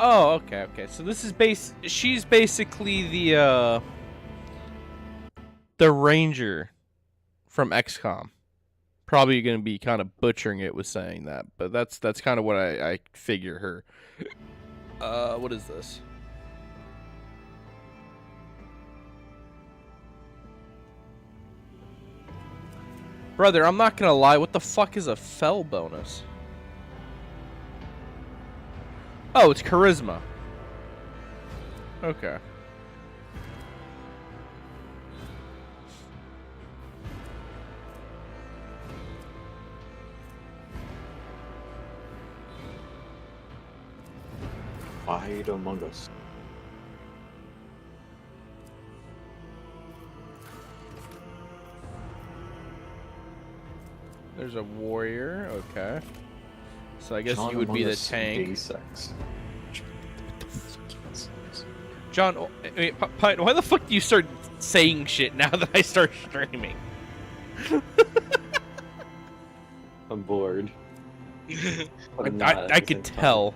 Oh, okay, okay. So this is she's basically the ranger from XCOM. Probably going to be kind of butchering it with saying that, but that's kind of what I figure her. What is this? Brother, I'm not gonna lie, what the fuck is a fell bonus? Oh, it's charisma. Okay. Fight Among Us. There's a warrior, okay. So I guess John you would be the Among Us tank. Gay sex. John, wait, why the fuck do you start saying shit now that I start streaming? I'm bored. I could tell.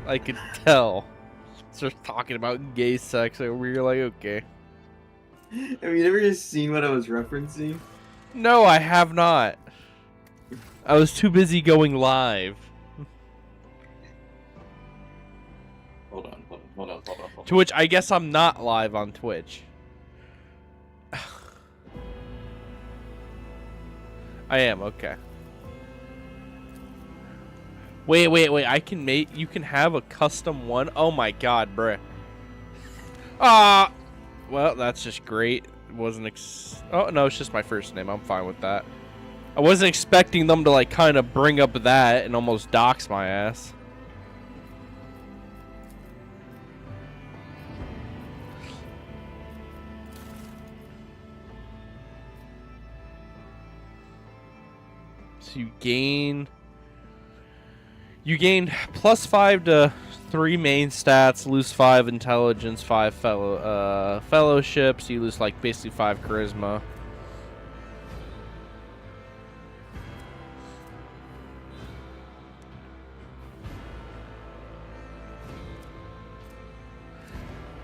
I could tell. Starts talking about gay sex over here, like, okay. Have you never seen what I was referencing? No, I have not. I was too busy going live. Hold on. To which I guess I'm not live on Twitch. I am, okay. Wait, I can make, you can have a custom one? Oh my god, bruh. Well, that's just great. Oh, no, it's just my first name. I'm fine with that. I wasn't expecting them to, like, kind of bring up that and almost dox my ass. So you gain +5 to 3 main stats, lose 5 intelligence, 5 fellowships. You lose like basically 5 charisma.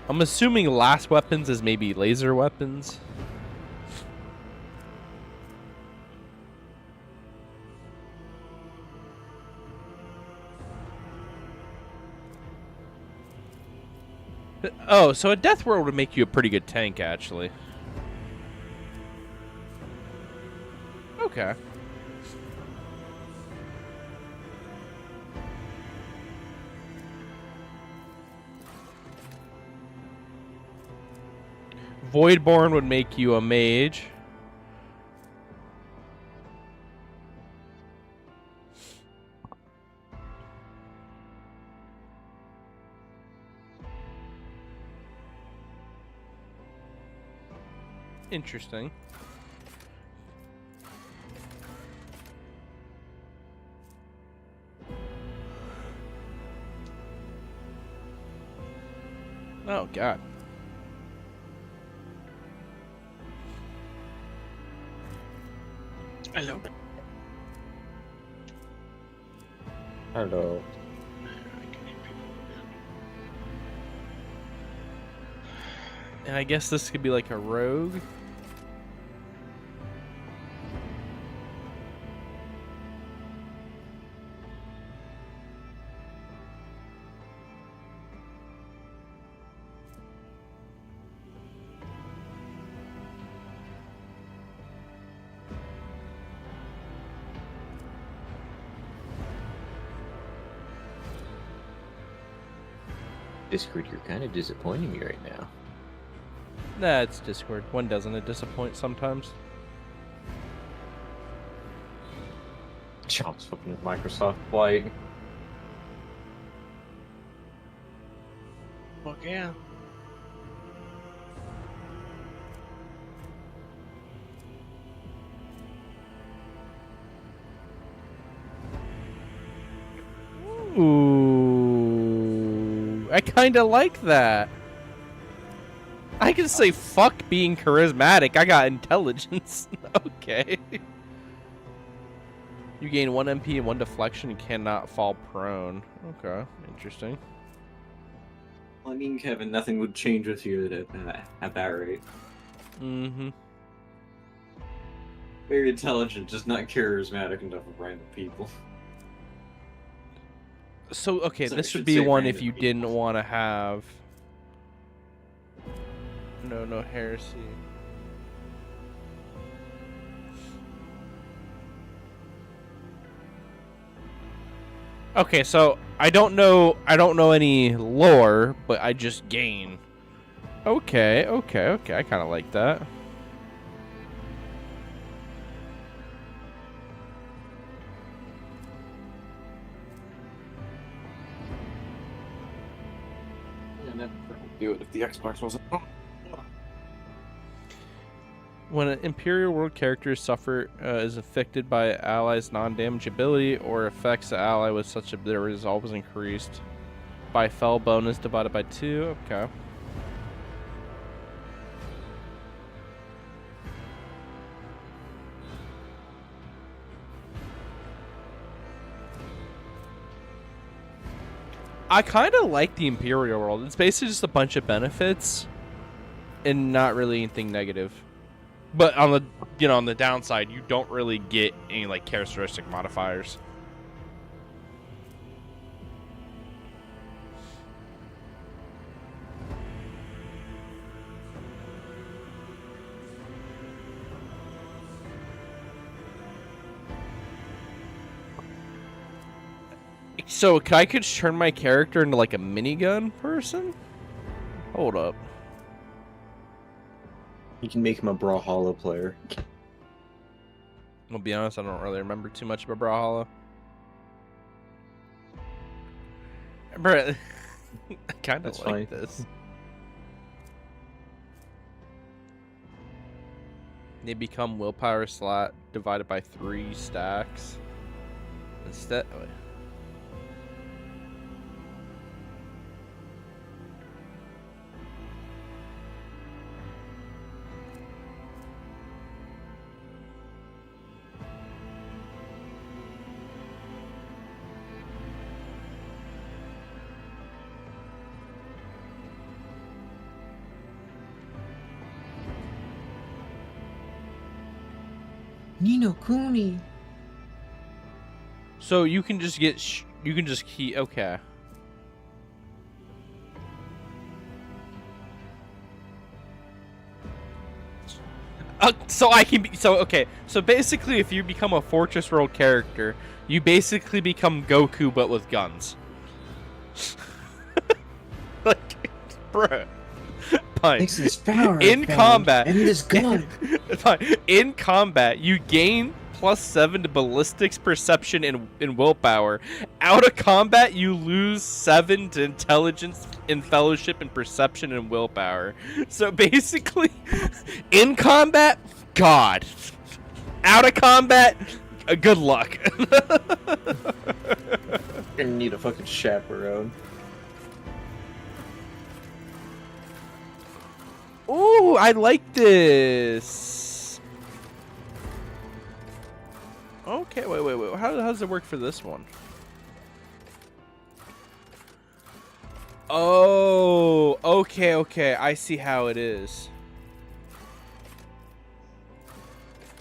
I'm assuming last weapons is maybe laser weapons. Oh, so a death world would make you a pretty good tank, actually. Okay. Voidborn would make you a mage. Interesting. Oh, God. Hello. Hello. And I guess this could be like a rogue. Discord, you're kind of disappointing me right now. Nah, it's Discord. When doesn't it disappoint sometimes? John's fucking with Microsoft Flight. Fuck yeah. Ooh, I kind of like that. I can say fuck being charismatic. I got intelligence. Okay. You gain 1 MP and 1 deflection and cannot fall prone. Okay, interesting. I mean, Kevin, nothing would change with you at that rate. Mm-hmm. Very intelligent, just not charismatic enough with random people. So, okay, So I this would should be say one if random you people. didn't want to have... No heresy. Okay, so I don't know any lore, but I just gain. Okay, I kind of like that. Do it if the Xbox wasn't. When an Imperial World character is affected by allies' non-damage ability or affects the ally with such a their resolve is increased by fell bonus divided by 2. Okay. I kind of like the Imperial World. It's basically just a bunch of benefits and not really anything negative. But on the on the downside, you don't really get any like characteristic modifiers. So I could turn my character into like a minigun person? Hold up. You can make him a Brawlhalla player. I'll be honest, I don't really remember too much about Brawlhalla. Bruh, I kind of That's like fine. this. They become willpower slot divided by 3 stacks. Instead... Oh, wait. Nino Kuni. So you can just get you can just key okay. So I can be okay. So basically, if you become a Fortress World character, you basically become Goku but with guns. Like, bruh. Fine. Thanks to this power In I found combat, and this gun. Fine. In combat, you gain +7 to ballistics, perception, and willpower. Out of combat, you lose 7 to intelligence, and fellowship, and perception, and willpower. So basically, in combat, God. Out of combat, good luck. Gonna need a fucking chaperone. Ooh, I like this. Okay, wait. How does it work for this one? Oh, okay. I see how it is.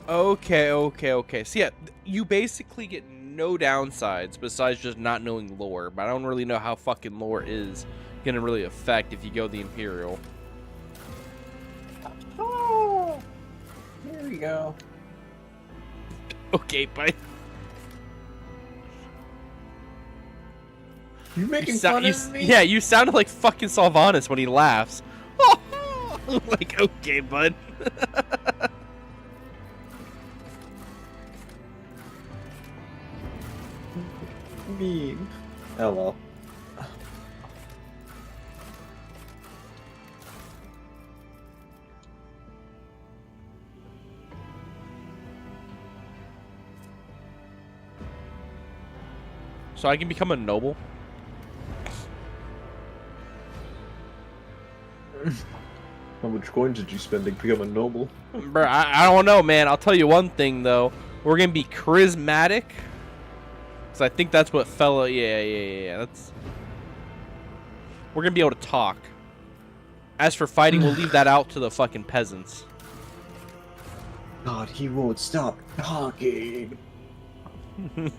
Okay. So yeah, you basically get no downsides besides just not knowing lore. But I don't really know how fucking lore is gonna really affect if you go the Imperial. Oh, here we go. Okay, but You making you fun of me? yeah, you sounded like fucking Sylvanas when he laughs. Like, okay, bud. Mean. Oh well. So I can become a noble. How much coins did you spend to become a noble? Bruh, I don't know, man. I'll tell you one thing, though. We're going to be charismatic. Because I think that's what fellow... Yeah. That's... We're gonna be able to talk. As for fighting, we'll leave that out to the fucking peasants. God, he won't stop talking. Let's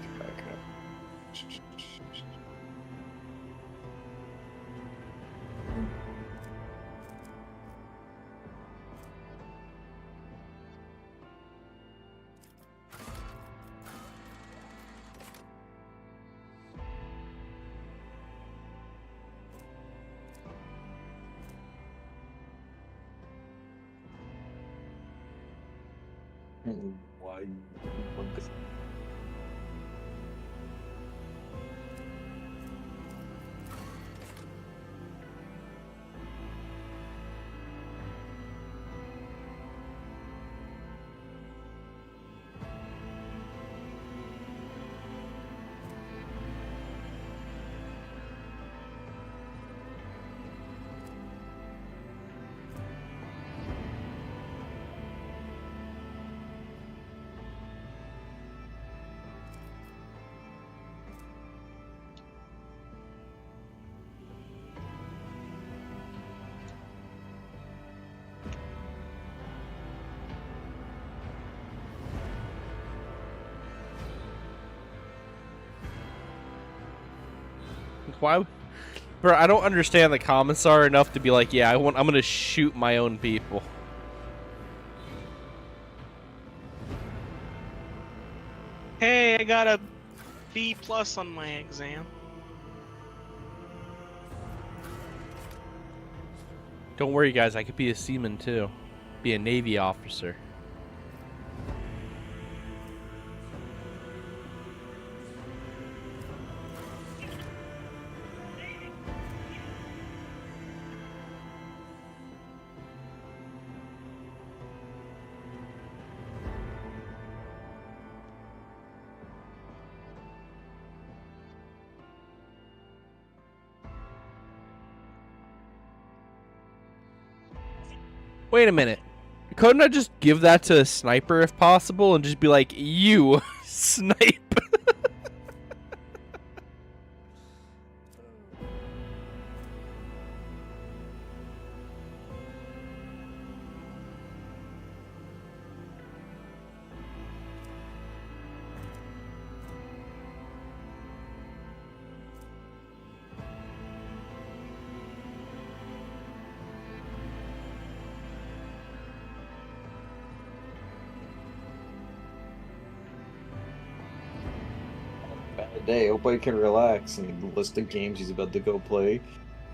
get back up. Why? Why? Bro, I don't understand the commissar enough to be like, yeah, I'm gonna shoot my own people. Hey, I got a B+ on my exam. Don't worry, guys. I could be a seaman too. Be a Navy officer. Wait a minute. Couldn't I just give that to a sniper if possible and just be like, you snipe? Bad day. Hope I can relax. And the list of games he's about to go play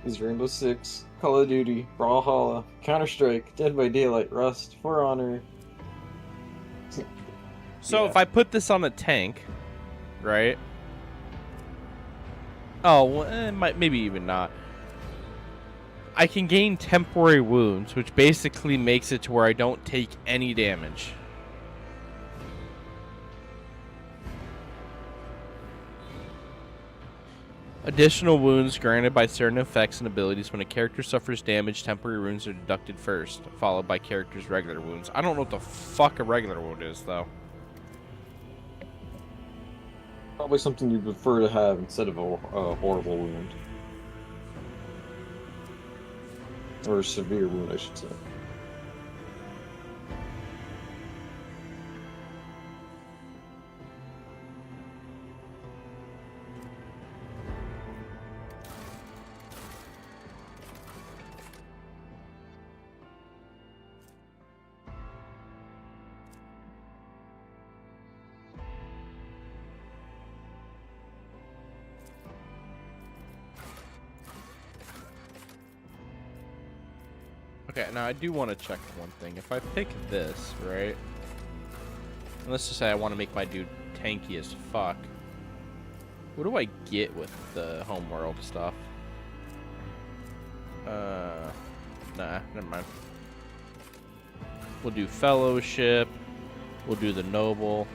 is Rainbow Six, Call of Duty, Brawlhalla, Counter-Strike, Dead by Daylight, Rust, For Honor. So Yeah. if I put this on the tank, right? Oh, well, maybe even not. I can gain temporary wounds, which basically makes it to where I don't take any damage. Additional wounds granted by certain effects and abilities. When a character suffers damage, temporary wounds are deducted first, followed by character's regular wounds. I don't know what the fuck a regular wound is, though. Probably something you prefer to have instead of a horrible wound. Or a severe wound, I should say. Okay, now I do want to check one thing. If I pick this, right? And let's just say I want to make my dude tanky as fuck. What do I get with the homeworld stuff? Nah, never mind. We'll do fellowship. We'll do the noble.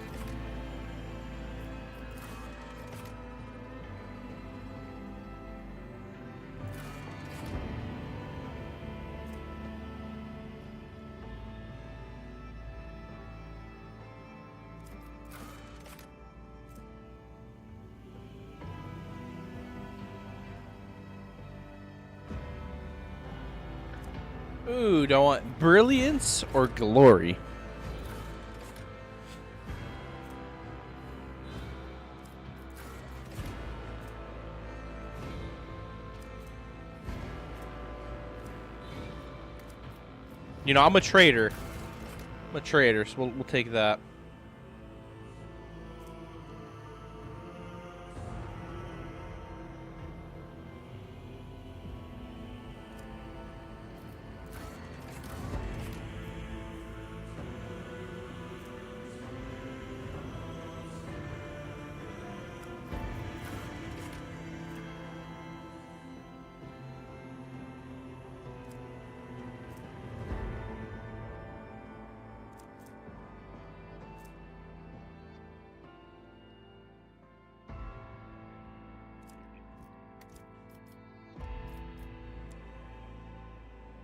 Ooh, do I want brilliance or glory? You know, I'm a trader. I'm a trader, so we'll take that.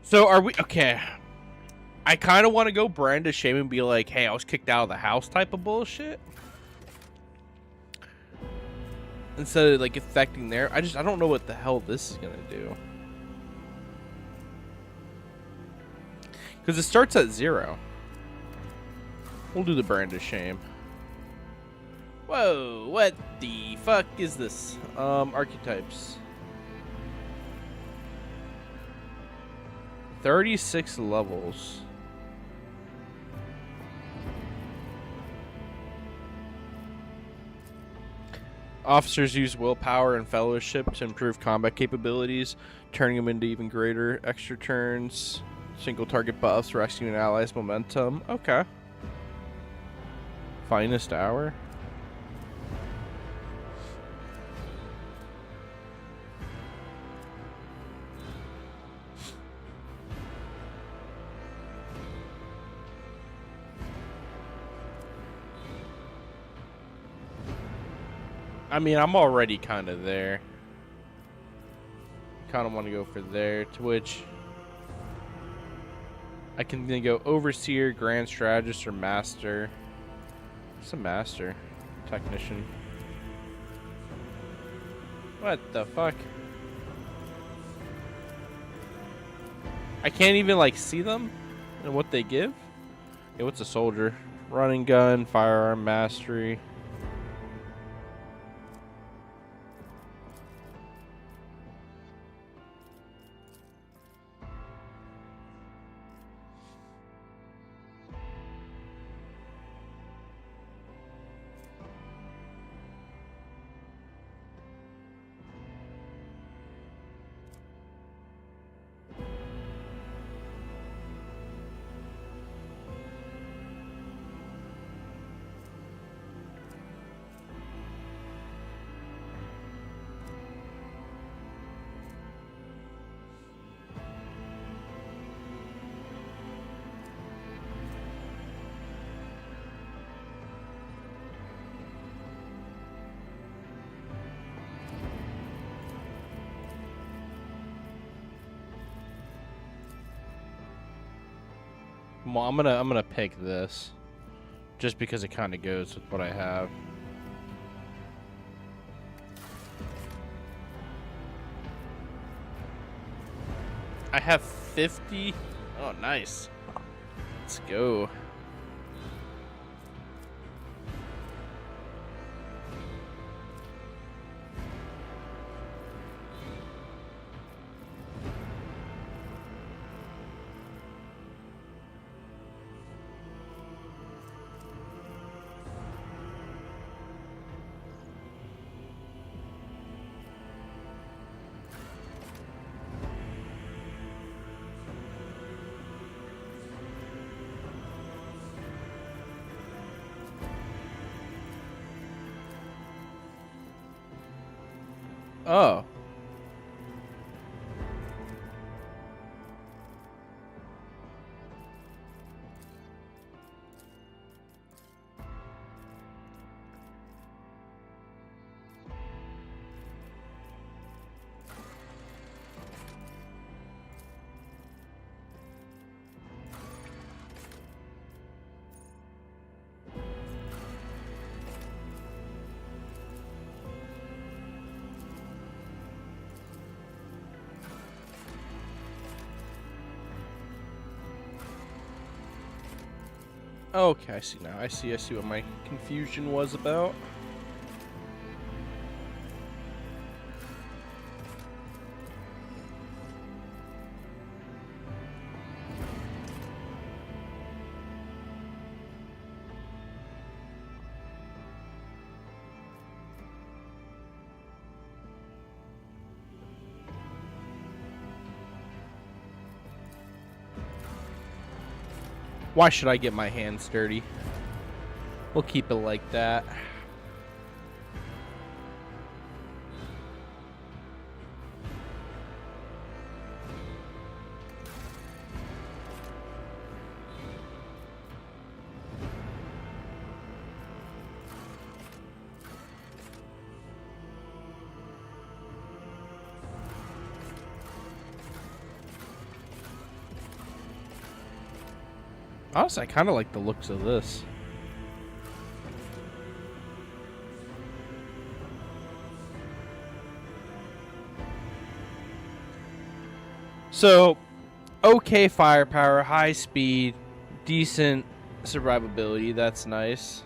So are we okay? I kind of want to go brand a shame and be like, "Hey, I was kicked out of the house," type of bullshit. Instead of like affecting there, I don't know what the hell this is gonna do. Because it starts at 0. We'll do the brand of shame. Whoa, what the fuck is this? Archetypes. 36 levels. Officers use willpower and fellowship to improve combat capabilities, turning them into even greater extra turns. Single target buffs, rescuing allies' momentum. Okay. Finest hour. I mean, I'm already kind of there. Kind of want to go for there, to which I can then go Overseer, Grand Strategist, or Master. What's a Master? Technician. What the fuck? I can't even, like, see them and what they give? Okay, what's a Soldier? Running Gun, Firearm, Mastery. Well, I'm gonna pick this, just because it kind of goes with what I have. I have 50. Oh, nice. Let's go. Oh. Okay, I see now. I see what my confusion was about. Why should I get my hands dirty? We'll keep it like that. Honestly, I kind of like the looks of this. So, okay firepower, high speed, decent survivability. That's nice.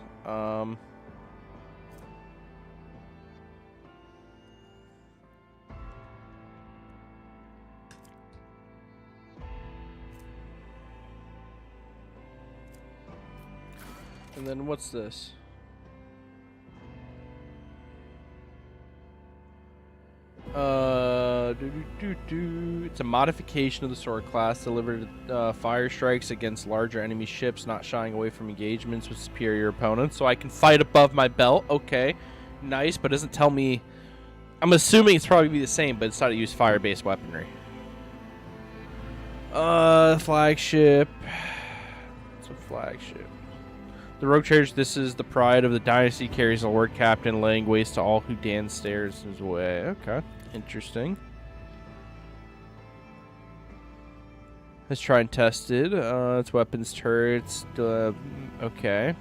And then what's this? It's a modification of the sword class delivered fire strikes against larger enemy ships, not shying away from engagements with superior opponents. So I can fight above my belt. Okay, nice, but it doesn't tell me. I'm assuming it's probably be the same, but it's not to use fire-based weaponry. Flagship. It's a flagship. The rogue trader, this is the pride of the dynasty, carries a lord captain, laying waste to all who Dan stares his way. Okay, interesting. Let's try and test it. Its weapons, turrets, okay.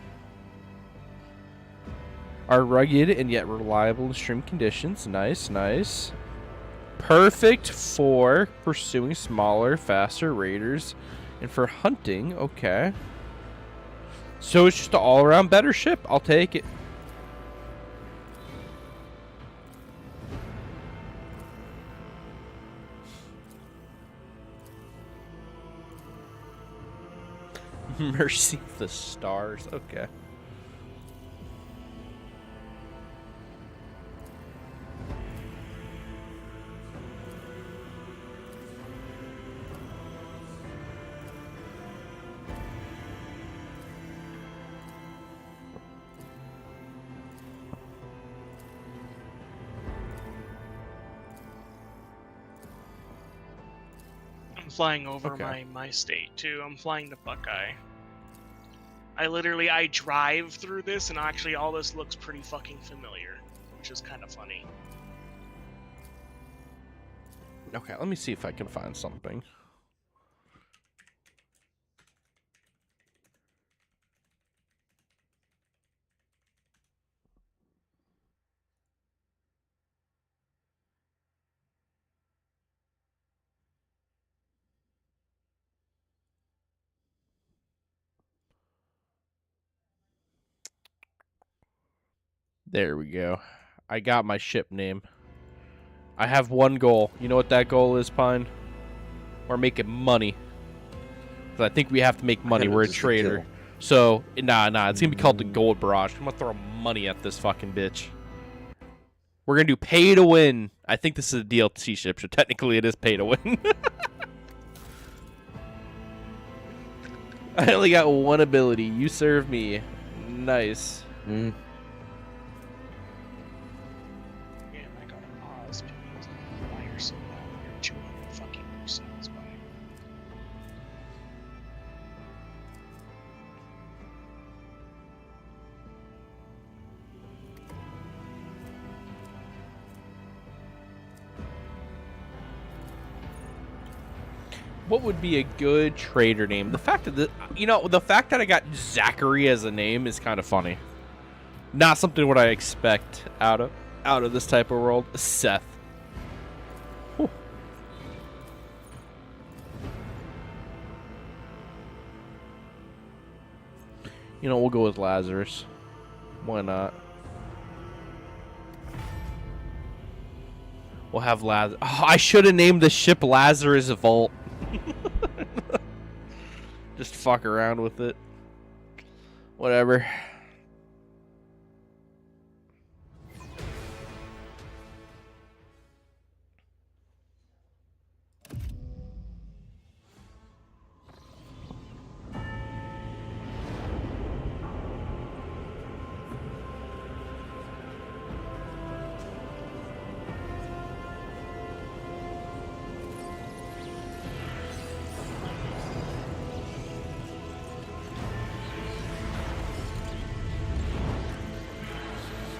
Are rugged and yet reliable in extreme conditions. Nice, nice. Perfect for pursuing smaller, faster raiders and for hunting. Okay. So it's just an all-around better ship. I'll take it. Mercy of the Stars. Okay. I'm flying over Okay. my state too. I'm flying the Buckeye. I drive through this, and actually all this looks pretty fucking familiar, which is kind of funny. Okay, let me see if I can find something. There we go. I got my ship name. I have one goal. You know what that goal is, Pine? We're making money. 'Cause I think we have to make money. We're a Just trader. kill. So, nah. It's going to be called the Gold Barrage. I'm going to throw money at this fucking bitch. We're going to do pay to win. I think this is a DLC ship, so technically it is pay to win. I only got one ability. You serve me. Nice. Mm. Yeah, I gotta pause because why you're so loud. You're 200 fucking percent by. What would be a good trader name? The fact that the fact that I got Zachary as a name is kind of funny. Not something what I expect out of this type of world. Seth. Whew. You know, we'll go with Lazarus. Why not? We'll have Lazarus. Oh, I should have named the ship Lazarus Vault. Just fuck around with it. Whatever.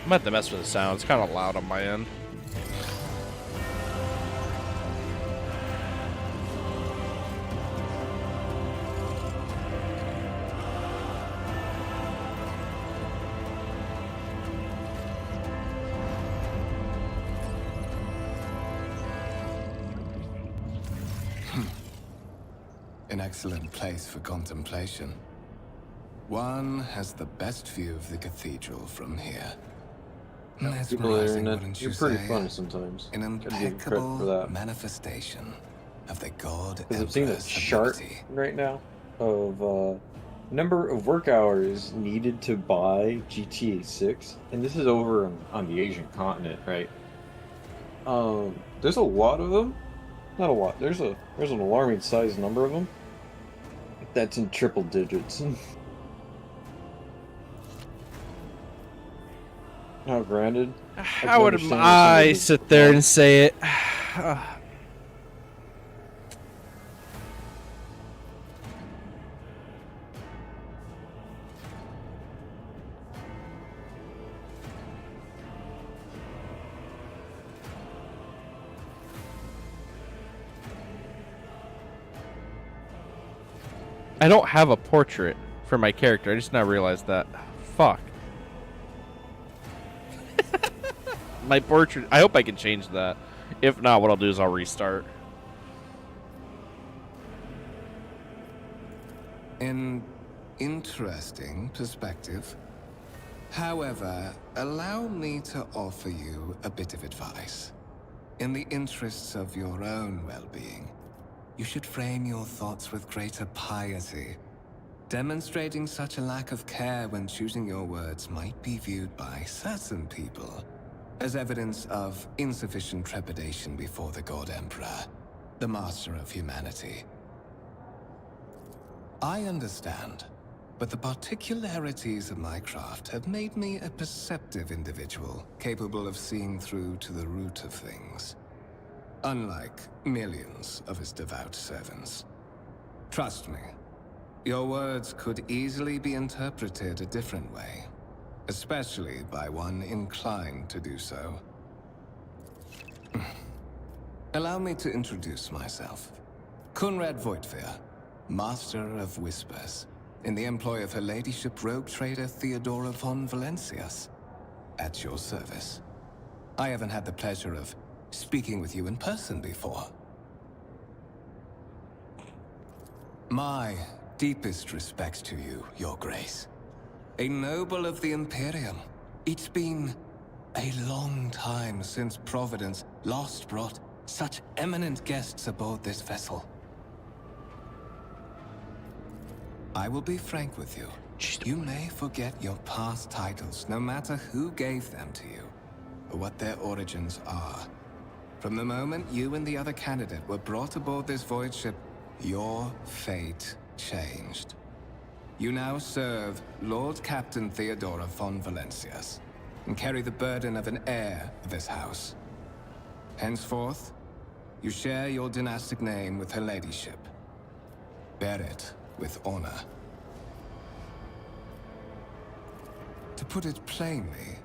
I'm about to mess with the sound. It's kind of loud on my end. An excellent place for contemplation. One has the best view of the cathedral from here. People are Mesmerizing, in it. wouldn't you You're pretty say? funny sometimes. An Gotta give you credit for impeccable that. manifestation of the god Because I'm seeing a Empress of chart Liberty. right now of number of work hours needed to buy GTA 6, and this is over on the Asian continent, right? There's a lot of them. Not a lot. There's an alarming size number of them. That's in triple digits. Now, granted, How would understand I some of the- sit there and say it? I don't have a portrait for my character. I just now realized that. Fuck. My portrait. I hope I can change that. If not, what I'll do is I'll restart. An interesting perspective. However, allow me to offer you a bit of advice. In the interests of your own well-being, you should frame your thoughts with greater piety. Demonstrating such a lack of care when choosing your words might be viewed by certain people as evidence of insufficient trepidation before the God Emperor, the master of humanity. I understand, but the particularities of my craft have made me a perceptive individual, capable of seeing through to the root of things. Unlike millions of his devout servants. Trust me, your words could easily be interpreted a different way, especially by one inclined to do so. Allow me to introduce myself. Conrad Voigtveer, Master of Whispers, in the employ of Her Ladyship Rogue Trader Theodora von Valencias. At your service. I haven't had the pleasure of speaking with you in person before. My deepest respects to you, Your Grace. A noble of the Imperium. It's been a long time since Providence last brought such eminent guests aboard this vessel. I will be frank with you. You may forget your past titles, no matter who gave them to you, or what their origins are. From the moment you and the other candidate were brought aboard this void ship, your fate changed. You now serve Lord Captain Theodora von Valencias, and carry the burden of an heir of this house. Henceforth, you share your dynastic name with Her Ladyship. Bear it with honor. To put it plainly,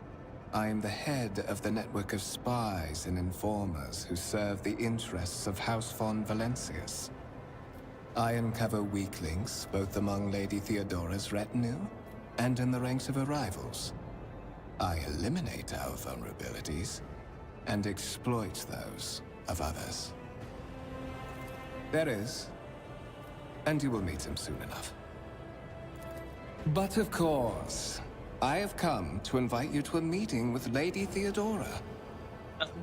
I am the head of the network of spies and informers who serve the interests of House von Valencias. I uncover weak links both among Lady Theodora's retinue and in the ranks of her rivals. I eliminate our vulnerabilities and exploit those of others. There is, and you will meet him soon enough. But of course, I have come to invite you to a meeting with Lady Theodora.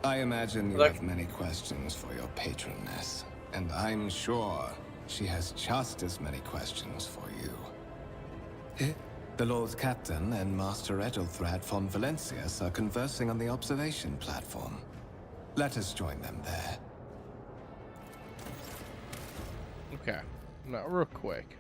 I imagine you have many questions for your patroness, and I'm sure she has just as many questions for you. The Lord Captain and Master Edelthrad von Valencius are conversing on the observation platform. Let us join them there. Okay. Now, real quick.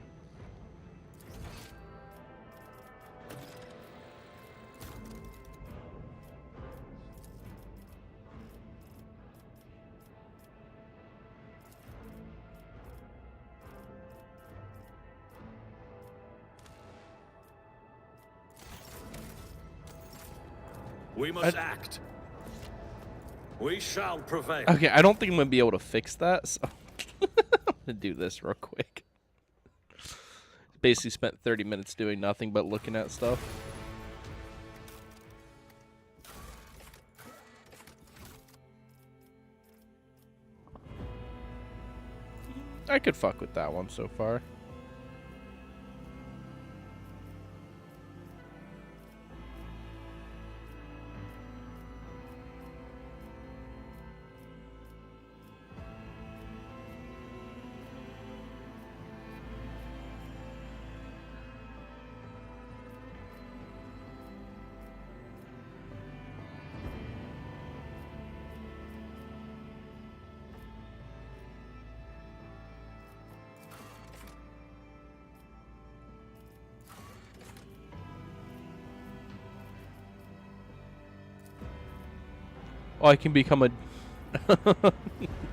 We must act. We shall prevail. Okay, I don't think I'm gonna be able to fix that, so I'm gonna do this real quick. Basically spent 30 minutes doing nothing but looking at stuff. I could fuck with that one so far. Oh, I can become a...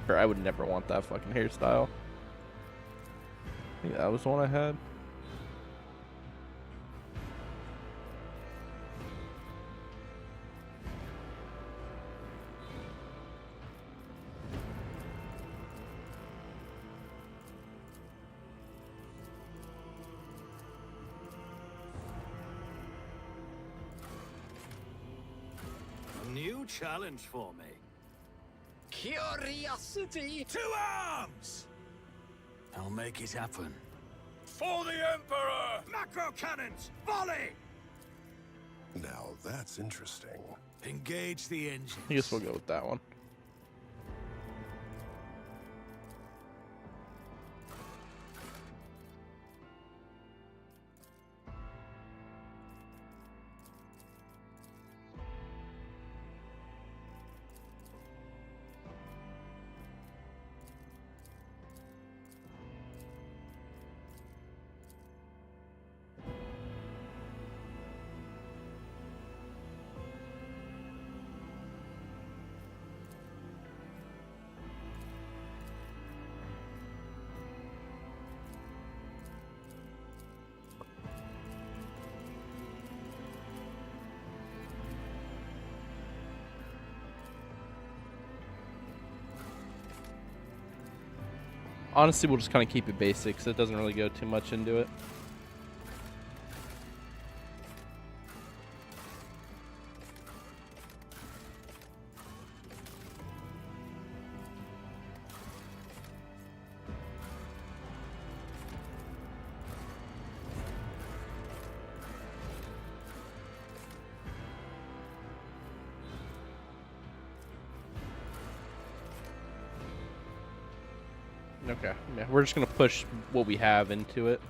Or I would never want that fucking hairstyle. I think that was the one I had. New challenge for me. Curiosity! To arms! I'll make it happen. For the Emperor! Macro cannons! Volley! Now that's interesting. Engage the engines. I guess we'll go with that one. Honestly, we'll just kind of keep it basic, so it doesn't really go too much into it. Okay, yeah, we're just gonna push what we have into it.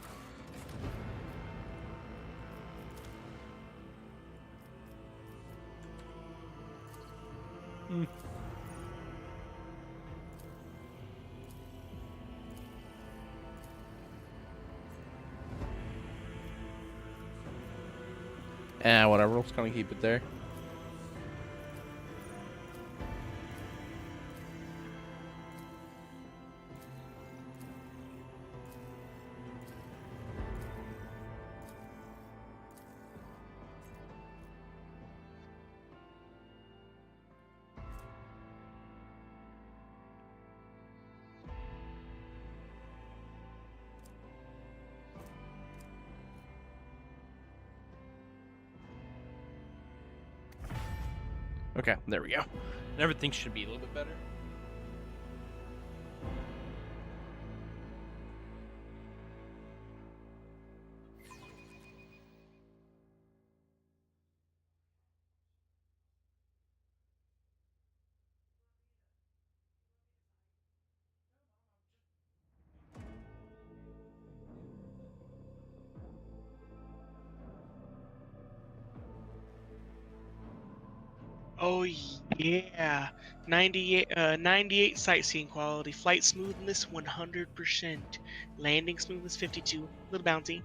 Whatever, we'll just kind of keep it there. Okay, there we go. And everything should be a little bit better. Oh yeah, 98 sightseeing quality, flight smoothness 100%, landing smoothness 52, little bouncy.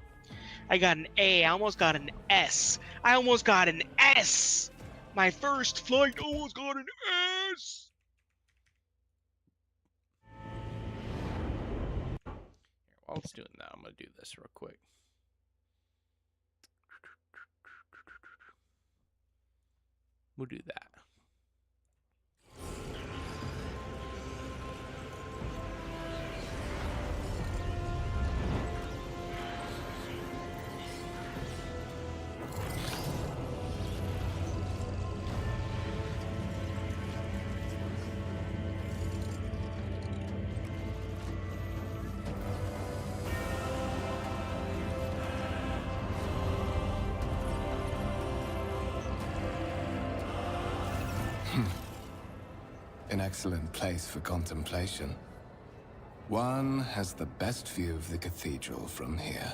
I got an A. I almost got an S. I almost got an S. My first flight almost got an S. While it's doing that, I'm gonna do this real quick. We'll do that. An excellent place for contemplation. One has the best view of the cathedral from here.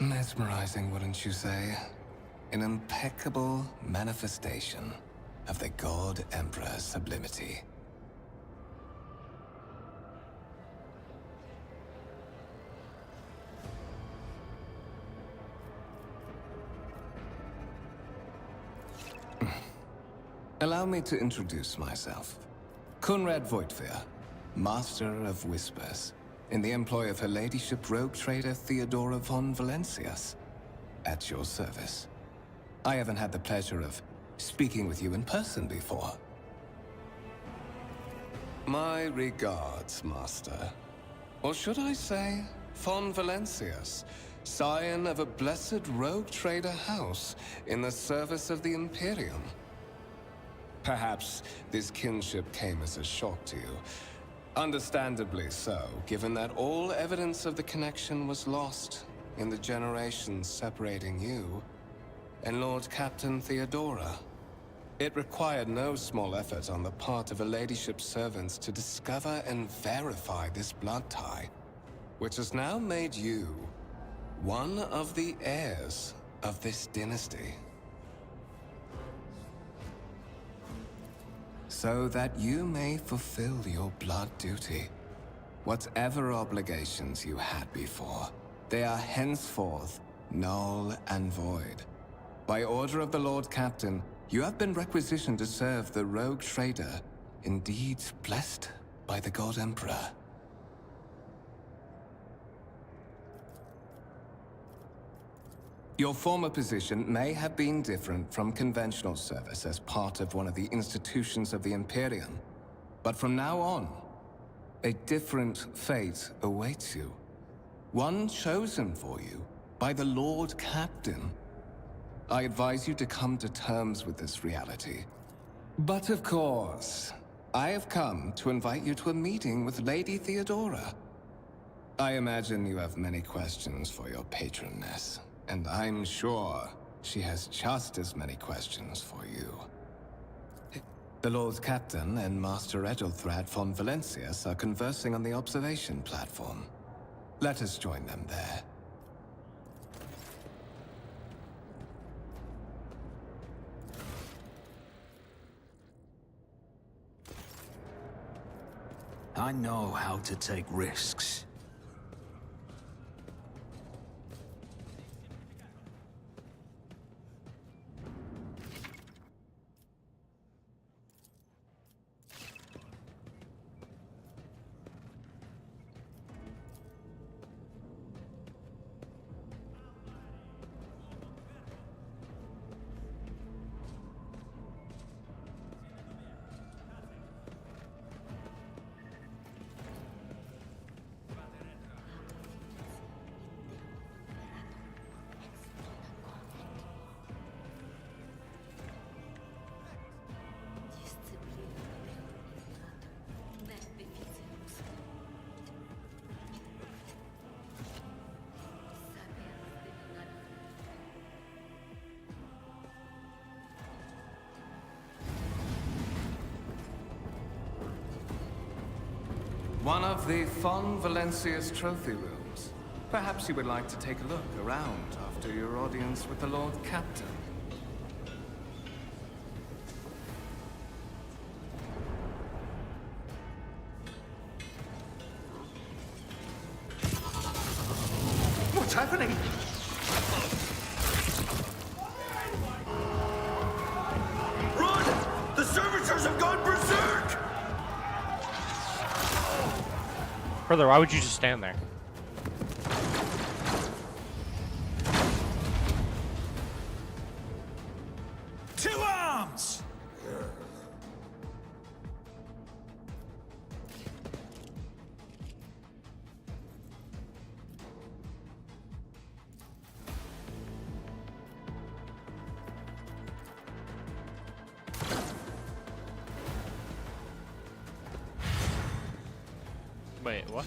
Mesmerizing, wouldn't you say? An impeccable manifestation of the God Emperor's sublimity. Allow me to introduce myself. Conrad Voigtveer, Master of Whispers, in the employ of Her Ladyship Rogue Trader Theodora von Valencius. At your service. I haven't had the pleasure of speaking with you in person before. My regards, Master. Or should I say, von Valencius, scion of a blessed Rogue Trader house in the service of the Imperium. Perhaps this kinship came as a shock to you. Understandably so, given that all evidence of the connection was lost in the generations separating you and Lord Captain Theodora. It required no small effort on the part of Her Ladyship's servants to discover and verify this blood tie, which has now made you one of the heirs of this dynasty. So that you may fulfill your blood duty. Whatever obligations you had before, they are henceforth null and void. By order of the Lord Captain, you have been requisitioned to serve the Rogue Trader, indeed blessed by the God Emperor. Your former position may have been different from conventional service as part of one of the institutions of the Imperium. But from now on, a different fate awaits you. One chosen for you by the Lord Captain. I advise you to come to terms with this reality. But of course, I have come to invite you to a meeting with Lady Theodora. I imagine you have many questions for your patroness. And I'm sure she has just as many questions for you. The Lord Captain and Master Edelthrad von Valencius are conversing on the observation platform. Let us join them there. I know how to take risks. One of the von Valencius trophy rooms. Perhaps you would like to take a look around after your audience with the Lord Captain. happening? Run! The servitors have gone berserk! Brother, why would you just stand there? To arms! Wait, what?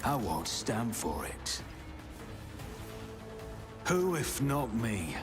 I won't stand for it. Who if not me?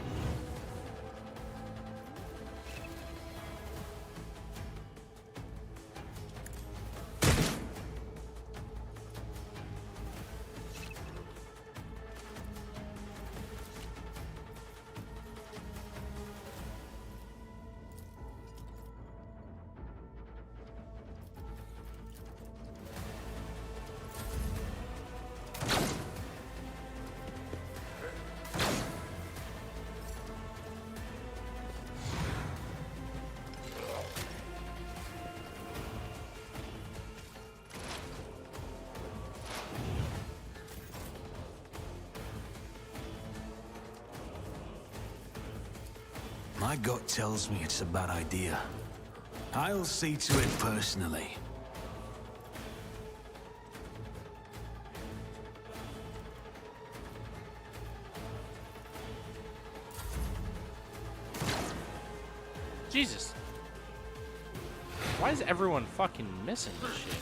My gut tells me it's a bad idea. I'll see to it personally. Jesus. Why is everyone fucking missing this shit?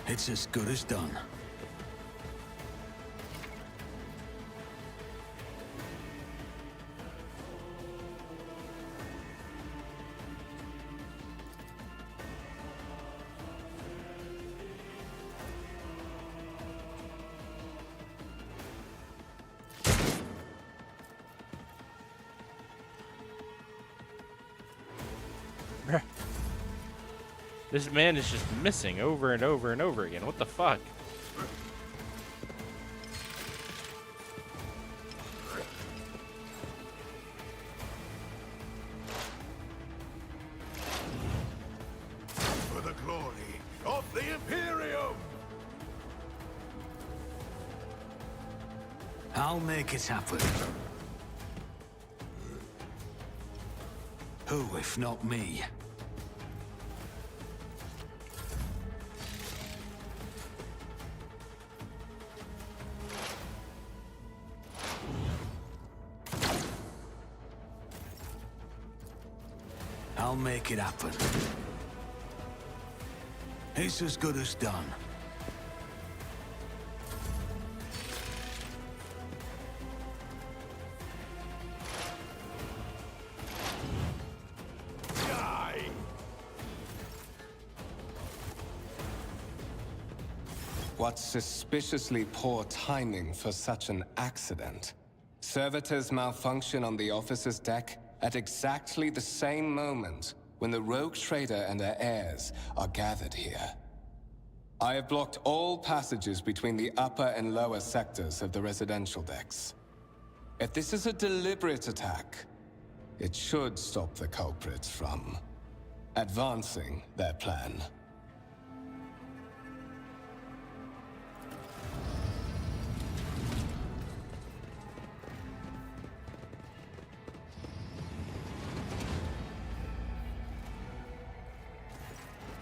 It's as good as done. Bruh. This man is just missing over and over and over again. What the fuck? For the glory of the Imperium! I'll make it happen. Who if not me? I'll make it happen. It's as good as done. Die! What suspiciously poor timing for such an accident. Servitors malfunction on the officer's deck at exactly the same moment when the rogue trader and her heirs are gathered here. I have blocked all passages between the upper and lower sectors of the residential decks. If this is a deliberate attack, it should stop the culprits from advancing their plan.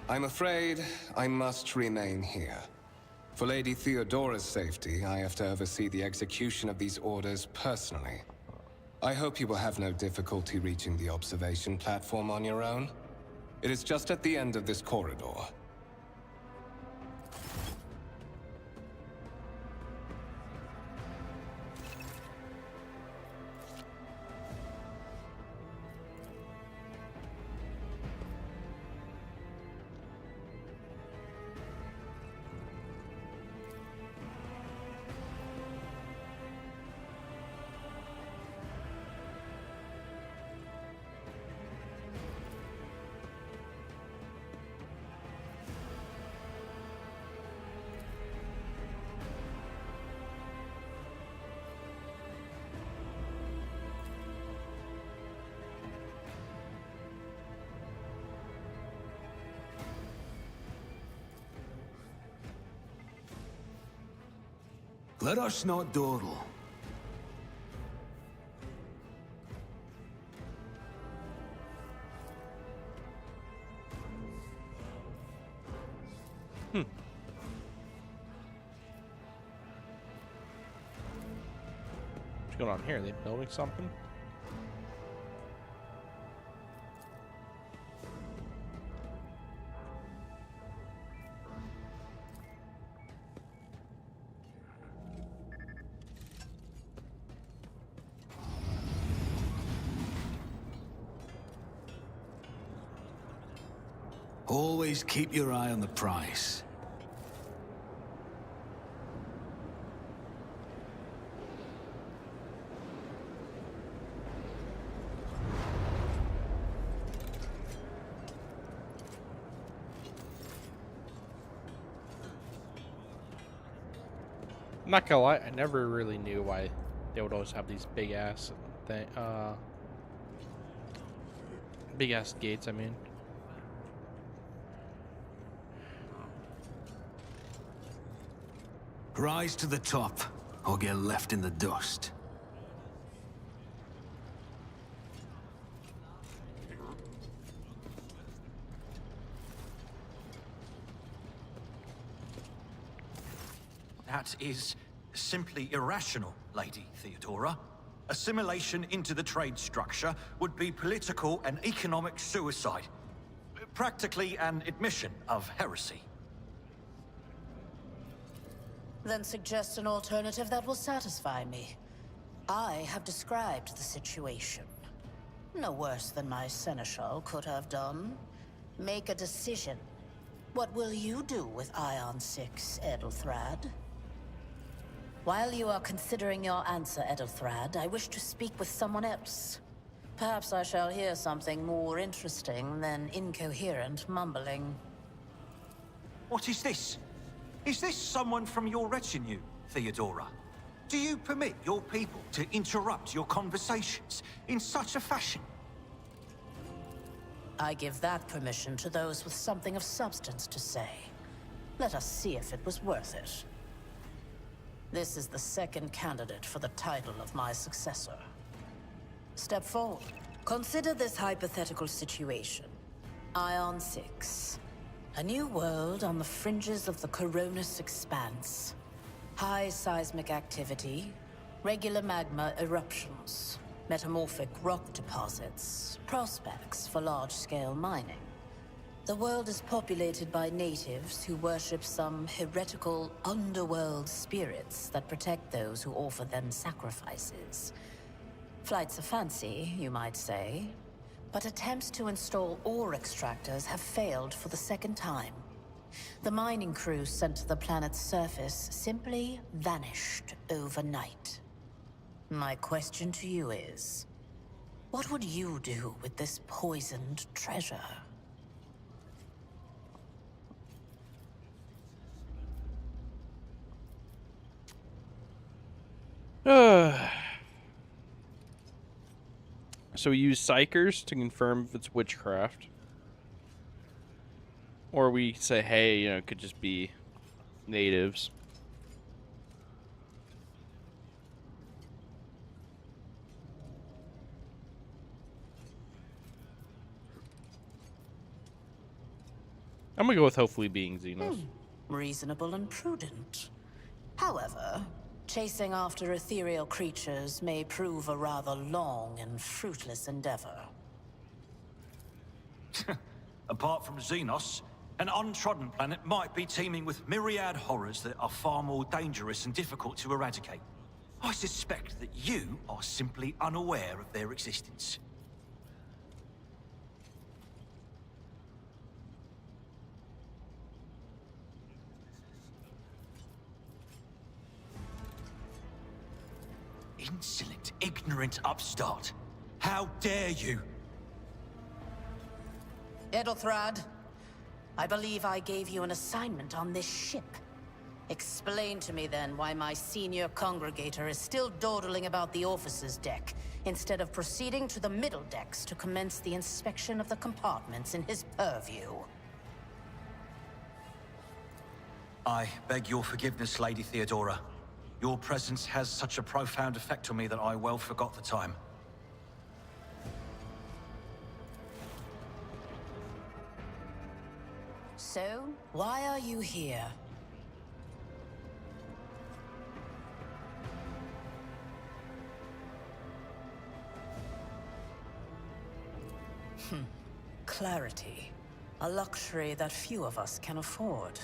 I'm afraid I must remain here. For Lady Theodora's safety, I have to oversee the execution of these orders personally. I hope you will have no difficulty reaching the observation platform on your own. It is just at the end of this corridor. Let us not dawdle. What's going on here? Are they building something? Always keep your eye on the prize. I'm not gonna lie, I never really knew why they would always have these big ass gates, I mean. Rise to the top, or get left in the dust. That is simply irrational, Lady Theodora. Assimilation into the trade structure would be political and economic suicide. Practically an admission of heresy. Then suggest an alternative that will satisfy me. I have described the situation. No worse than my seneschal could have done. Make a decision. What will you do with Ion 6, Edelthrad? While you are considering your answer, Edelthrad, I wish to speak with someone else. Perhaps I shall hear something more interesting than incoherent mumbling. What is this? Is this someone from your retinue, Theodora? Do you permit your people to interrupt your conversations in such a fashion? I give that permission to those with something of substance to say. Let us see if it was worth it. This is the second candidate for the title of my successor. Step forward. Consider this hypothetical situation. Ion 6. A new world on the fringes of the Coronis Expanse. High seismic activity, regular magma eruptions, metamorphic rock deposits, prospects for large-scale mining. The world is populated by natives who worship some heretical underworld spirits that protect those who offer them sacrifices. Flights of fancy, you might say, but attempts to install ore extractors have failed for the second time. The mining crews sent to the planet's surface simply vanished overnight. My question to you is, what would you do with this poisoned treasure? So we use psychers to confirm if it's witchcraft. Or we say, hey, you know, it could just be natives. I'm gonna go with hopefully being Xenos. Reasonable and prudent. However, chasing after ethereal creatures may prove a rather long and fruitless endeavor. Apart from Xenos, an untrodden planet might be teeming with myriad horrors that are far more dangerous and difficult to eradicate. I suspect that you are simply unaware of their existence. Insolent, ignorant upstart. How dare you? Edelthrad, I believe I gave you an assignment on this ship. Explain to me then why my senior congregator is still dawdling about the officer's deck, instead of proceeding to the middle decks to commence the inspection of the compartments in his purview. I beg your forgiveness, Lady Theodora. Your presence has such a profound effect on me that I well forgot the time. So, why are you here? Clarity. A luxury that few of us can afford.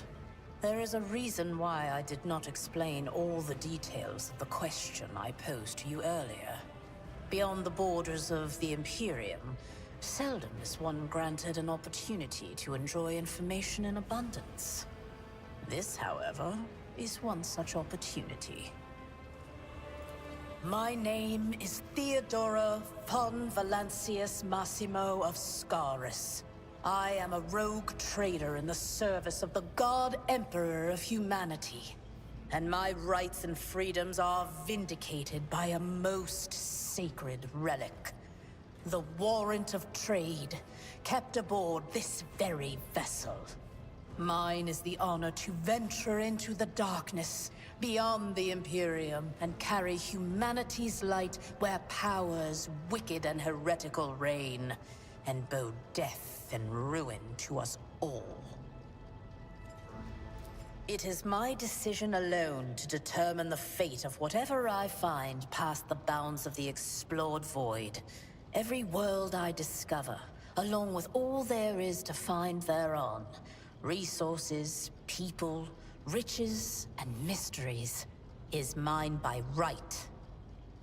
There is a reason why I did not explain all the details of the question I posed to you earlier. Beyond the borders of the Imperium, seldom is one granted an opportunity to enjoy information in abundance. This, however, is one such opportunity. My name is Theodora von Valancius Massimo of Scaris. I am a rogue trader in the service of the God Emperor of humanity. And my rights and freedoms are vindicated by a most sacred relic. The warrant of trade, kept aboard this very vessel. Mine is the honor to venture into the darkness, beyond the Imperium, and carry humanity's light where powers wicked and heretical reign, and bow death and ruin to us all. It is my decision alone to determine the fate of whatever I find past the bounds of the explored void. Every world I discover, along with all there is to find thereon, resources, people, riches, and mysteries, is mine by right.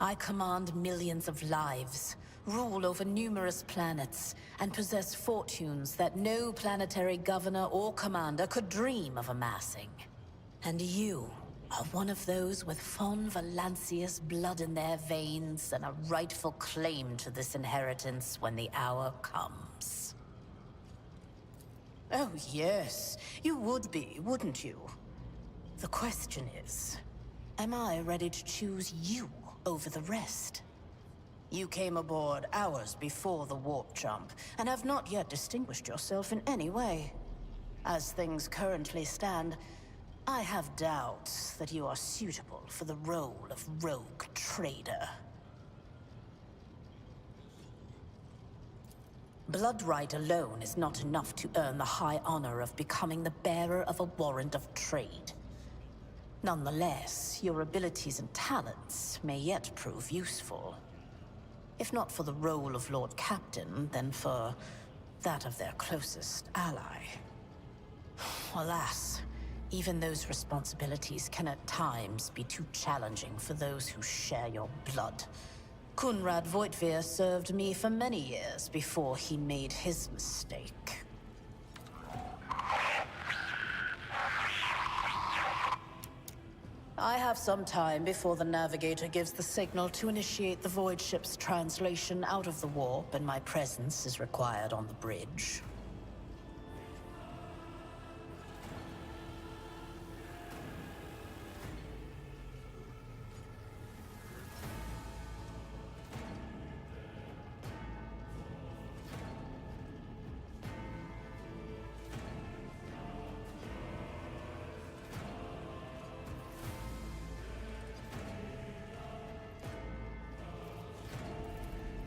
I command millions of lives, rule over numerous planets, and possess fortunes that no planetary governor or commander could dream of amassing. And you are one of those with von Valancius blood in their veins and a rightful claim to this inheritance when the hour comes. Oh yes, you would be, wouldn't you? The question is, am I ready to choose you over the rest? You came aboard hours before the warp jump, and have not yet distinguished yourself in any way. As things currently stand, I have doubts that you are suitable for the role of rogue trader. Bloodright alone is not enough to earn the high honor of becoming the bearer of a warrant of trade. Nonetheless, your abilities and talents may yet prove useful. If not for the role of Lord Captain, then for that of their closest ally. Alas, even those responsibilities can at times be too challenging for those who share your blood. Kunrad Voitvir served me for many years before he made his mistake. I have some time before the Navigator gives the signal to initiate the Void ship's translation out of the warp, and my presence is required on the bridge.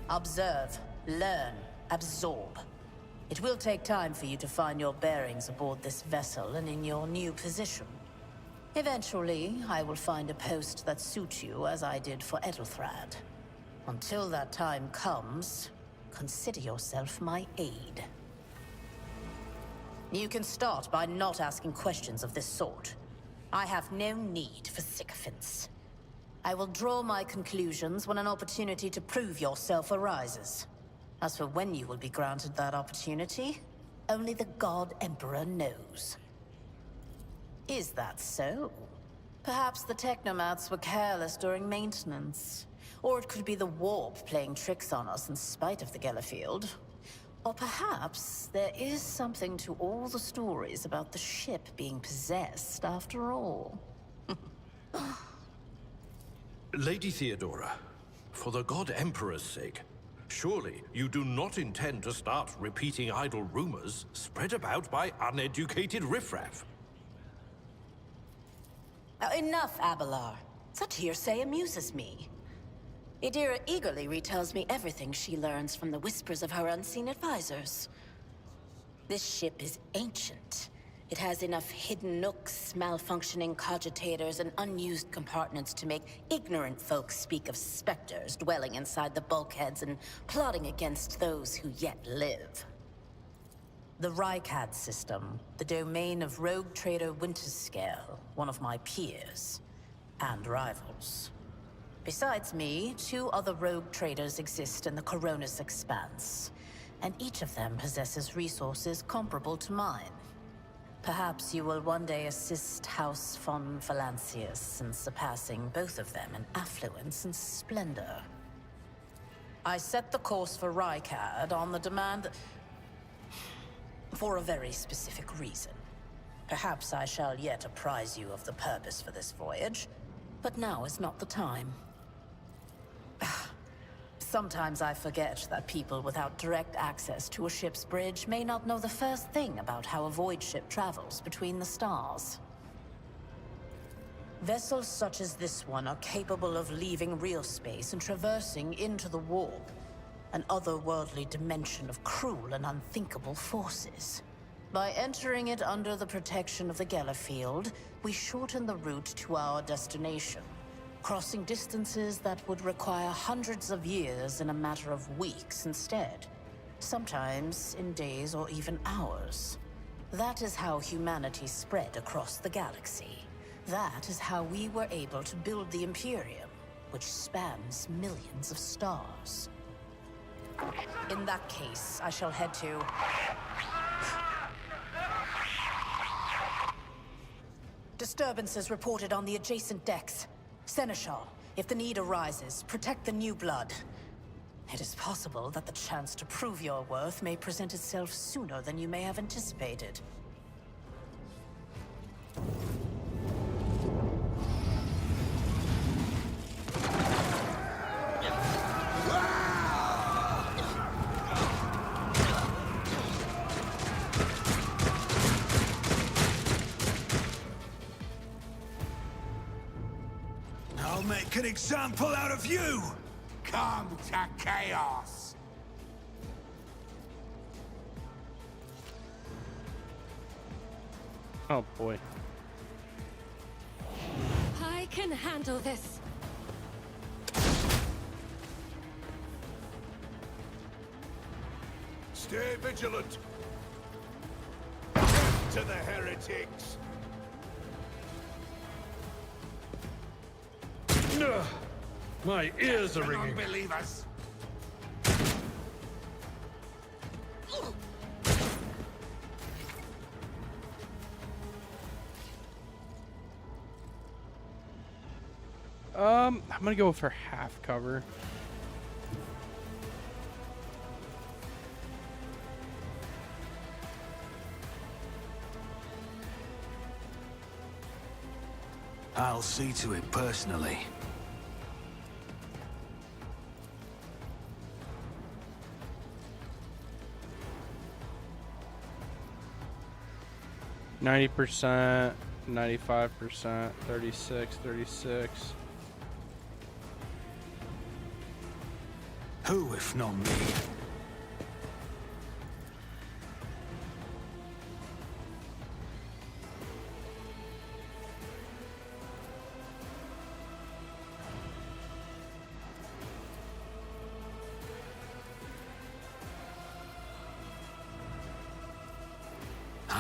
Observe, learn, absorb. It will take time for you to find your bearings aboard this vessel and in your new position. Eventually, I will find a post that suits you as I did for Ethelthrad. Until that time comes, consider yourself my aide. You can start by not asking questions of this sort. I have no need for sycophants. I will draw my conclusions when an opportunity to prove yourself arises. As for when you will be granted that opportunity, only the God Emperor knows. Is that so? Perhaps the Technomats were careless during maintenance. Or it could be the warp playing tricks on us in spite of the Gellerfield. Or perhaps there is something to all the stories about the ship being possessed after all. Lady Theodora, for the God Emperor's sake, surely you do not intend to start repeating idle rumors spread about by uneducated riffraff. Enough, Abelard. Such hearsay amuses me. Idira eagerly retells me everything she learns from the whispers of her unseen advisors. This ship is ancient. It has enough hidden nooks, malfunctioning cogitators, and unused compartments to make ignorant folks speak of specters dwelling inside the bulkheads and plotting against those who yet live. The Rykad system, the domain of rogue trader Winterscale, one of my peers, and rivals. Besides me, 2 other rogue traders exist in the Coronis Expanse, and each of them possesses resources comparable to mine. Perhaps you will one day assist House von Valancius in surpassing both of them in affluence and splendor. I set the course for Rykad on the demand for a very specific reason. Perhaps I shall yet apprise you of the purpose for this voyage, but now is not the time. Sometimes I forget that people without direct access to a ship's bridge may not know the first thing about how a void ship travels between the stars. Vessels such as this one are capable of leaving real space and traversing into the warp, an otherworldly dimension of cruel and unthinkable forces. By entering it under the protection of the Gellerfield, we shorten the route to our destination, crossing distances that would require hundreds of years in a matter of weeks instead, sometimes in days or even hours. That is how humanity spread across the galaxy. That is how we were able to build the Imperium, which spans millions of stars. In that case, I shall head to... Disturbances reported on the adjacent decks. Seneschal, if the need arises, protect the new blood. It is possible that the chance to prove your worth may present itself sooner than you may have anticipated. I'll make an example out of you! Come to chaos! Oh boy. I can handle this. Stay vigilant! Death to the heretics! My ears are ringing. Unbelievers! I'm gonna go for half cover. I'll see to it personally. %, 95%, 36, 36. Who, if not me?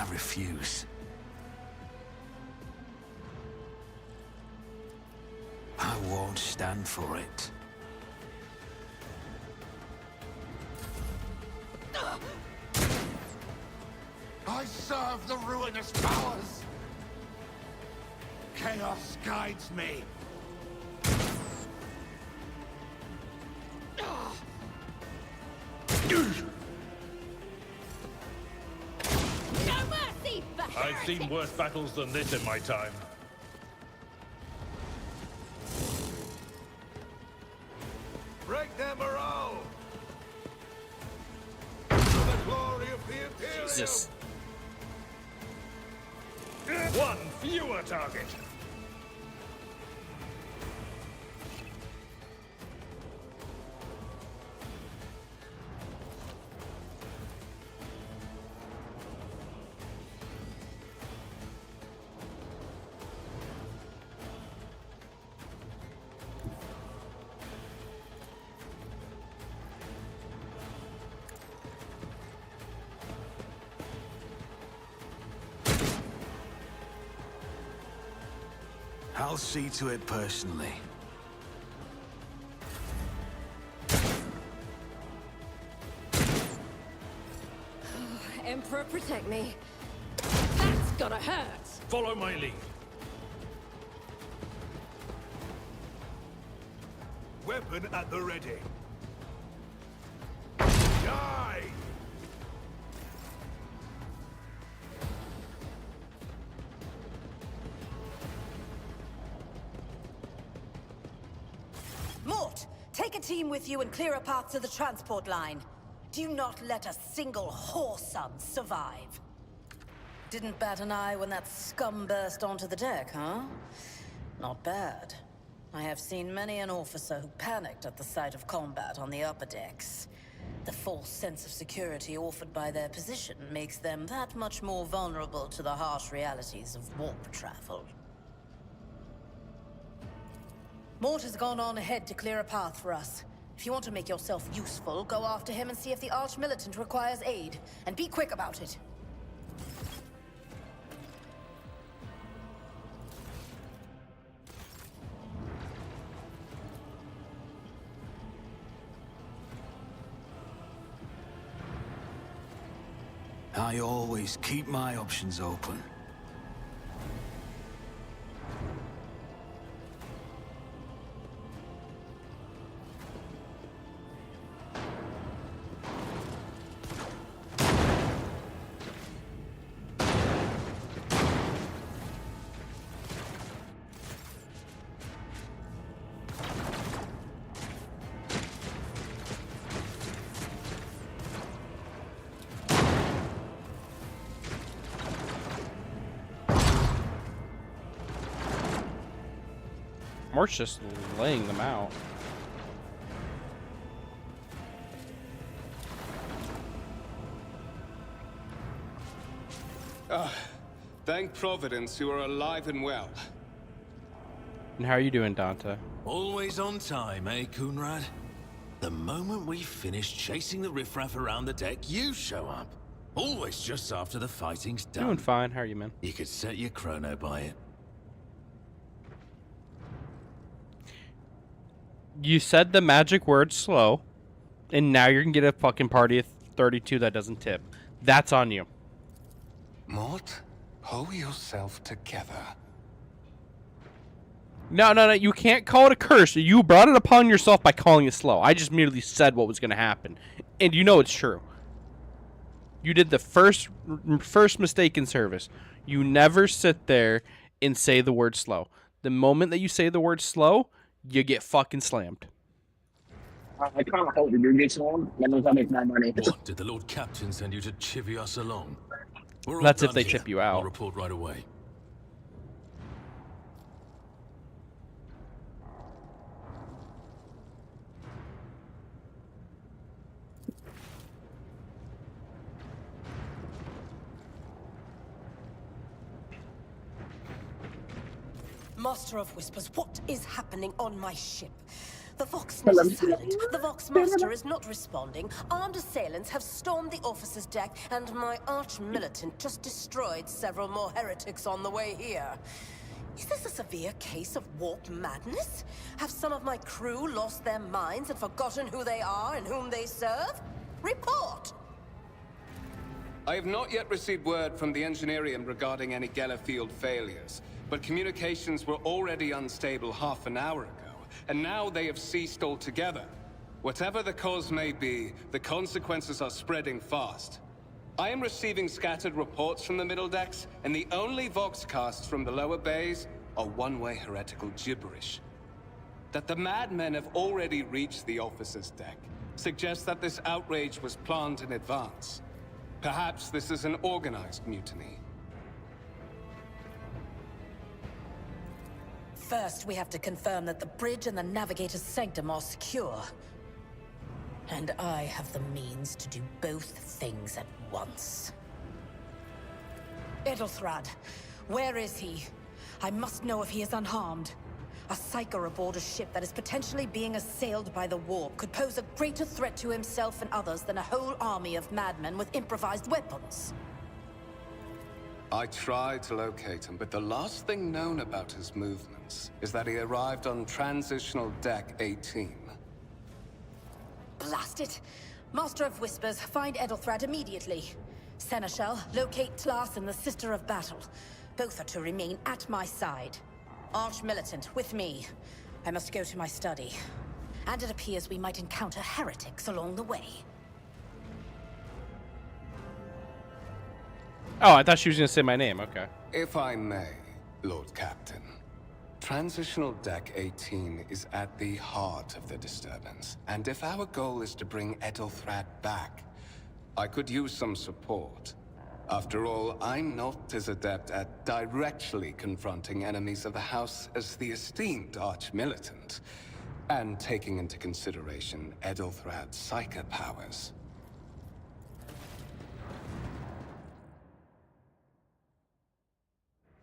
I refuse. I won't stand for it. I serve the ruinous powers. Chaos guides me. No mercy for I've seen worse battles than this in my time. Break their morale. For the glory of the Imperium. Jesus. One fewer target. I'll see to it personally. Emperor, protect me. That's gotta hurt. Follow my lead. Weapon at the ready. Die! Mort, take a team with you and clear a path to the transport line. Do not let a single whoreson survive. Didn't bat an eye when that scum burst onto the deck, huh? Not bad. I have seen many an officer who panicked at the sight of combat on the upper decks. The false sense of security offered by their position makes them that much more vulnerable to the harsh realities of warp travel. Mort has gone on ahead to clear a path for us. If you want to make yourself useful, go after him and see if the Arch-Militant requires aid. And be quick about it. I always keep my options open. Mort's just laying them out. Thank Providence you are alive and well. And how are you doing, Dante? Always on time, eh, Kunrad? The moment we finish chasing the riffraff around the deck, you show up. Always just after the fighting's done. Doing fine. How are you, man? You could set your chrono by it. You said the magic word slow, and now you're gonna get a fucking party of 32 that doesn't tip. That's on you. Mort, pull yourself together. No, you can't call it a curse. You brought it upon yourself by calling it slow. I just merely said what was gonna happen, and you know it's true. You did the first mistake in service. You never sit there and say the word slow. The moment that you say the word slow, you get fucking slammed. I can't hold it. You get slammed. That means I make my money. What, did the Lord Captain send you to chivvy us along? We're all That's if done they here. chip you out. I'll report right away. Master of Whispers, what is happening on my ship? The Voxnet is silent. The Voxmaster is not responding. Armed assailants have stormed the officer's deck, and my arch-militant just destroyed several more heretics on the way here. Is this a severe case of warped madness? Have some of my crew lost their minds and forgotten who they are and whom they serve? Report! I have not yet received word from the Engineerium regarding any Geller field failures, but communications were already unstable half an hour ago, and now they have ceased altogether. Whatever the cause may be, the consequences are spreading fast. I am receiving scattered reports from the middle decks, and the only voxcasts from the lower bays are one-way heretical gibberish. That the madmen have already reached the officer's deck suggests that this outrage was planned in advance. Perhaps this is an organized mutiny. First, we have to confirm that the bridge and the Navigator's Sanctum are secure. And I have the means to do both things at once. Edelthrad, where is he? I must know if he is unharmed. A psyker aboard a ship that is potentially being assailed by the warp could pose a greater threat to himself and others than a whole army of madmen with improvised weapons. I tried to locate him, but the last thing known about his movements is that he arrived on Transitional Deck 18. Blast it! Master of Whispers, find Edelthrad immediately. Seneschal, locate Tlas and the Sister of Battle. Both are to remain at my side. Arch-militant, with me. I must go to my study. And it appears we might encounter heretics along the way. Oh, I thought she was going to say my name. Okay. If I may, Lord Captain. Transitional Deck 18 is at the heart of the disturbance, and if our goal is to bring Edelthrad back, I could use some support. After all, I'm not as adept at directly confronting enemies of the House as the esteemed Arch-Militant, and taking into consideration Edelthrad's psychic powers.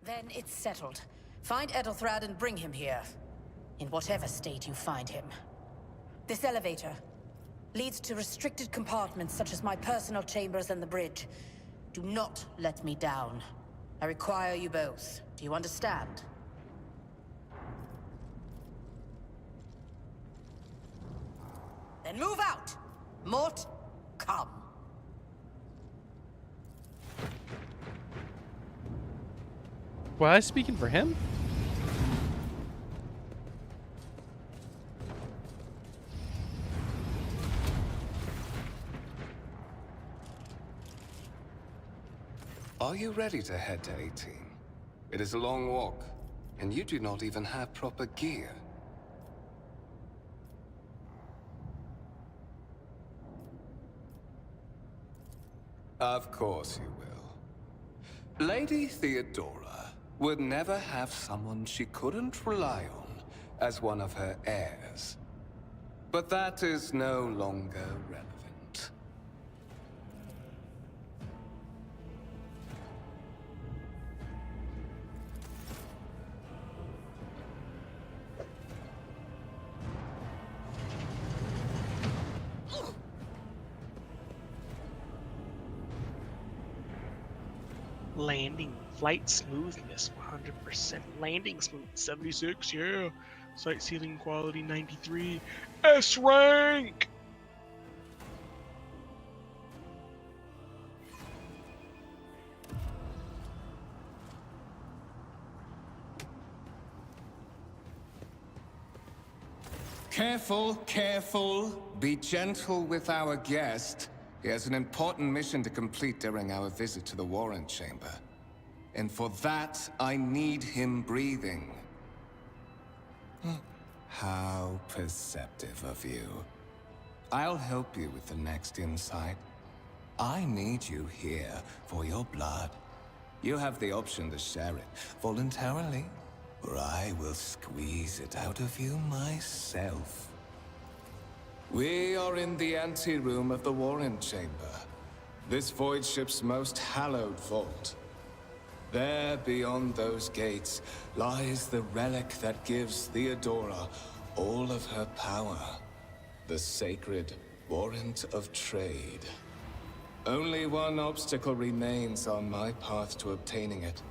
Then it's settled. Find Edelthrad and bring him here. In whatever state you find him. This elevator leads to restricted compartments such as my personal chambers and the bridge. Do not let me down. I require you both. Do you understand? Then move out! Mort, come. Was I speaking for him? Are you ready to head to 18? It is a long walk, and you do not even have proper gear. Of course you will. Lady Theodora would never have someone she couldn't rely on as one of her heirs. But that is no longer relevant. Landing, flight smoothness, 100%. Landing smooth, 76, yeah. Sight ceiling quality, 93. S rank! Careful, careful. Be gentle with our guest. He has an important mission to complete during our visit to the Warrant Chamber. And for that, I need him breathing. How perceptive of you. I'll help you with the next insight. I need you here for your blood. You have the option to share it voluntarily, or I will squeeze it out of you myself. We are in the anteroom of the Warrant Chamber. This void ship's most hallowed vault. There, beyond those gates, lies the relic that gives Theodora all of her power. The sacred warrant of trade. Only one obstacle remains on my path to obtaining it.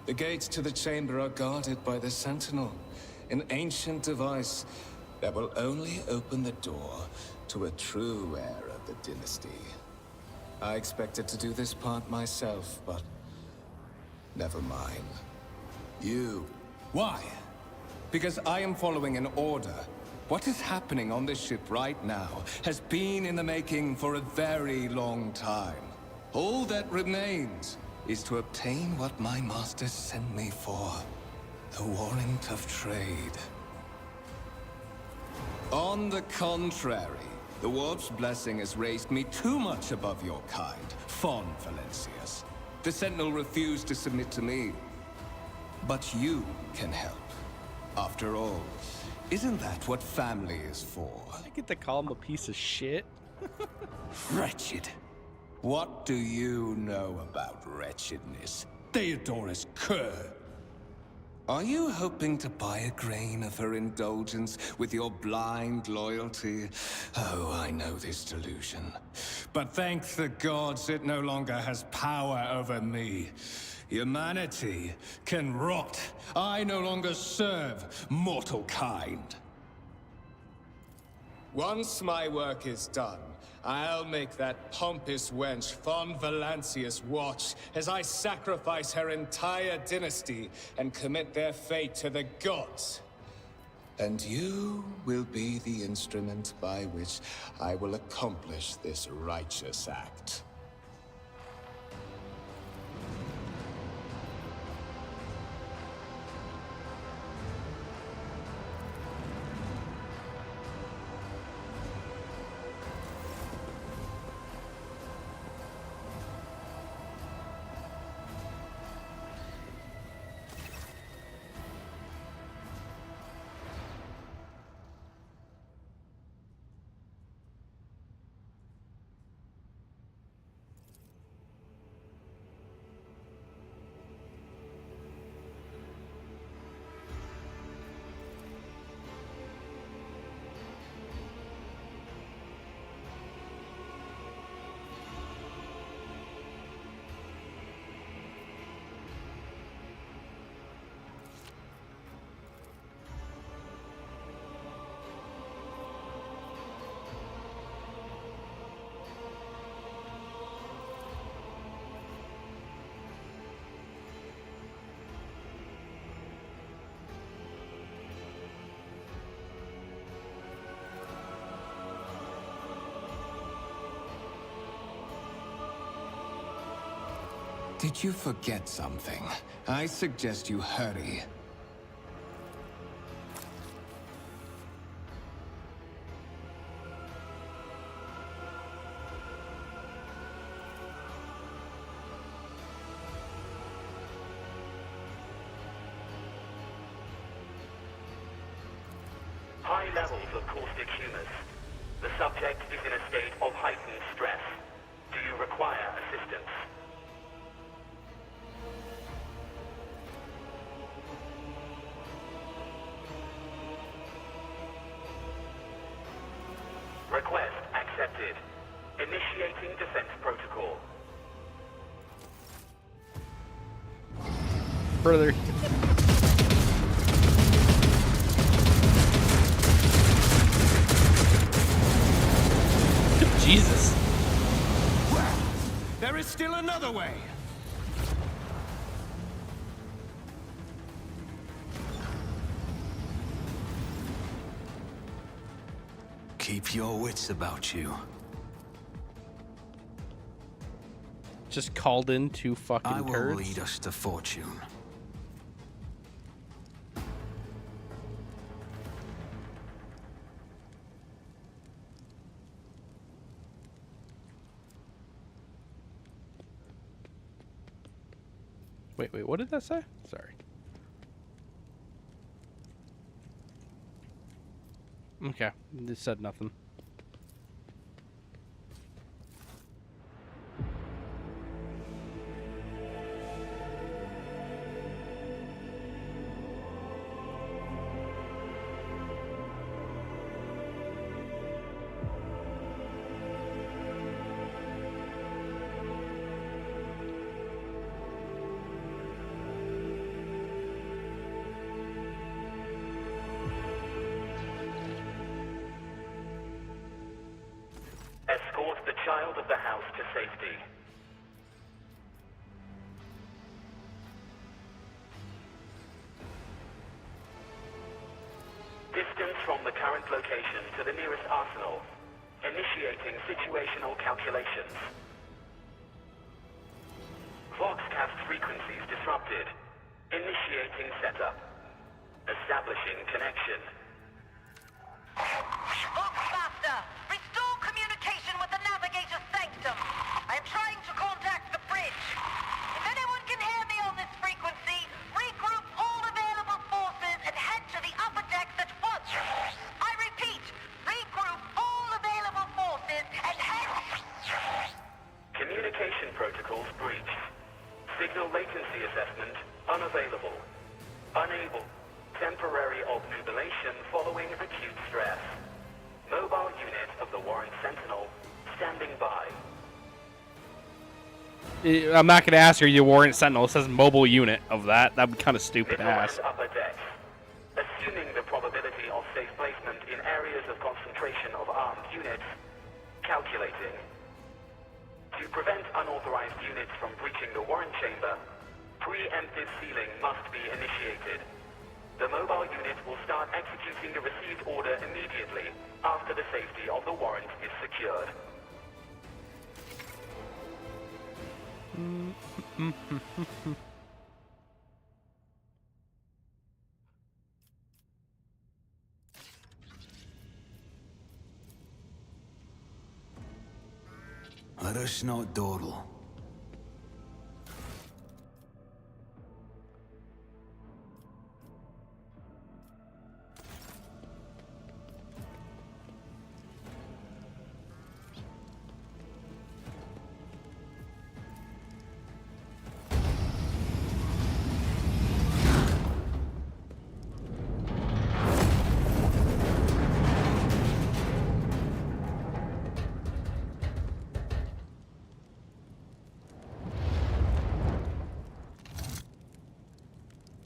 The gates to the chamber are guarded by the Sentinel, an ancient device that will only open the door to a true heir of the dynasty. I expected to do this part myself, but never mind. You. Why? Because I am following an order. What is happening on this ship right now has been in the making for a very long time. All that remains is to obtain what my masters sent me for. The warrant of trade. On the contrary, the Warp's blessing has raised me too much above your kind, Fon Valencius. The Sentinel refused to submit to me. But you can help. After all, isn't that what family is for? I get to call him a piece of shit. Wretched. What do you know about wretchedness? Theodorus Kerr. Are you hoping to buy a grain of her indulgence with your blind loyalty? Oh, I know this delusion. But thank the gods it no longer has power over me. Humanity can rot. I no longer serve mortal kind. Once my work is done, I'll make that pompous wench Fon Valencius watch as I sacrifice her entire dynasty and commit their fate to the gods. And you will be the instrument by which I will accomplish this righteous act. Did you forget something? I suggest you hurry. High levels of caustic humus. The subject is in a state of heightened stress. Do you require assistance? Request accepted. Initiating defense protocol. Brother. Jesus. There is still another way. Keep your wits about you. Just called in two fucking I will turds. lead us to fortune. Wait, what did that say? Sorry. Okay, it said nothing. child of the house to safety. Distance from the current location to the nearest arsenal. Initiating situational calculations. Voxcast frequencies disrupted. Initiating setup. Establishing connection. Faster! Restore communication with the navigator's sanctum. I am trying to contact the bridge. If anyone can hear me on this frequency, regroup all available forces and head to the upper decks at once. I repeat, regroup all available forces and head... Communication protocols breached. Signal latency assessment unavailable. Unable. Temporary obnubilation following acute stress. Mobile unit of the Warren Sentinel standing by. I'm not going to ask her, you Warrant Sentinel. It says mobile unit of that. That'd be kind of stupid to ask. Upper decks. Assuming the probability of safe placement in areas of concentration of armed units. Calculating. To prevent unauthorized units from breaching the Warren Chamber, preemptive sealing must be initiated. The mobile unit will start executing the received order immediately after the safety of the warrant is secured. Let us not dawdle.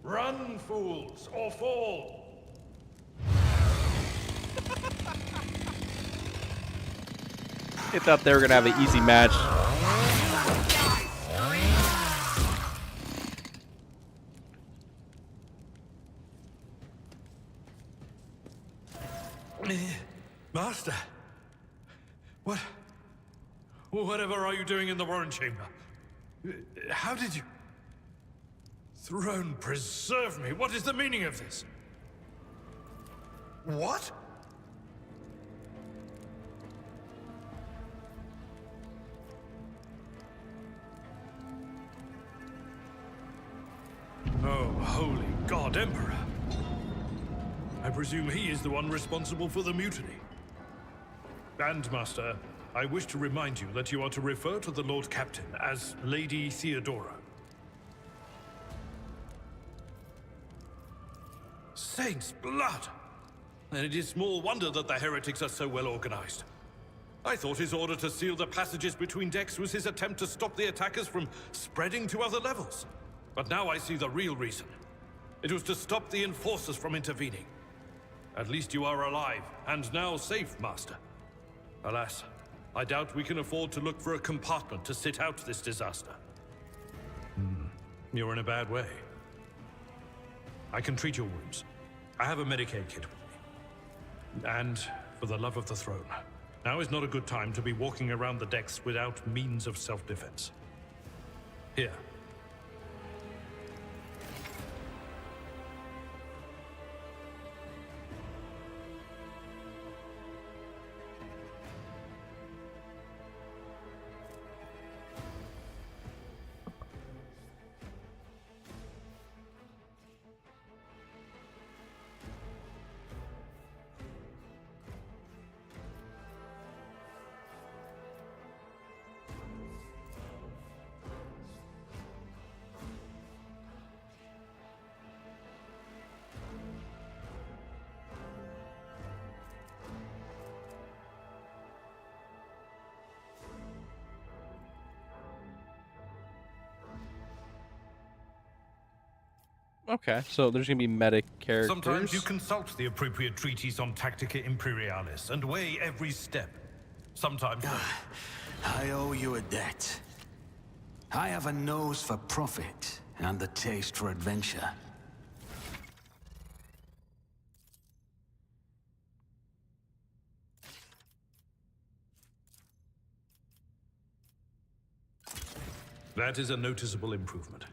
Run, fools, or fall! I thought they were going to have an easy match. Master! Whatever are you doing in the Warren Chamber? How did you... Throne preserve me! What is the meaning of this? What? Oh, holy God, Emperor! I presume he is the one responsible for the mutiny. And, Master, I wish to remind you that you are to refer to the Lord Captain as Lady Theodora. Saints' blood! And it is small wonder that the heretics are so well organized. I thought his order to seal the passages between decks was his attempt to stop the attackers from spreading to other levels. But now I see the real reason. It was to stop the enforcers from intervening. At least you are alive, and now safe, Master. Alas, I doubt we can afford to look for a compartment to sit out this disaster. You're in a bad way. I can treat your wounds. I have a Medicaid kit with me. And, for the love of the throne, now is not a good time to be walking around the decks without means of self-defense. Here. Okay, so there's gonna be meta characters. Sometimes you consult the appropriate treatise on Tactica Imperialis and weigh every step. Sometimes... I owe you a debt. I have a nose for profit and the taste for adventure. That is a noticeable improvement.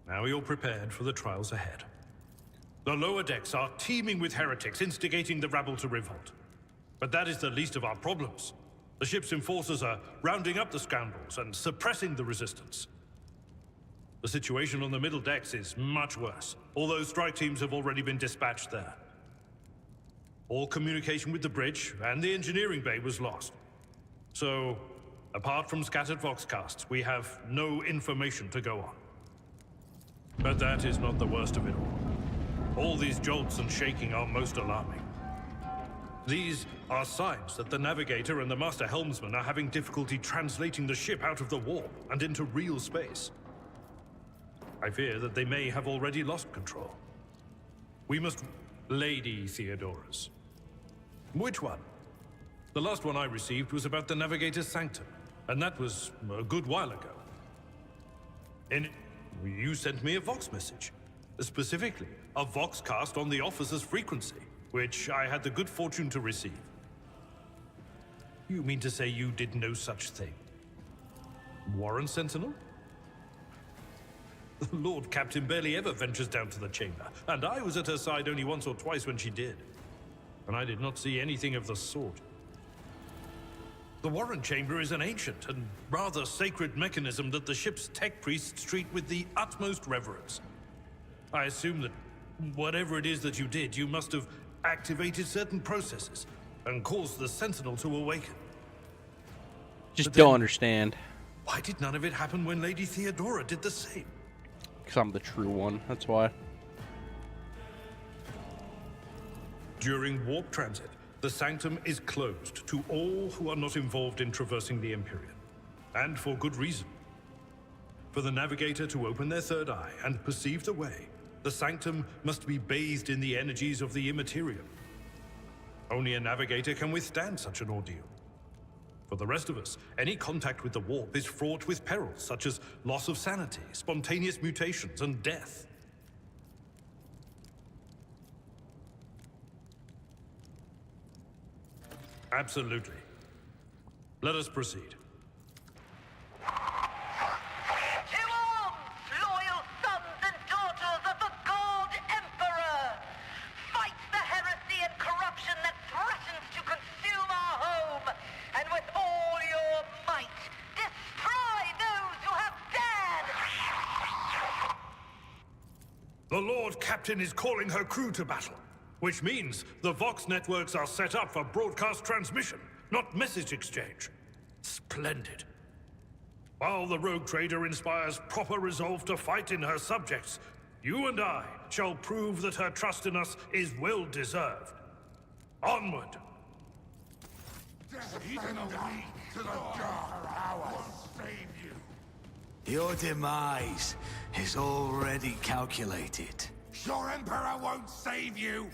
Now you're prepared for the trials ahead. The lower decks are teeming with heretics instigating the rabble to revolt. But that is the least of our problems. The ship's enforcers are rounding up the scoundrels and suppressing the resistance. The situation on the middle decks is much worse, although strike teams have already been dispatched there. All communication with the bridge and the engineering bay was lost. So, apart from scattered voxcasts, we have no information to go on. But that is not the worst of it all. All these jolts and shaking are most alarming. These are signs that the Navigator and the Master Helmsman are having difficulty translating the ship out of the warp and into real space. I fear that they may have already lost control. We must... Lady Theodoras. Which one? The last one I received was about the Navigator's Sanctum, and that was a good while ago. You sent me a Vox message. Specifically, a Voxcast on the officer's frequency, which I had the good fortune to receive. You mean to say you did no such thing? Warren Sentinel? The Lord Captain barely ever ventures down to the chamber, and I was at her side only once or twice when she did. And I did not see anything of the sort. The Warren Chamber is an ancient and rather sacred mechanism that the ship's tech priests treat with the utmost reverence. I assume that whatever it is that you did, you must have activated certain processes and caused the Sentinel to awaken. Just don't understand. Why did none of it happen when Lady Theodora did the same? Because I'm the true one, that's why. During warp transit, the Sanctum is closed to all who are not involved in traversing the Empyrean. And for good reason. For the Navigator to open their third eye and perceive the way, the Sanctum must be bathed in the energies of the Immaterium. Only a Navigator can withstand such an ordeal. For the rest of us, any contact with the warp is fraught with perils such as loss of sanity, spontaneous mutations, and death. Absolutely. Let us proceed. To arms, loyal sons and daughters of the God Emperor! Fight the heresy and corruption that threatens to consume our home, and with all your might, destroy those who have dared! The Lord Captain is calling her crew to battle, which means the Vox networks are set up for broadcast transmission, not message exchange. Splendid. While the rogue trader inspires proper resolve to fight in her subjects, you and I shall prove that her trust in us is well deserved. Onward! Even away to the dark hours save you. Your demise is already calculated. Your Emperor won't save you.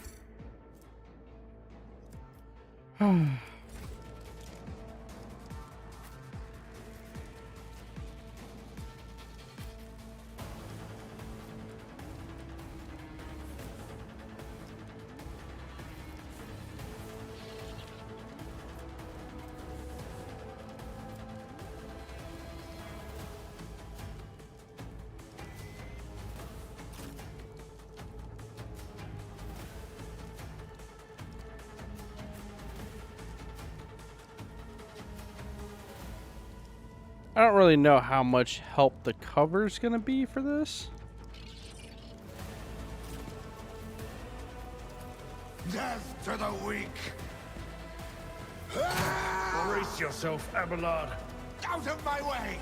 I don't really know how much help the cover's gonna be for this. Death to the weak. Brace yourself, Abelard. Out of my way.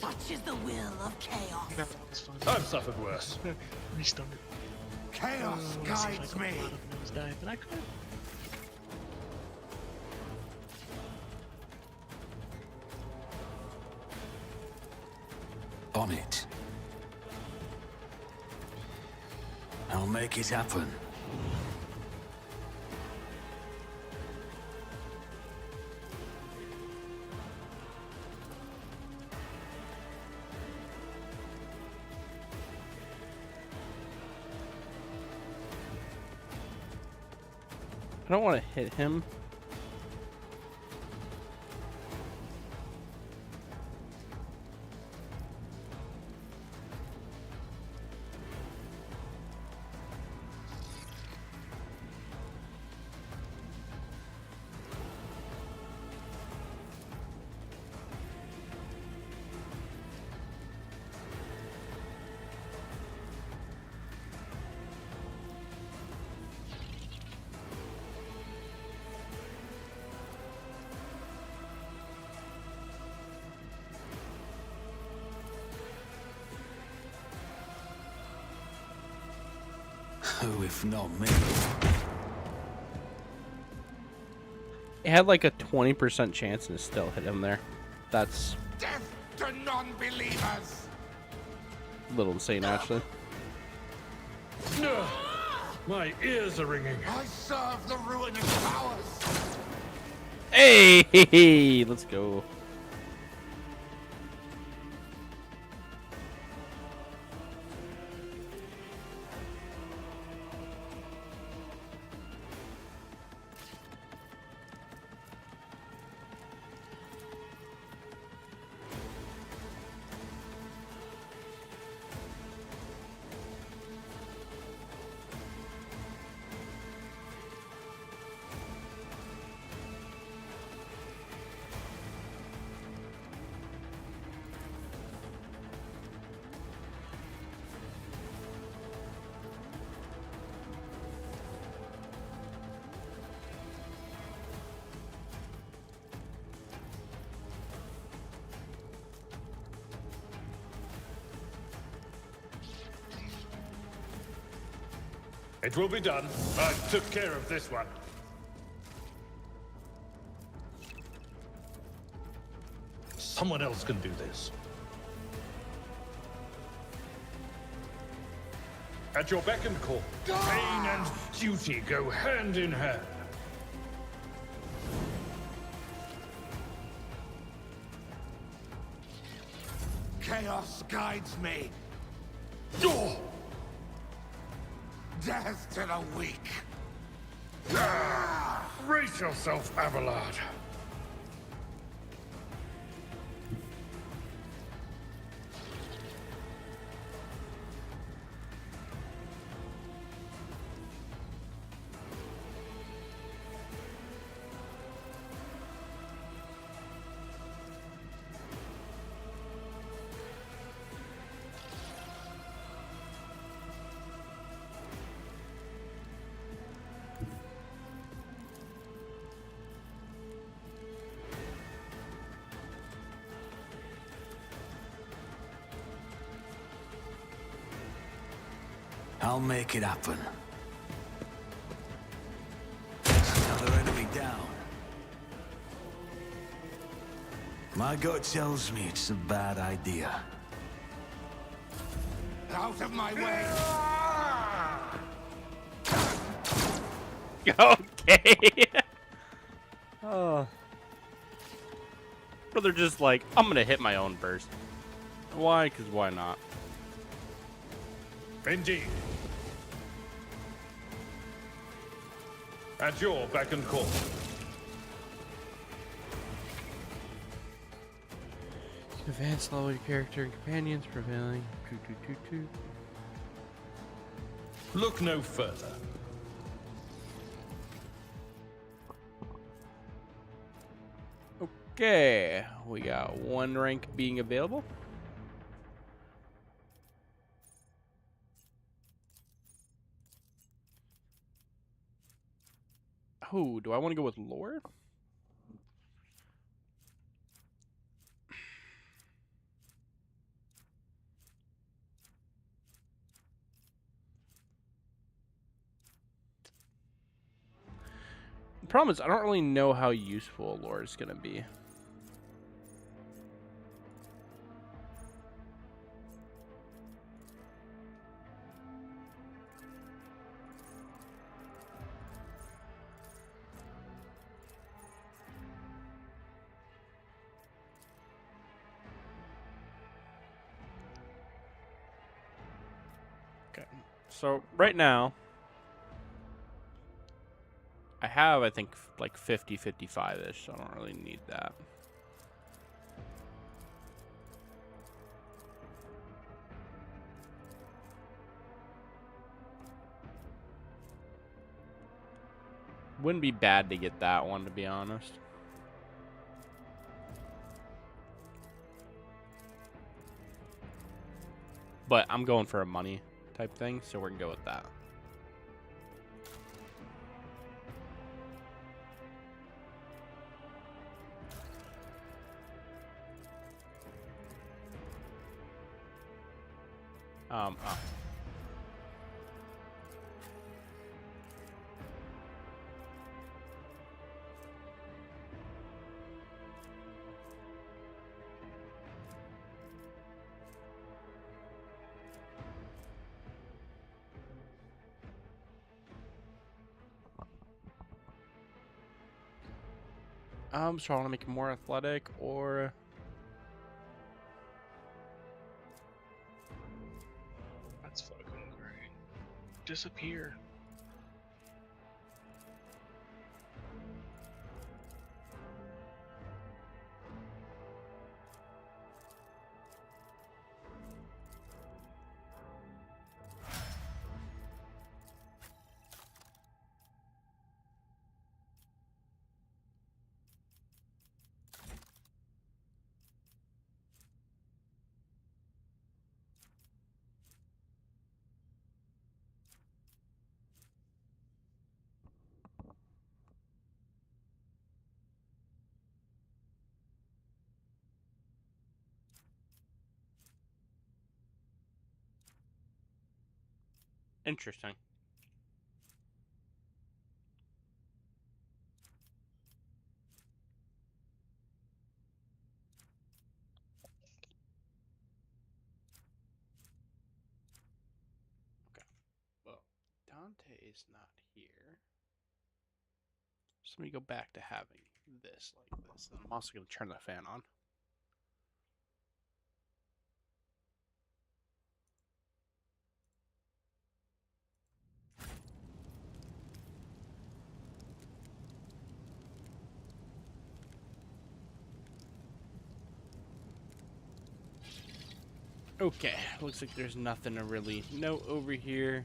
Such is the will of chaos. That was fun. I've suffered worse. Restarted. Chaos guides me. But I could. On it. I'll make it happen. I don't want to hit him. Who, if not me? It had like a 20% chance and it still hit him there. That's Death to non-believers! a little insane, actually. Ugh, my ears are ringing. I serve the ruining powers! Hey, let's go. It will be done. I took care of this one. Someone else can do this. At your beck and call, pain and duty go hand in hand. Chaos guides me. Death to the weak. Brace yourself, Abelard. I'll make it happen. Another enemy down. My gut tells me it's a bad idea. Out of my way! Okay. Oh. But they're just like, I'm gonna hit my own burst. Why? Because why not? Indeed. At your beck and call. Advance level your character and companions prevailing. Look no further. Okay, we got one rank being available. Oh, do I want to go with lore? The problem is I don't really know how useful lore is going to be. So right now, I have, I think, like 50, 55-ish, so I don't really need that. Wouldn't be bad to get that one, to be honest. But I'm going for a money type thing, so we're gonna go with that. Oh. So I want to make it more athletic, or That's fucking great. Disappear. interesting. Okay. Well, Dante is not here. So let me go back to having this like this. And I'm also going to turn the fan on. Okay, looks like there's nothing to really note over here.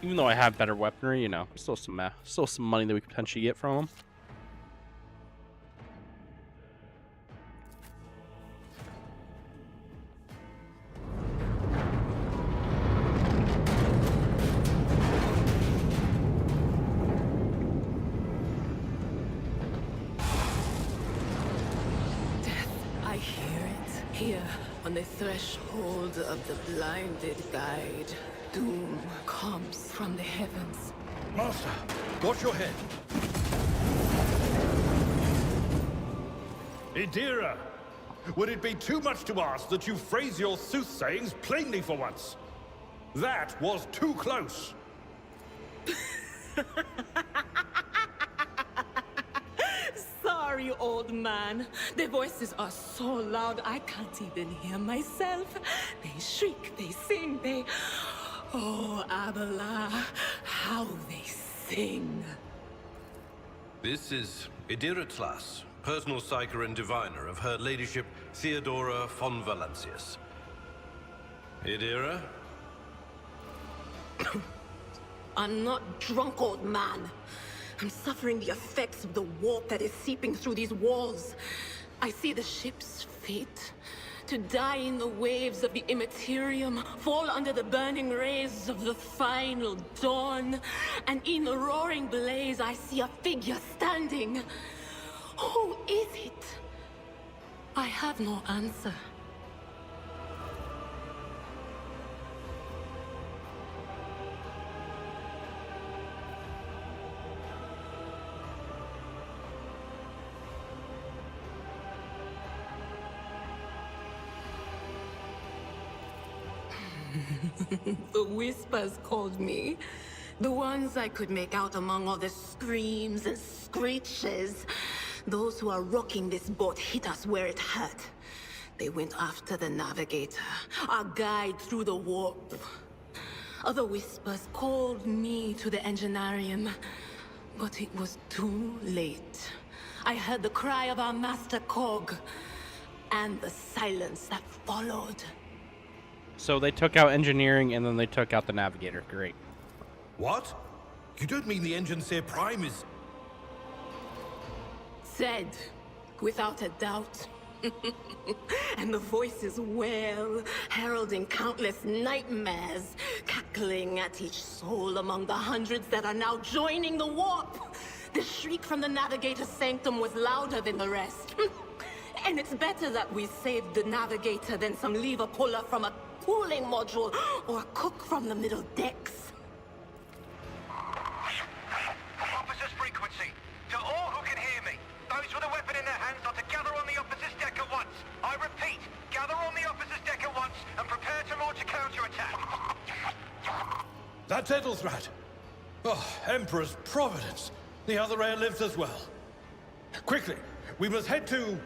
Even though I have better weaponry, you know, still some money that we could potentially get from them. I hear it. Here, on the threshold of the blinded guide, doom comes from the heavens. Master, watch your head. Idira, would it be too much to ask that you phrase your soothsayings plainly for once? That was too close. Sorry, old man. Their voices are so loud I can't even hear myself. They shriek, they sing, they... Oh, Abala, how they sing. This is Idira Tlas, personal psyker and diviner of Her Ladyship Theodora von Valancius. Idira? I'm not drunk, old man. I'm suffering the effects of the warp that is seeping through these walls. I see the ship's fate. To die in the waves of the Immaterium, fall under the burning rays of the final dawn. And in the roaring blaze, I see a figure standing. Who is it? I have no answer. The whispers called me. The ones I could make out among all the screams and screeches. Those who are rocking this boat hit us where it hurt. They went after the Navigator, our guide through the warp. Other whispers called me to the Engineerium, but it was too late. I heard the cry of our Master Cog, and the silence that followed. So they took out engineering and then they took out the Navigator. Great. What? You don't mean the Enginseer Prime is... Said, without a doubt. And the voices wail, heralding countless nightmares, cackling at each soul among the hundreds that are now joining the warp. The shriek from the Navigator's sanctum was louder than the rest. And it's better that we saved the Navigator than some lever puller from a cooling module or a cook from the middle decks. Officer's frequency. To all who can hear me, those with a weapon in their hands are to gather on the officer's deck at once. I repeat, gather on the officer's deck at once and prepare to launch a counterattack. That's Edelthrat. Oh, Emperor's Providence. The other heir lives as well. Quickly, we must head to...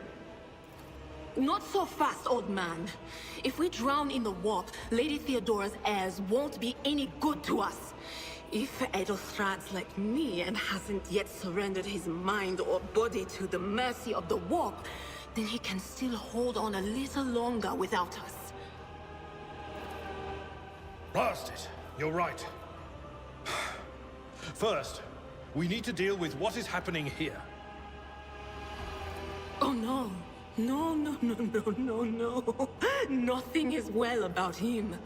Not so fast, old man. If we drown in the warp, Lady Theodora's heirs won't be any good to us. If Edelthrat's like me and hasn't yet surrendered his mind or body to the mercy of the warp, then he can still hold on a little longer without us. Blast it. You're right. First, we need to deal with what is happening here. Oh no. No. Nothing is well about him.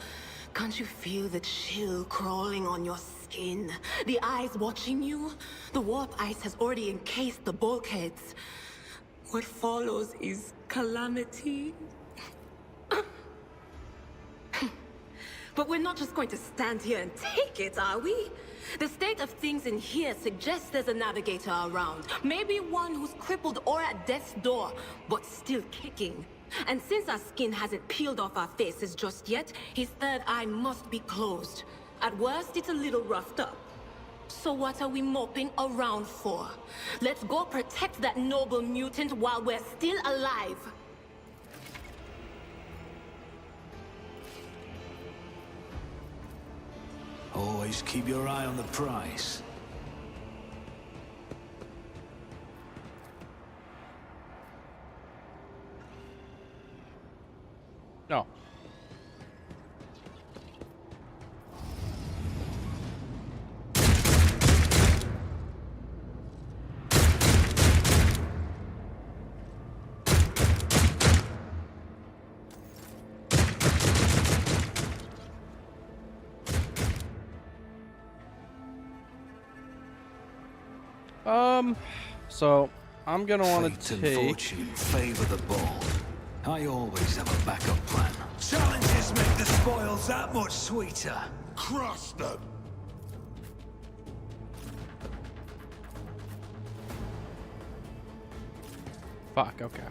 Can't you feel the chill crawling on your skin? The eyes watching you? The warp ice has already encased the bulkheads. What follows is calamity. But we're not just going to stand here and take it, are we? The state of things in here suggests there's a Navigator around. Maybe one who's crippled or at death's door, but still kicking. And since our skin hasn't peeled off our faces just yet, his third eye must be closed. At worst, it's a little roughed up. So what are we moping around for? Let's go protect that noble mutant while we're still alive. Always keep your eye on the prize. No. So I'm gonna want to Fate take. and fortune favor the bold. I always have a backup plan. Challenges make the spoils that much sweeter. Crush them. Fuck. Okay.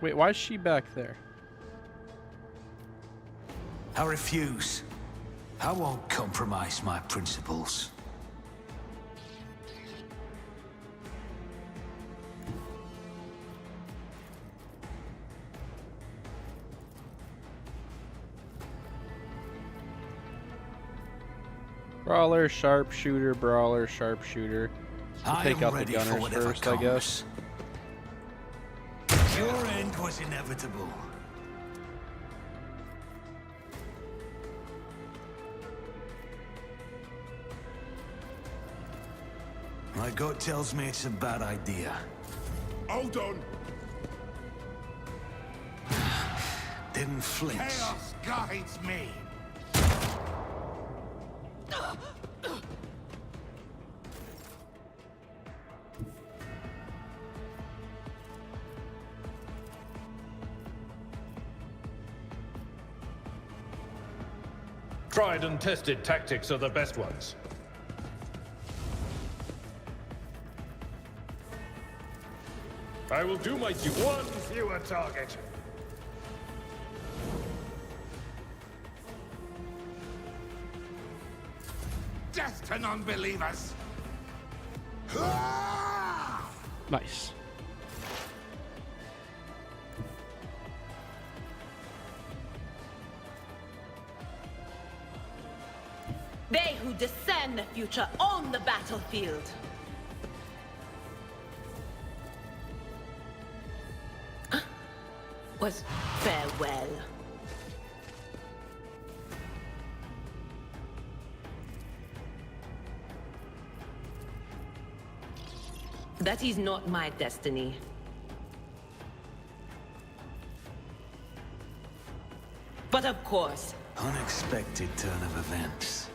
Wait, why is she back there? I refuse. I won't compromise my principles. Brawler, sharpshooter, brawler, sharpshooter. We'll take out the gunners first, I guess. Your end was inevitable. My gut tells me it's a bad idea. Hold on. Didn't flinch. Chaos guides me. Tried and tested tactics are the best ones. I will do my duty. One fewer target. Death to non-believers. Nice. They who discern the future own the battlefield. Was farewell. That is not my destiny. But of course. Unexpected turn of events.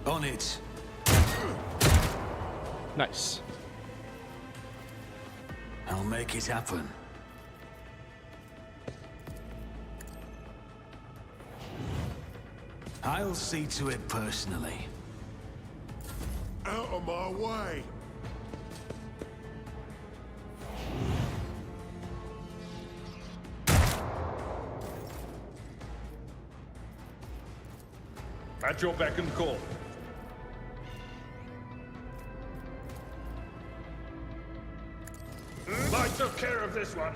On it. Nice. I'll make it happen. I'll see to it personally. Out of my way. At your beck and call. I took care of this one.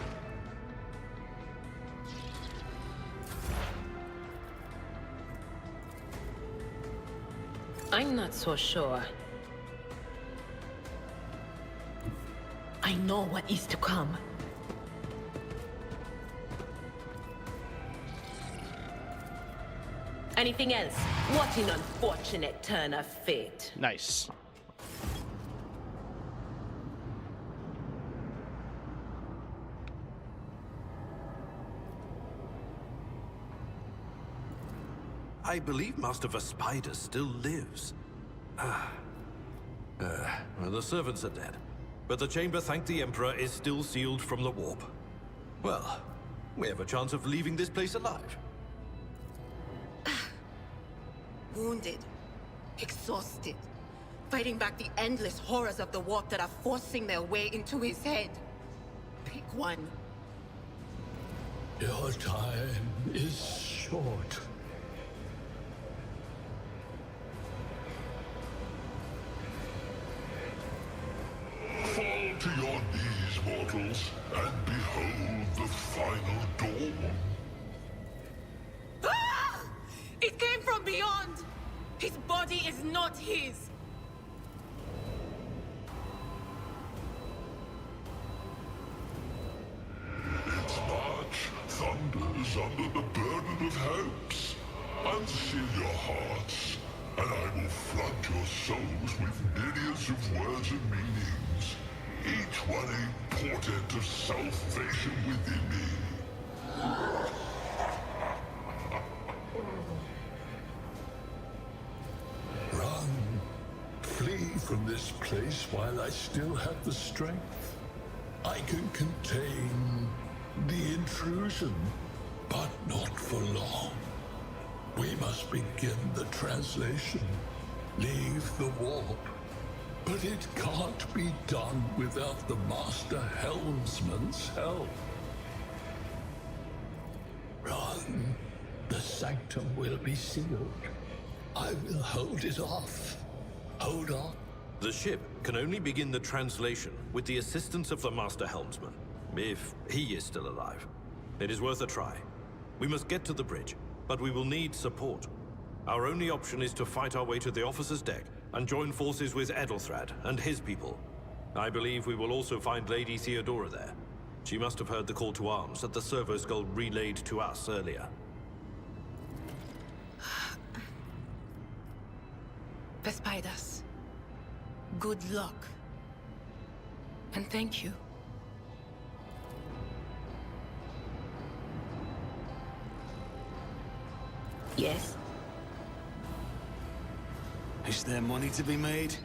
I'm not so sure. I know what is to come. Anything else? What an unfortunate turn of fate. Nice. I believe Master Vespider still lives. Well, the servants are dead. But the chamber, thank the Emperor, is still sealed from the warp. Well, we have a chance of leaving this place alive. Wounded, exhausted, fighting back the endless horrors of the warp that are forcing their way into his head. Pick one. Your time is short. Fall to your knees, mortals, and behold the final dawn. Ah! It came from beyond! His body is not his! Its march thunders under the burden of hopes. Unseal your hearts, and I will flood your souls with myriads of words and meanings, each one a portent of salvation within me. Run while I still have the strength. I can contain the intrusion, but not for long. We must begin the translation, leave the warp. But it can't be done without the Master Helmsman's help. Run. The sanctum will be sealed. I will hold it off. Hold on. The ship can only begin the translation with the assistance of the Master Helmsman, if he is still alive. It is worth a try. We must get to the bridge, but we will need support. Our only option is to fight our way to the officer's deck and join forces with Edelthrad and his people. I believe we will also find Lady Theodora there. She must have heard the call to arms that the servo skull relayed to us earlier. Vespidas, good luck. And thank you. Yes? Is there money to be made?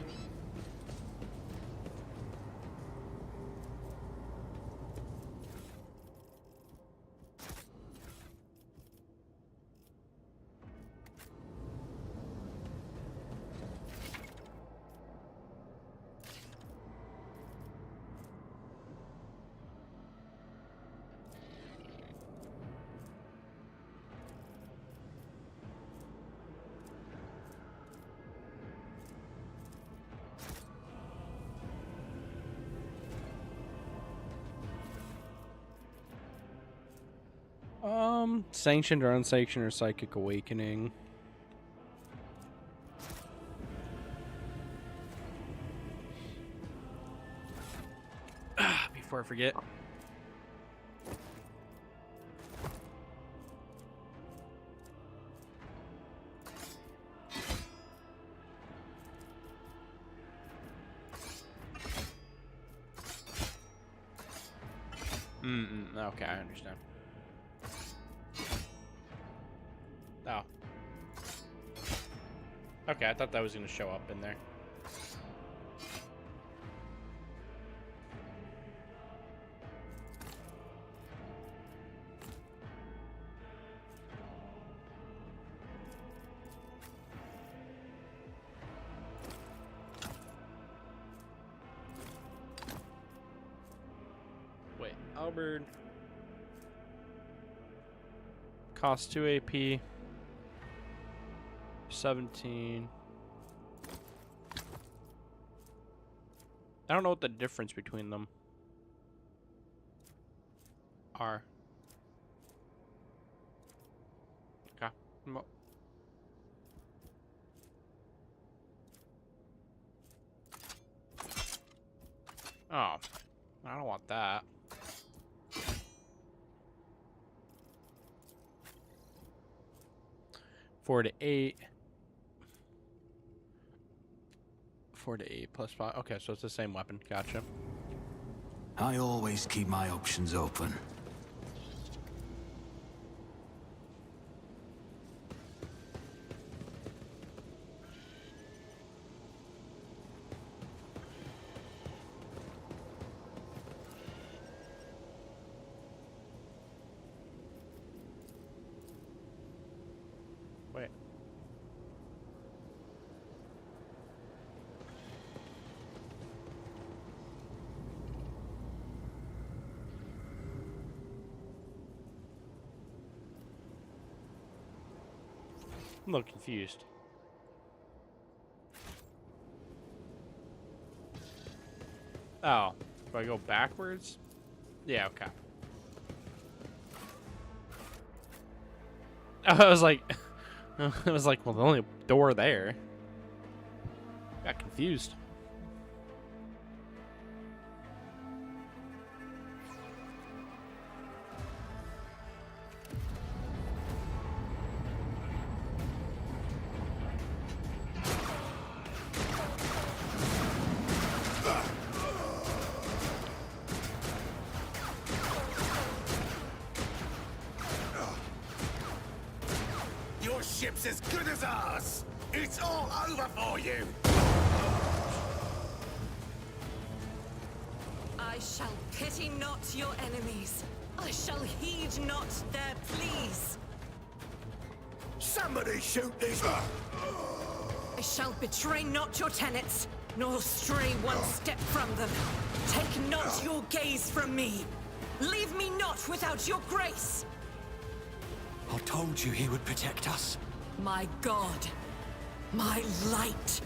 Sanctioned or unsanctioned or psychic awakening. Before I forget. Okay, I understand. Oh. Okay, I thought that was going to show up in there. Wait, Albert. Cost 2 AP. 17. I don't know what the difference between them are. Okay. Oh, I don't want that. Four to 8. 4 to 8 plus 5. Okay, so it's the same weapon. Gotcha. I always keep my options open. Wait. I'm a little confused. Oh, do I go backwards? Yeah, okay. I was like, well, there's only a door there. Got confused. Your ship's as good as ours! It's all over for you! I shall pity not your enemies. I shall heed not their pleas. Somebody shoot these. I shall betray not your tenets, nor stray one step from them. Take not your gaze from me. Leave me not without your grace. I told you he would protect us. My God, my light,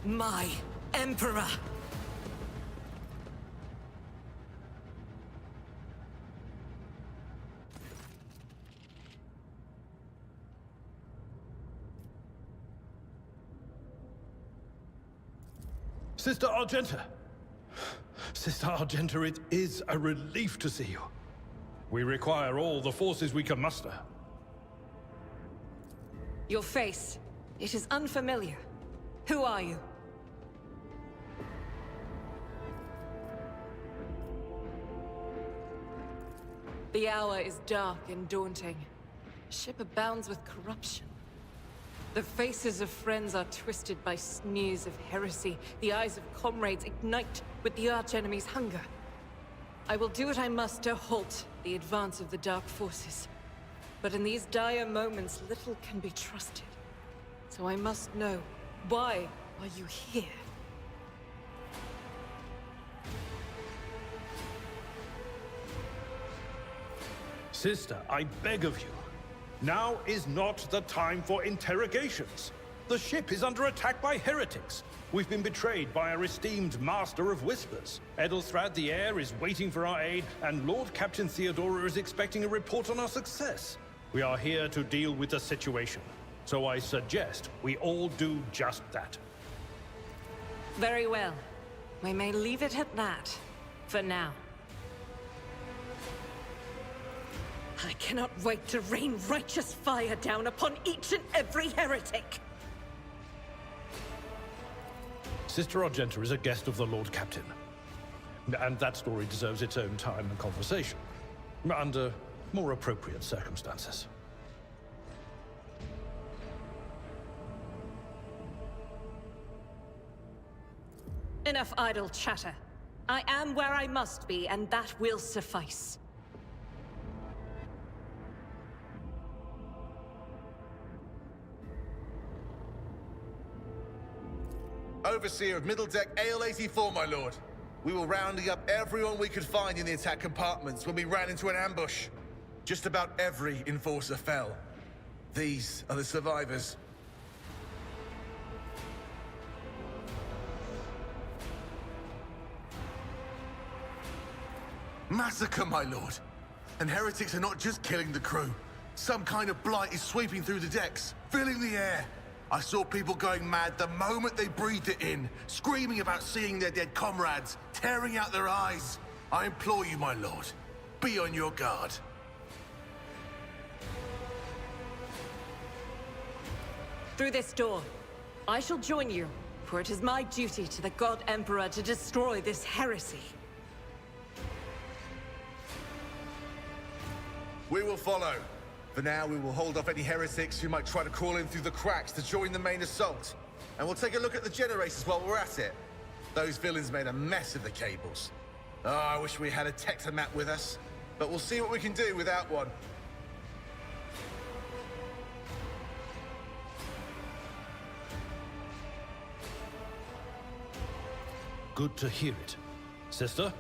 my Emperor. Sister Argenta! Sister Argenta, it is a relief to see you. We require all the forces we can muster. Your face, it is unfamiliar. Who are you? The hour is dark and daunting. The ship abounds with corruption. The faces of friends are twisted by sneers of heresy. The eyes of comrades ignite with the archenemy's hunger. I will do what I must to halt the advance of the dark forces. But in these dire moments, little can be trusted. So I must know, why are you here? Sister, I beg of you. Now is not the time for interrogations. The ship is under attack by heretics. We've been betrayed by our esteemed Master of Whispers. Edelthrad the Heir is waiting for our aid, and Lord Captain Theodora is expecting a report on our success. We are here to deal with the situation, so I suggest we all do just that. Very well. We may leave it at that, for now. I cannot wait to rain righteous fire down upon each and every heretic! Sister Argenta is a guest of the Lord Captain. And that story deserves its own time and conversation. Under more appropriate circumstances. Enough idle chatter. I am where I must be, and that will suffice. Overseer of Middle Deck AL-84, my lord. We were rounding up everyone we could find in the attack compartments when we ran into an ambush. Just about every Enforcer fell. These are the survivors. Massacre, my lord. And heretics are not just killing the crew. Some kind of blight is sweeping through the decks, filling the air. I saw people going mad the moment they breathed it in, screaming about seeing their dead comrades, tearing out their eyes. I implore you, my lord, be on your guard. Through this door. I shall join you, for it is my duty to the God Emperor to destroy this heresy. We will follow. For now, we will hold off any heretics who might try to crawl in through the cracks to join the main assault. And we'll take a look at the generators while we're at it. Those villains made a mess of the cables. Oh, I wish we had a Tectomat with us. But we'll see what we can do without one. Good to hear it. Sister?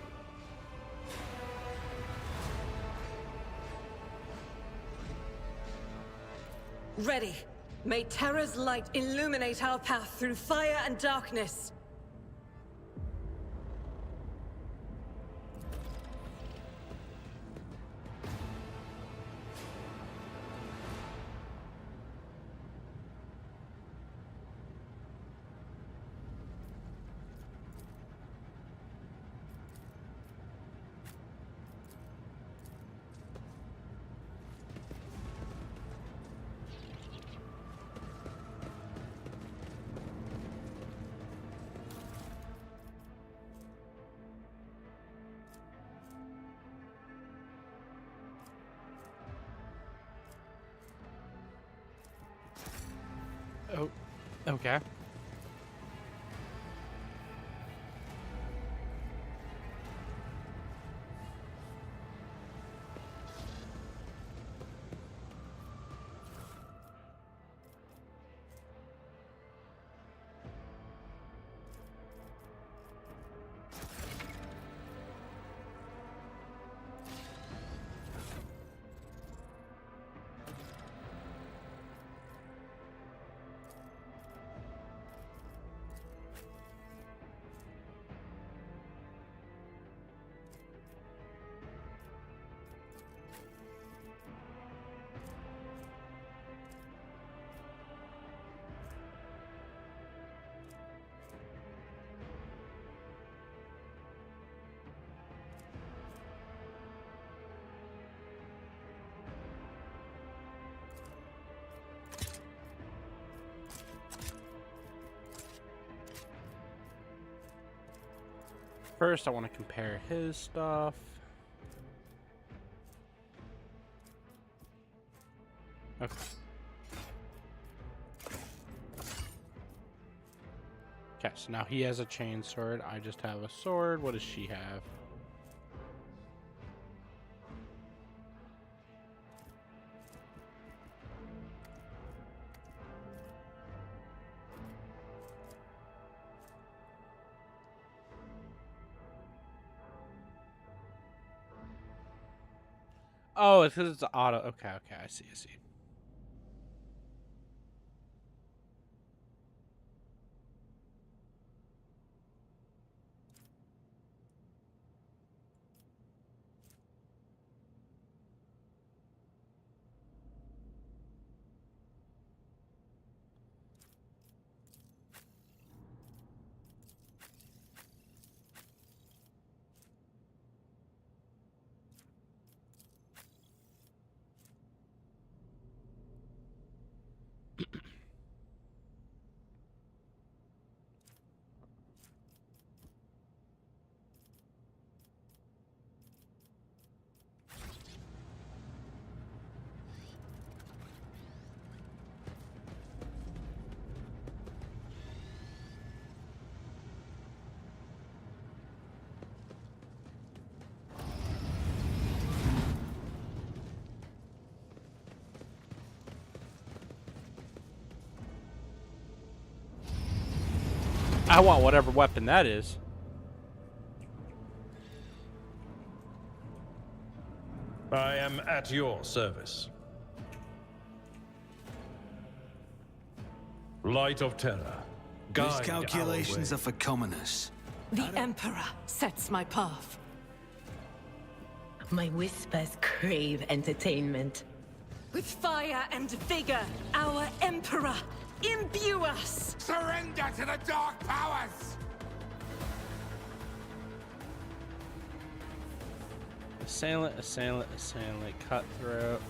Ready. May Terra's light illuminate our path through fire and darkness. Oh, okay. First, I want to compare his stuff. Okay. Okay, so now he has a chain sword. I just have a sword. What does she have? Oh, it's because it's auto. Okay, okay, I see, I see. I want whatever weapon that is. I am at your service. Light of terror. Guide Miscalculations are for commoners. The Emperor sets my path. My whispers crave entertainment. With fire and vigor, our Emperor, imbue us! Surrender to the dark powers! Assailant, assailant, assailant, cutthroat.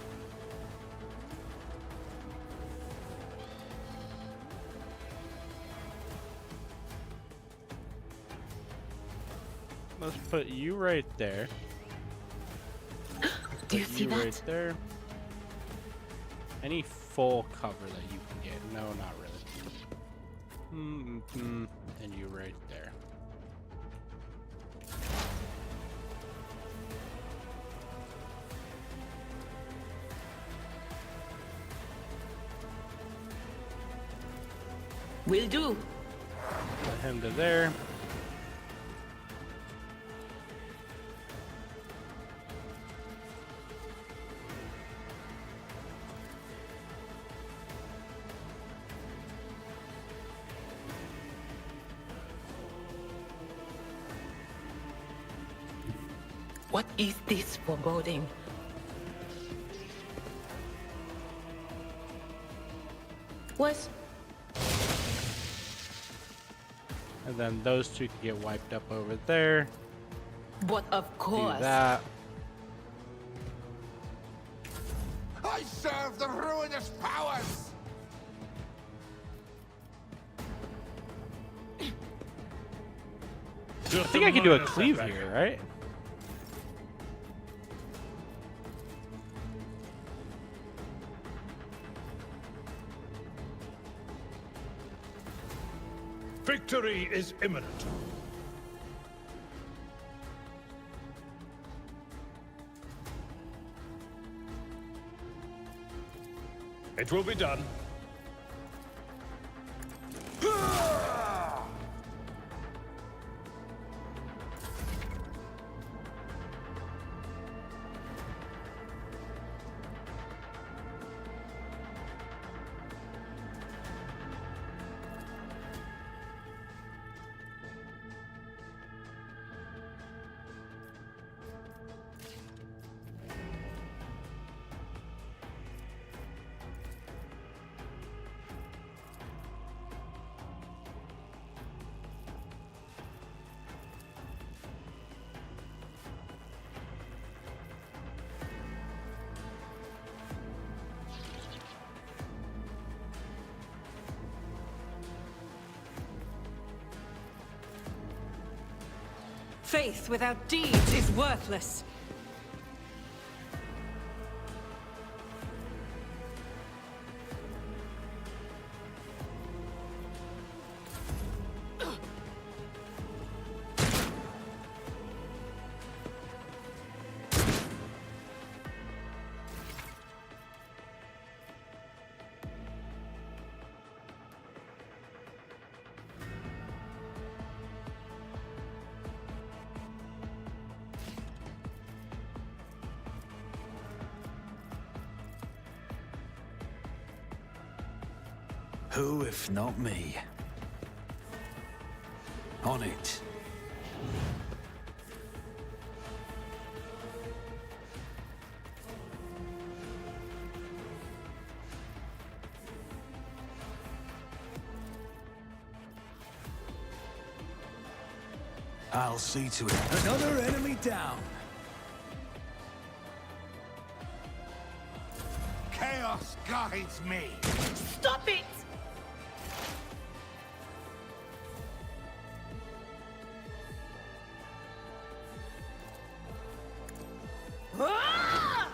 Let's put you right there. Do you see that? Right there. Any full cover that you can get? No, not really. And you right there. Will do. Put him to there. What is this foreboding? Was And then those two can get wiped up over there. But of course. Do that. I serve the ruinous powers! I think I can do a cleave here, right? Victory is imminent. It will be done. Faith without deeds is worthless. Who, if not me? On it. I'll see to it. Another enemy down. Chaos guides me. Stop it! Ah!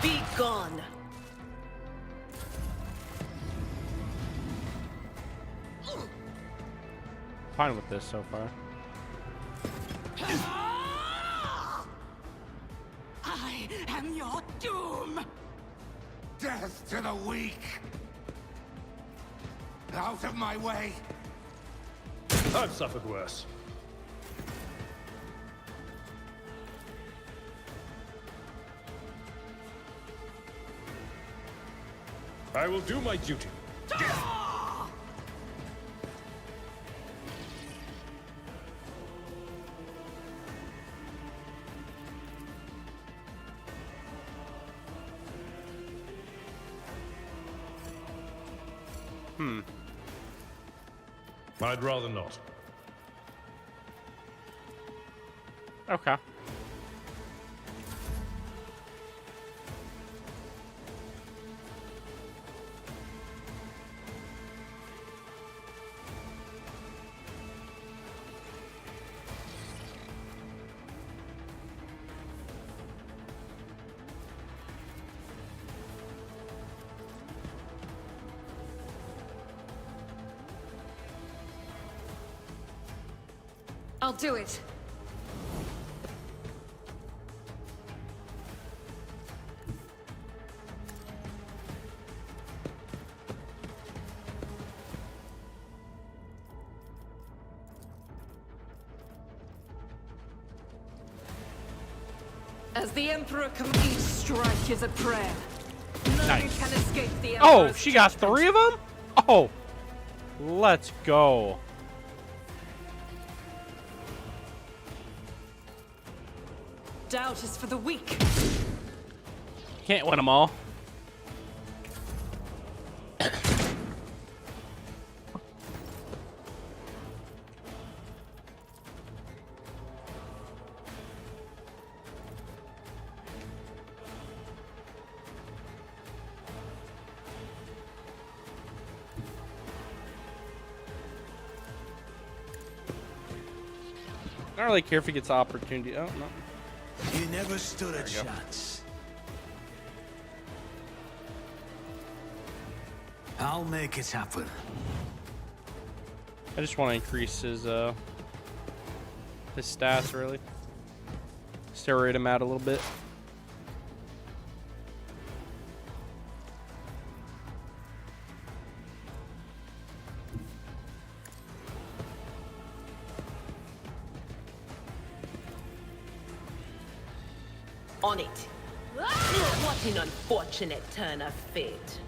Be gone. Fine with this so far. I am your doom. Death to the weak. Out of my way. I've suffered worse. I will do my duty. I'd rather not. Okay. I'll do it. As the Emperor comes, each strike is a prayer. None Nice. can escape the Oh, Emperor's she got judgment. 3 of them? Oh, let's go. Doubt is for the weak. Can't win them all. I don't really care if he gets the opportunity. Oh, no. You never stood a There you go. chance. I'll make it happen. I just want to increase his stats, really. Steroid him out a little bit. On it. What an unfortunate turn of fate.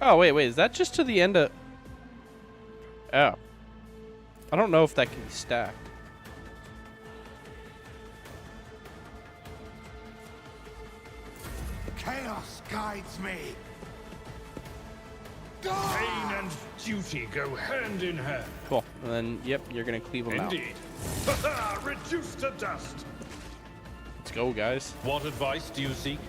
Oh, wait, is that just to the end of... Oh. I don't know if that can be stacked. Chaos guides me. Pain and duty go hand in hand. Cool. And then, yep, you're gonna cleave them out. Indeed. Reduced to dust. Let's go, guys. What advice do you seek?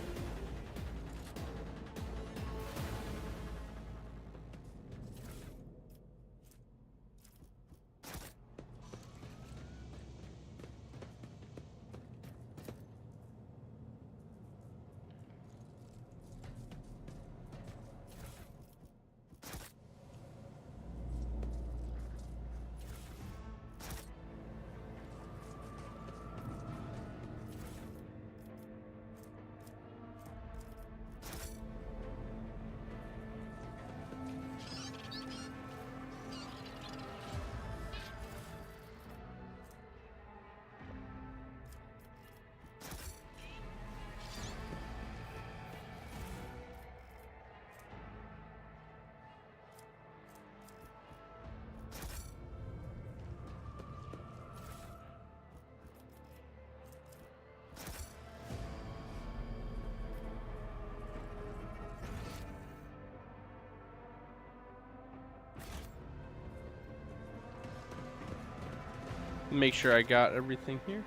Make sure I got everything here.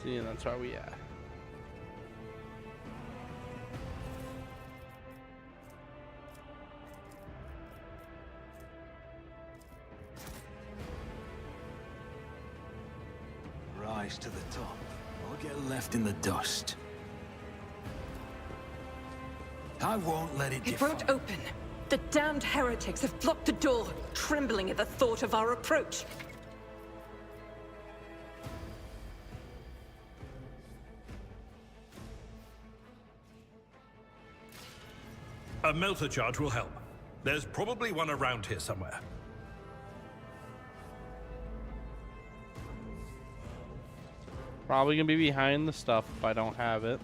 See, and that's where we at. Rise to the top, or get left in the dust. I won't let it It won't open. The damned heretics have blocked the door, trembling at the thought of our approach. A melter charge will help. There's probably one around here somewhere. Probably gonna be behind the stuff if I don't have it.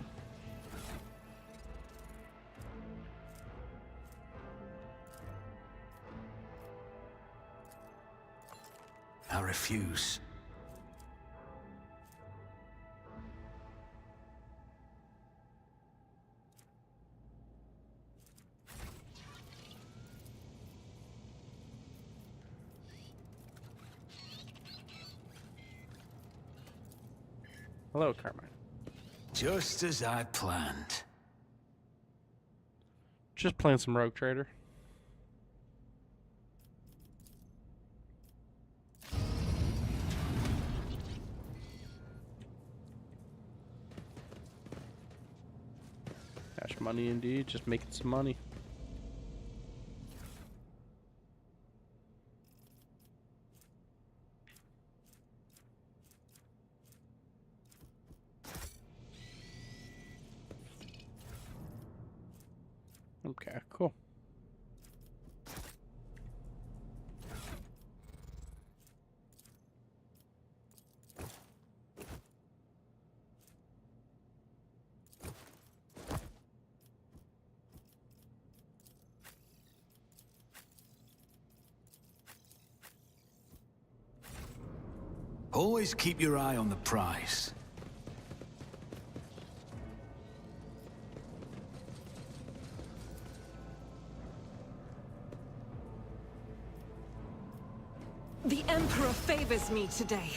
I refuse. Hello, Carmine. Just as I planned. Just playing some Rogue Trader. Cash money indeed, just making some money. Okay, cool. Always keep your eye on the prize. The Emperor favors me today.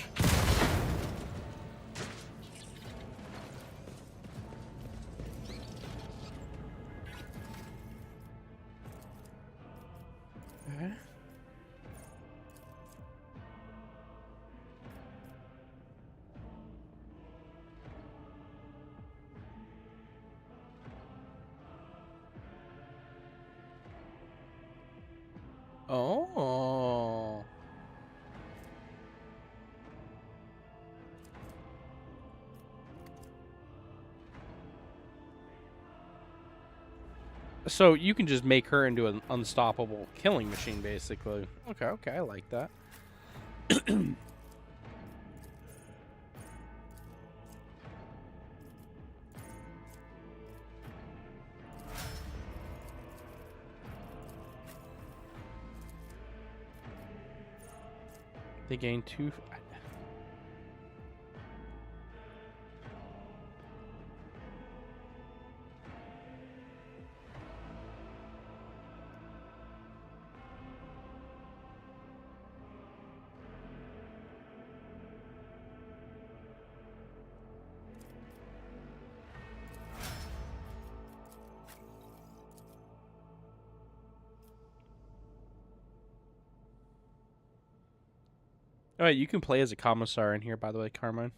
Oh. So you can just make her into an unstoppable killing machine, basically. Okay, okay, I like that. They gain 2. Oh, wait, you can play as a commissar in here, by the way, Carmine.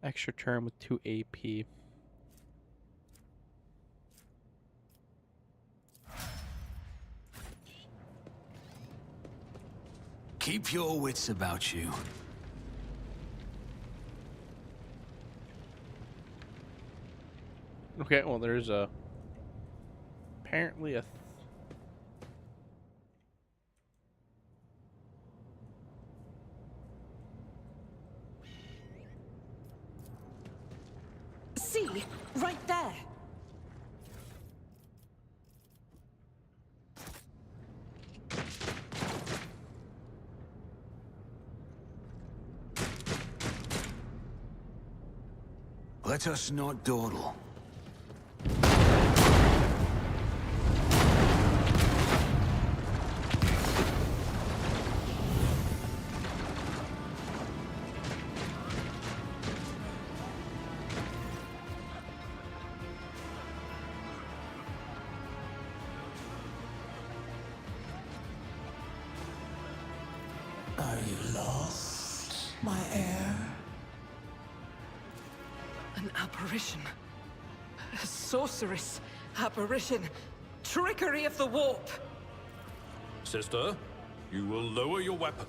Extra turn with 2 AP. Keep your wits about you. Okay, well, there's apparently a See, right there. Let us not dawdle. Are you lost, my heir? An apparition. A sorceress. Apparition. Trickery of the warp. Sister, you will lower your weapon.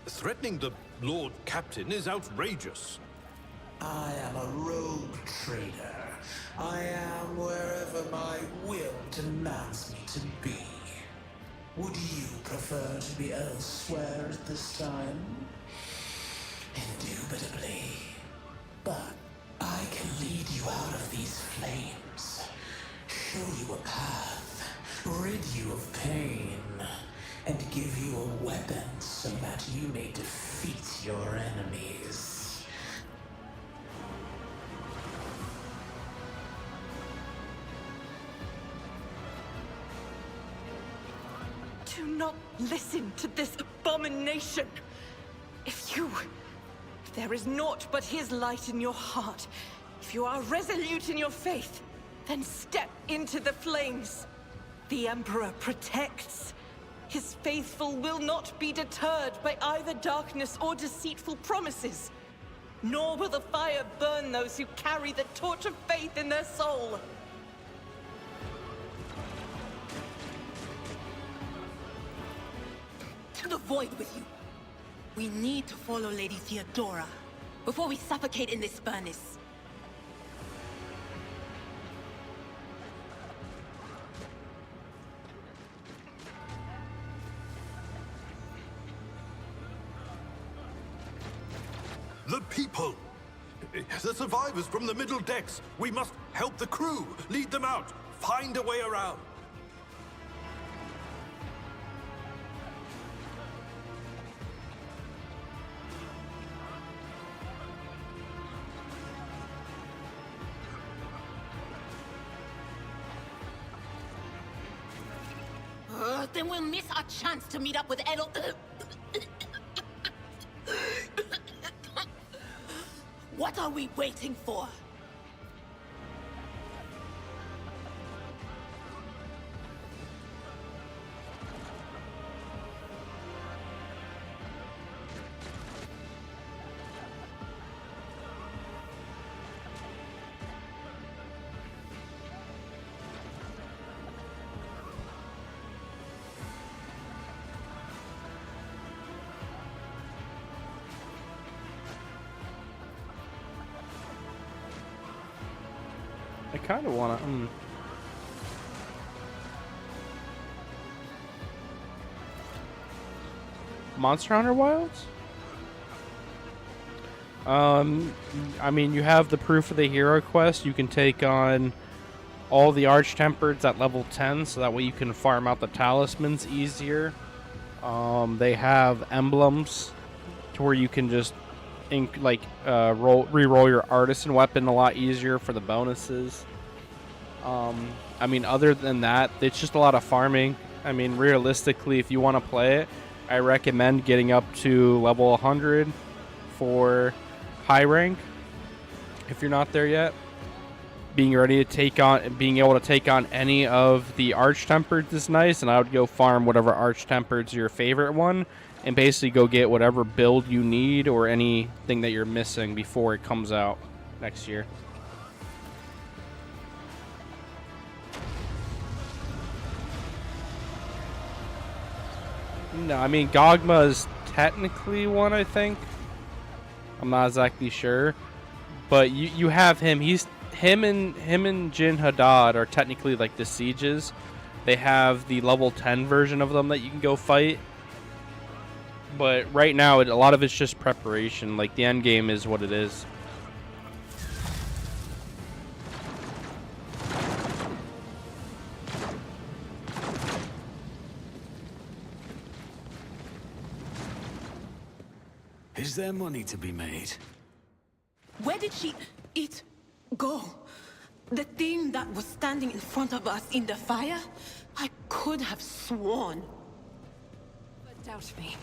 Threatening the Lord Captain is outrageous. I am a rogue trader. I am wherever my will demands me to be. Would you prefer to be elsewhere at this time? Indubitably. But I can lead you out of these flames, show you a path, rid you of pain, and give you a weapon so that you may defeat your enemies. Do not listen to this abomination. If there is naught but his light in your heart, if you are resolute in your faith, then step into the flames. The Emperor protects. His faithful will not be deterred by either darkness or deceitful promises. Nor will the fire burn those who carry the torch of faith in their soul. To the void with you. We need to follow Lady Theodora before we suffocate in this furnace. The people! The survivors from the middle decks! We must help the crew! Lead them out! Find a way around! Then we'll miss our chance to meet up with Edel. What are we waiting for? I kind of want to. Monster Hunter Wilds? I mean, you have the Proof of the Hero quest. You can take on all the Arch-Tempereds at level 10, so that way you can farm out the talismans easier. They have emblems to where you can just re-roll your artisan weapon a lot easier for the bonuses. I mean, other than that, it's just a lot of farming. I mean, realistically, if you want to play it, I recommend getting up to level 100 for high rank if you're not there yet. Being able to take on any of the Arch-Tempereds is nice, and I would go farm whatever Arch-Tempered's your favorite one, and basically go get whatever build you need or anything that you're missing before it comes out next year. No, I mean, Gogma is technically one, I think. I'm not exactly sure. But you have him. Him and Jin Haddad are technically like the sieges. They have the level 10 version of them that you can go fight. But right now, a lot of it's just preparation. Like, the end game is what it is. Is there money to be made? Where did it go? The thing that was standing in front of us in the fire? I could have sworn. But doubt me.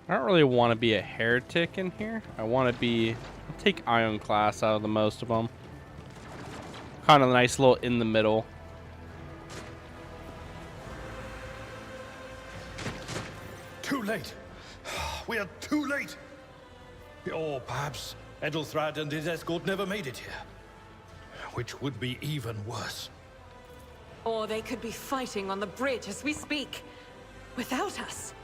I don't really want to be a heretic in here. I'll take Ironclass out of the most of them. Kind of a nice little in the middle. Too late. We are too late. Or perhaps Edelthrad and his escort never made it here. Which would be even worse. Or they could be fighting on the bridge as we speak. Without us.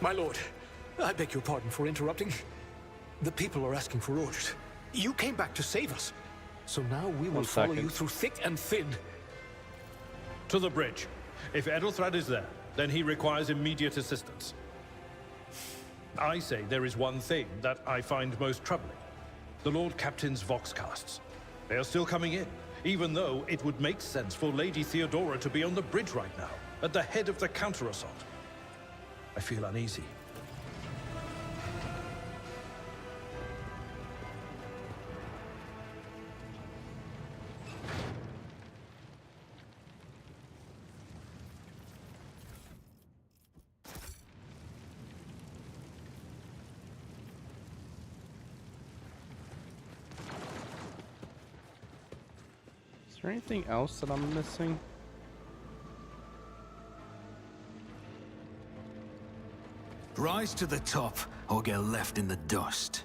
My lord, I beg your pardon for interrupting. The people are asking for orders. You came back to save us. So now we will follow you through thick and thin. To the bridge. If Edelthrad is there, then he requires immediate assistance. I say there is one thing that I find most troubling. The Lord Captain's Voxcasts. They are still coming in, even though it would make sense for Lady Theodora to be on the bridge right now, at the head of the counter-assault. I feel uneasy. Is there anything else that I'm missing? Rise to the top, or get left in the dust.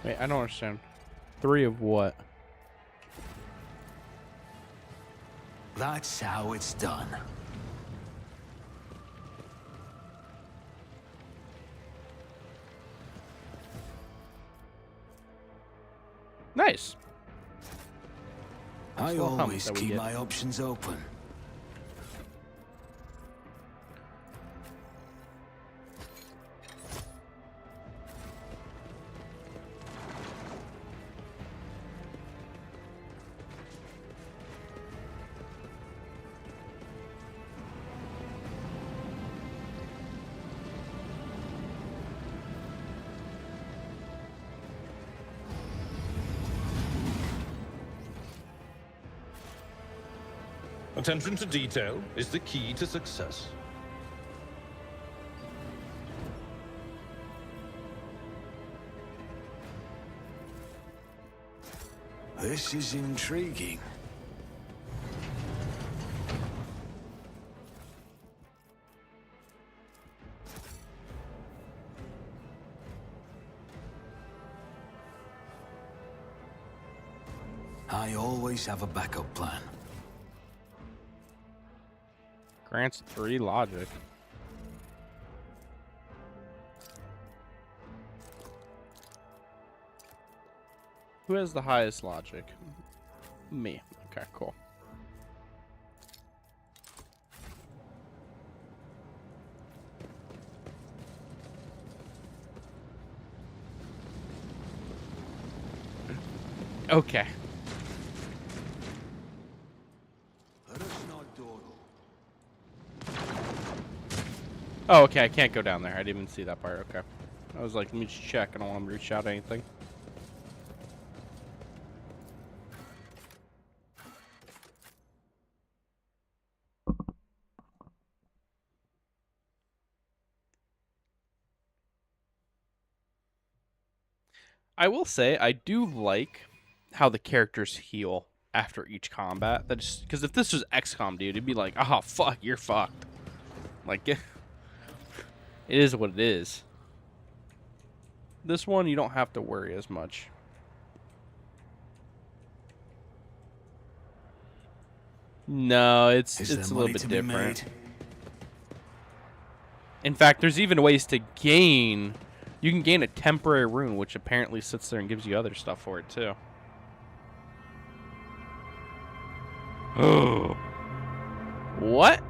Wait, I don't understand. 3 of what? That's how it's done. Nice. I always keep my options open. Attention to detail is the key to success. This is intriguing. I always have a backup plan. Grants 3 logic. Who has the highest logic? Me. Okay, cool. Okay. Oh, okay, I can't go down there. I didn't even see that part. Okay. I was like, let me just check. I don't want him to reach out anything. I will say, I do like how the characters heal after each combat. That's because if this was XCOM, dude, it'd be like, oh, fuck, you're fucked. Like, it is what it is. This one, you don't have to worry as much. No, it's a little bit different. In fact, there's even ways to gain. You can gain a temporary rune, which apparently sits there and gives you other stuff for it too. Oh, what?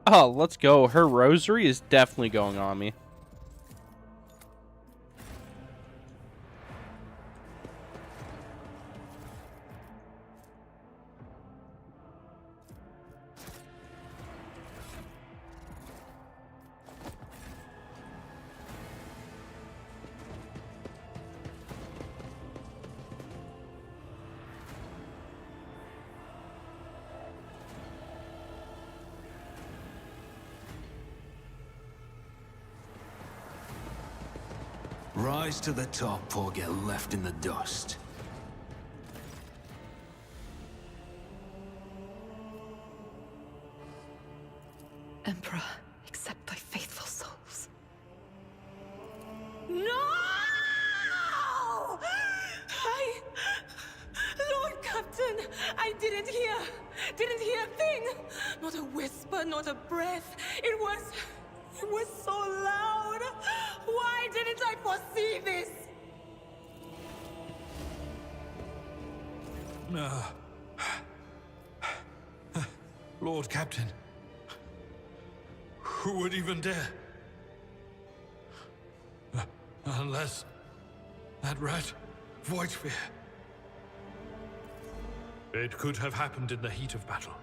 Oh, let's go. Her rosary is definitely going on me. Rise to the top or get left in the dust. Emperor, accept thy faithful souls. No! Lord Captain, I didn't hear a thing. Not a whisper, not a breath. It was so loud. Why didn't I foresee this? Lord Captain. Who would even dare? Unless that rat, Voidsphere. It could have happened in the heat of battle.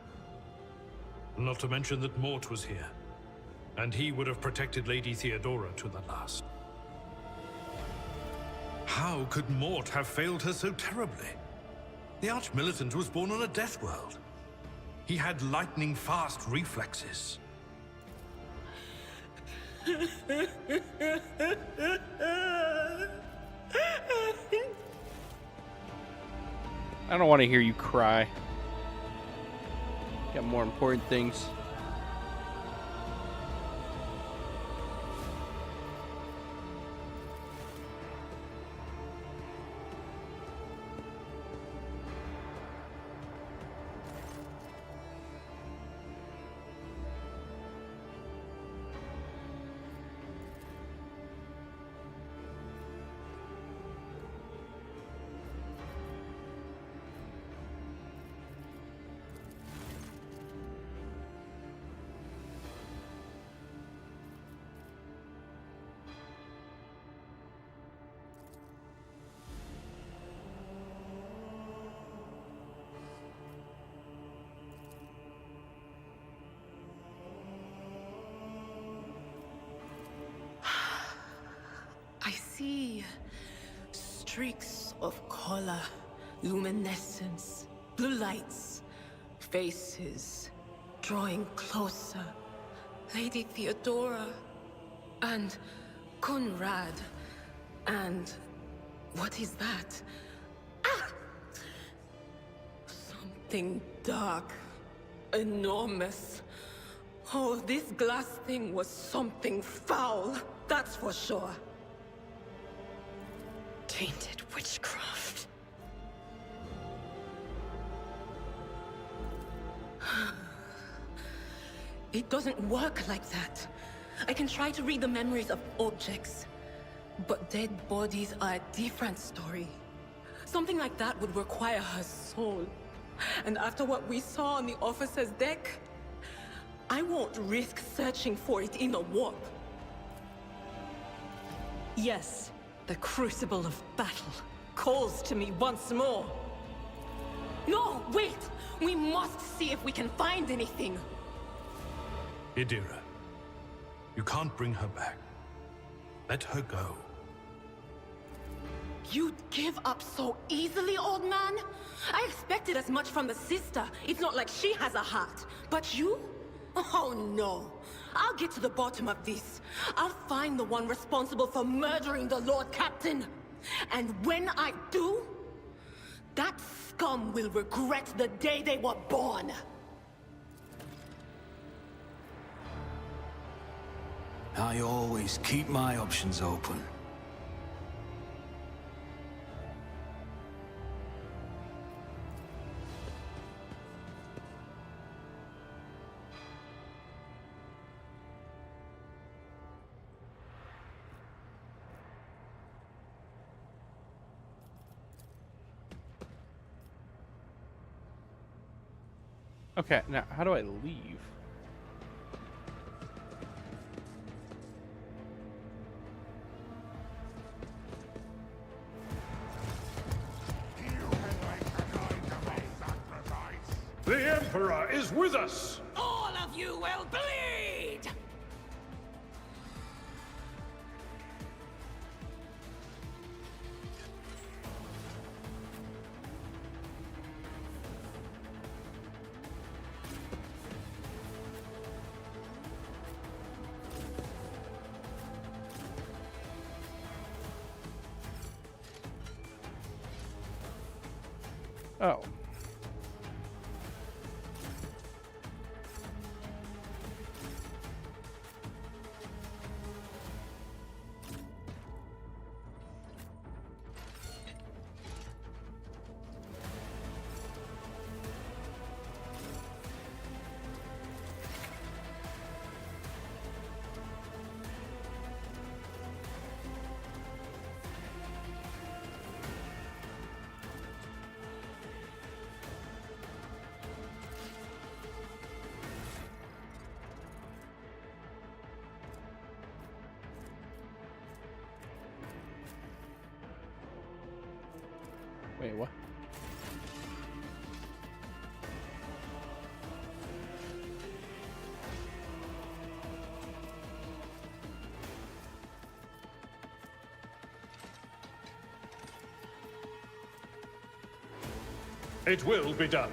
Not to mention that Mort was here. And he would have protected Lady Theodora to the last. How could Mort have failed her so terribly? The Archmilitant was born on a death world. He had lightning-fast reflexes. I don't want to hear you cry. Got more important things. see streaks of color, luminescence, blue lights, faces drawing closer. Lady Theodora and Conrad and what is that? Ah! Something dark, enormous. Oh, this glass thing was something foul, that's for sure. Tainted witchcraft. It doesn't work like that. I can try to read the memories of objects, but dead bodies are a different story. Something like that would require her soul. And after what we saw on the officer's deck, I won't risk searching for it in a warp. Yes, the crucible of battle calls to me once more. No, wait! We must see if we can find anything. Idira, you can't bring her back. Let her go. You'd give up so easily, old man? I expected as much from the sister. It's not like she has a heart. But you? Oh no. I'll get to the bottom of this. I'll find the one responsible for murdering the Lord Captain. And when I do, that scum will regret the day they were born. I always keep my options open. Okay, now how do I leave? The Emperor is with us! All of you will bleed! Oh. Wait, what? It will be done.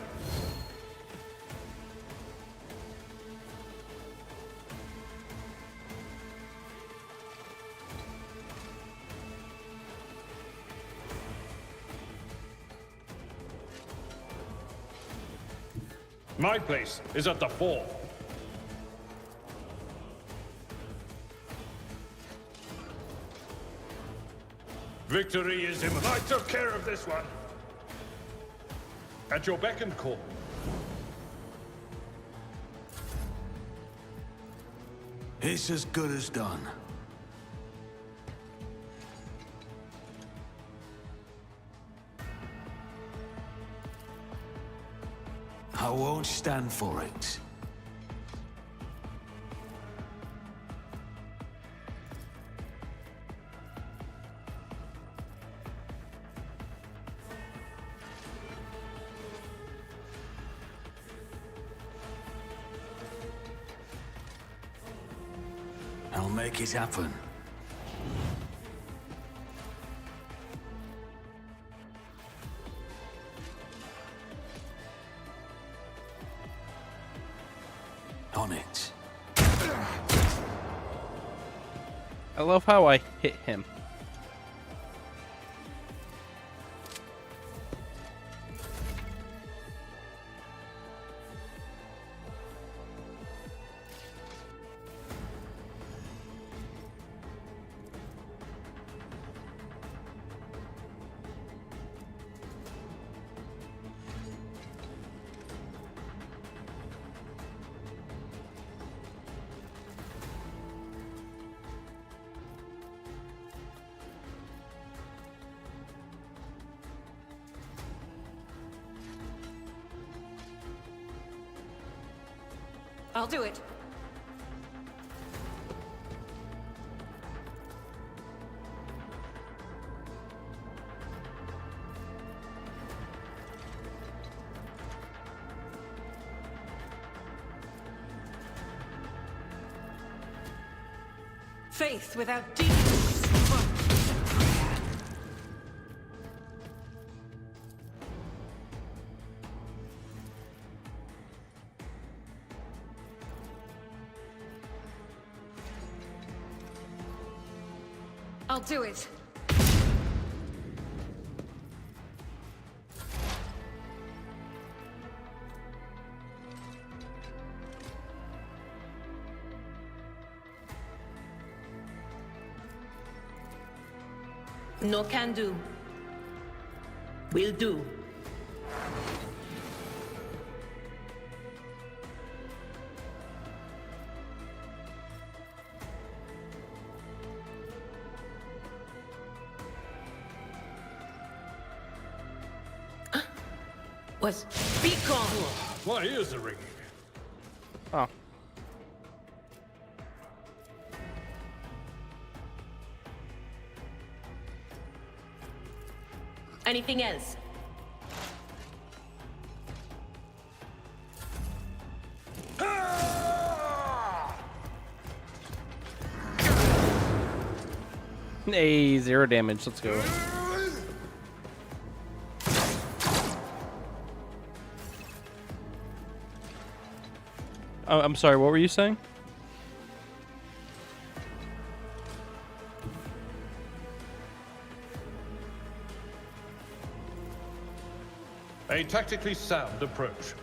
My place is at the fore. Victory is imminent. I took care of this one. At your beck and call. It's as good as done. I won't stand for it. I'll make it happen. On it. I love how I hit him. I'll do it. Faith without deeds. I'll do it. No can do. Will do. Was be gone. My ears are ringing. Oh. Anything else? Hey, 0 damage. Let's go. Oh, I'm sorry. What were you saying? A tactically sound approach.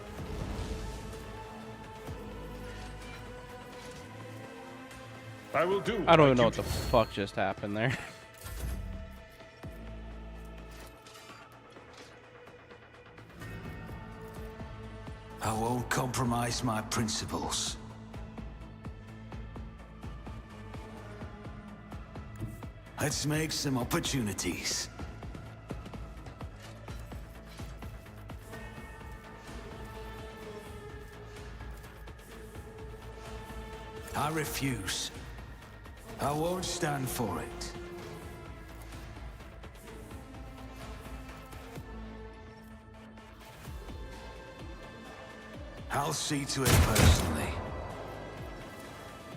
I will do. I don't even know what the fuck just happened there. I won't compromise my principles. Let's make some opportunities. I refuse. I won't stand for it. I'll see to it personally.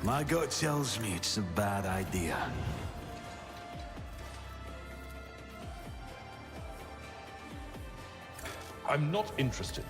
My gut tells me it's a bad idea. I'm not interested.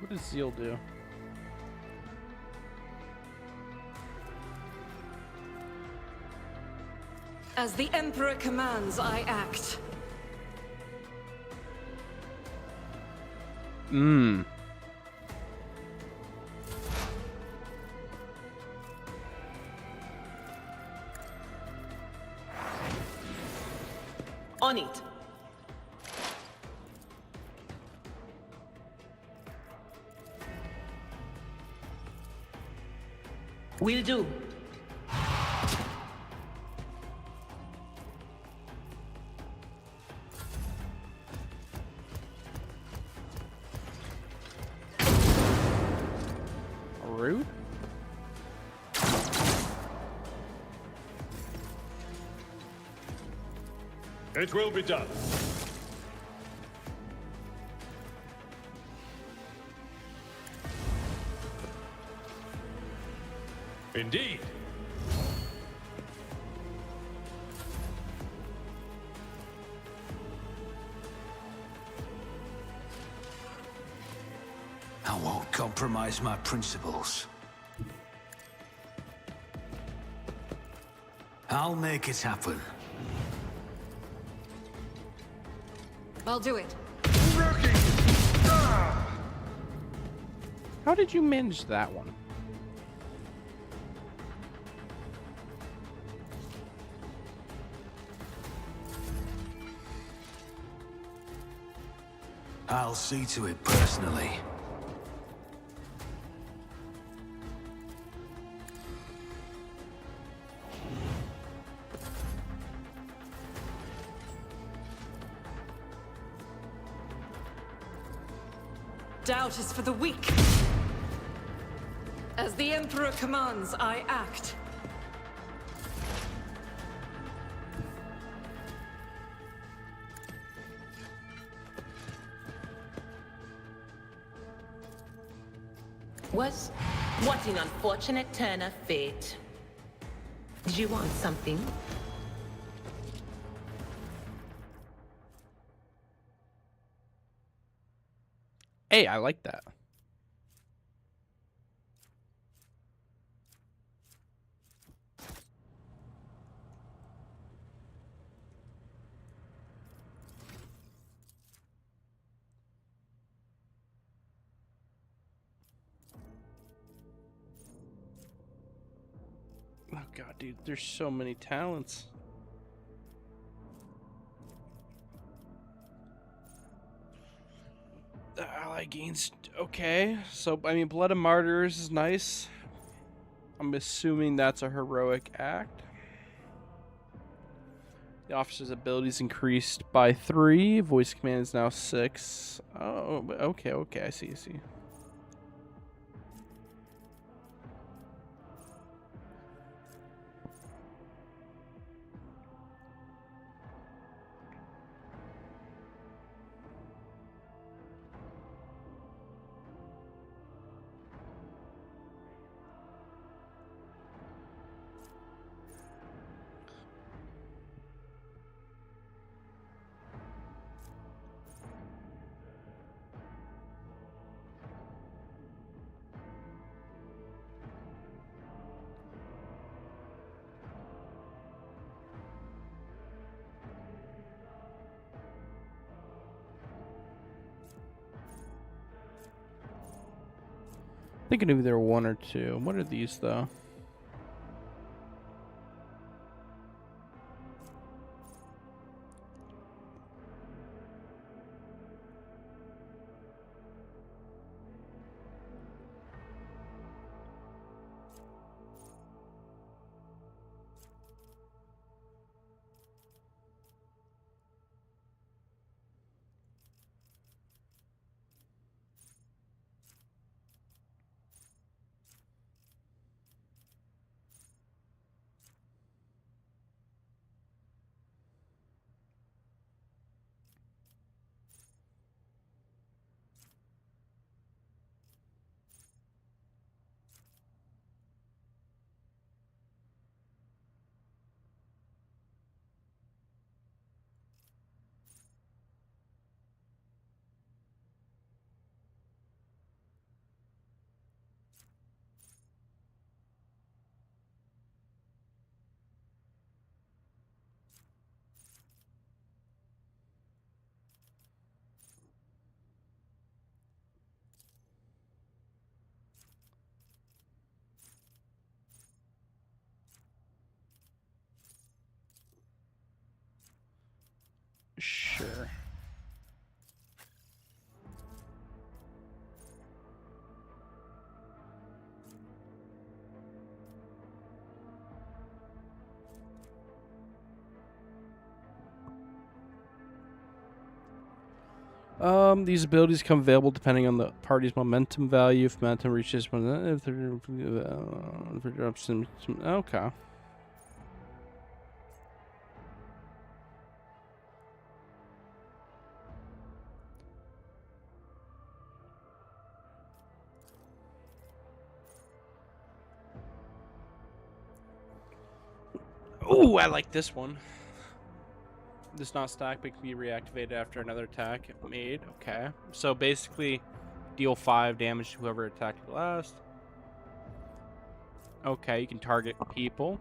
What does Zeal do? As the Emperor commands, I act. Mmm. On it. Will do. Rude. It will be done. Indeed. I won't compromise my principles. I'll make it happen. I'll do it. How did you manage that one? I'll see to it personally. Doubt is for the weak. As the Emperor commands, I act. What an unfortunate turn of fate. Did you want something? Hey, I like that. Oh god, dude, there's so many talents. The ally gains, okay. So, I mean, Blood of Martyrs is nice. I'm assuming that's a heroic act. The officer's abilities increased by 3. Voice command is now 6. Oh, okay, I see. Thinking of either 1 or 2. What are these though? Sure. These abilities come available depending on the party's momentum value. If momentum reaches okay. Ooh, I like this one. Does not stack, but can be reactivated after another attack made. Okay. So basically, deal 5 damage to whoever attacked you last. Okay, you can target people.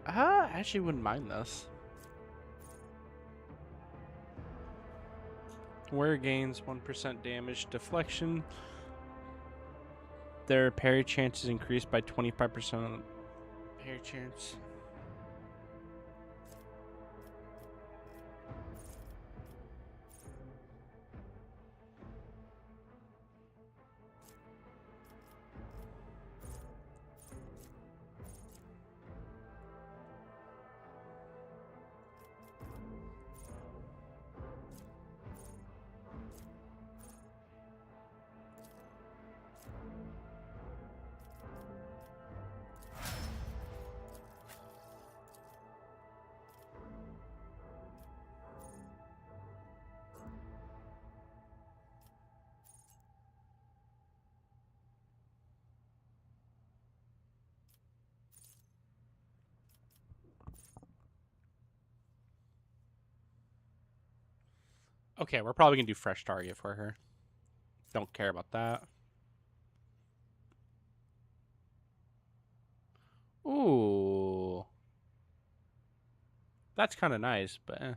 I actually wouldn't mind this. Warrior gains 1% damage deflection. Their parry chance is increased by 25% on the parry chance. Okay, we're probably gonna do fresh target for her. Don't care about that. Ooh. That's kind of nice, but eh.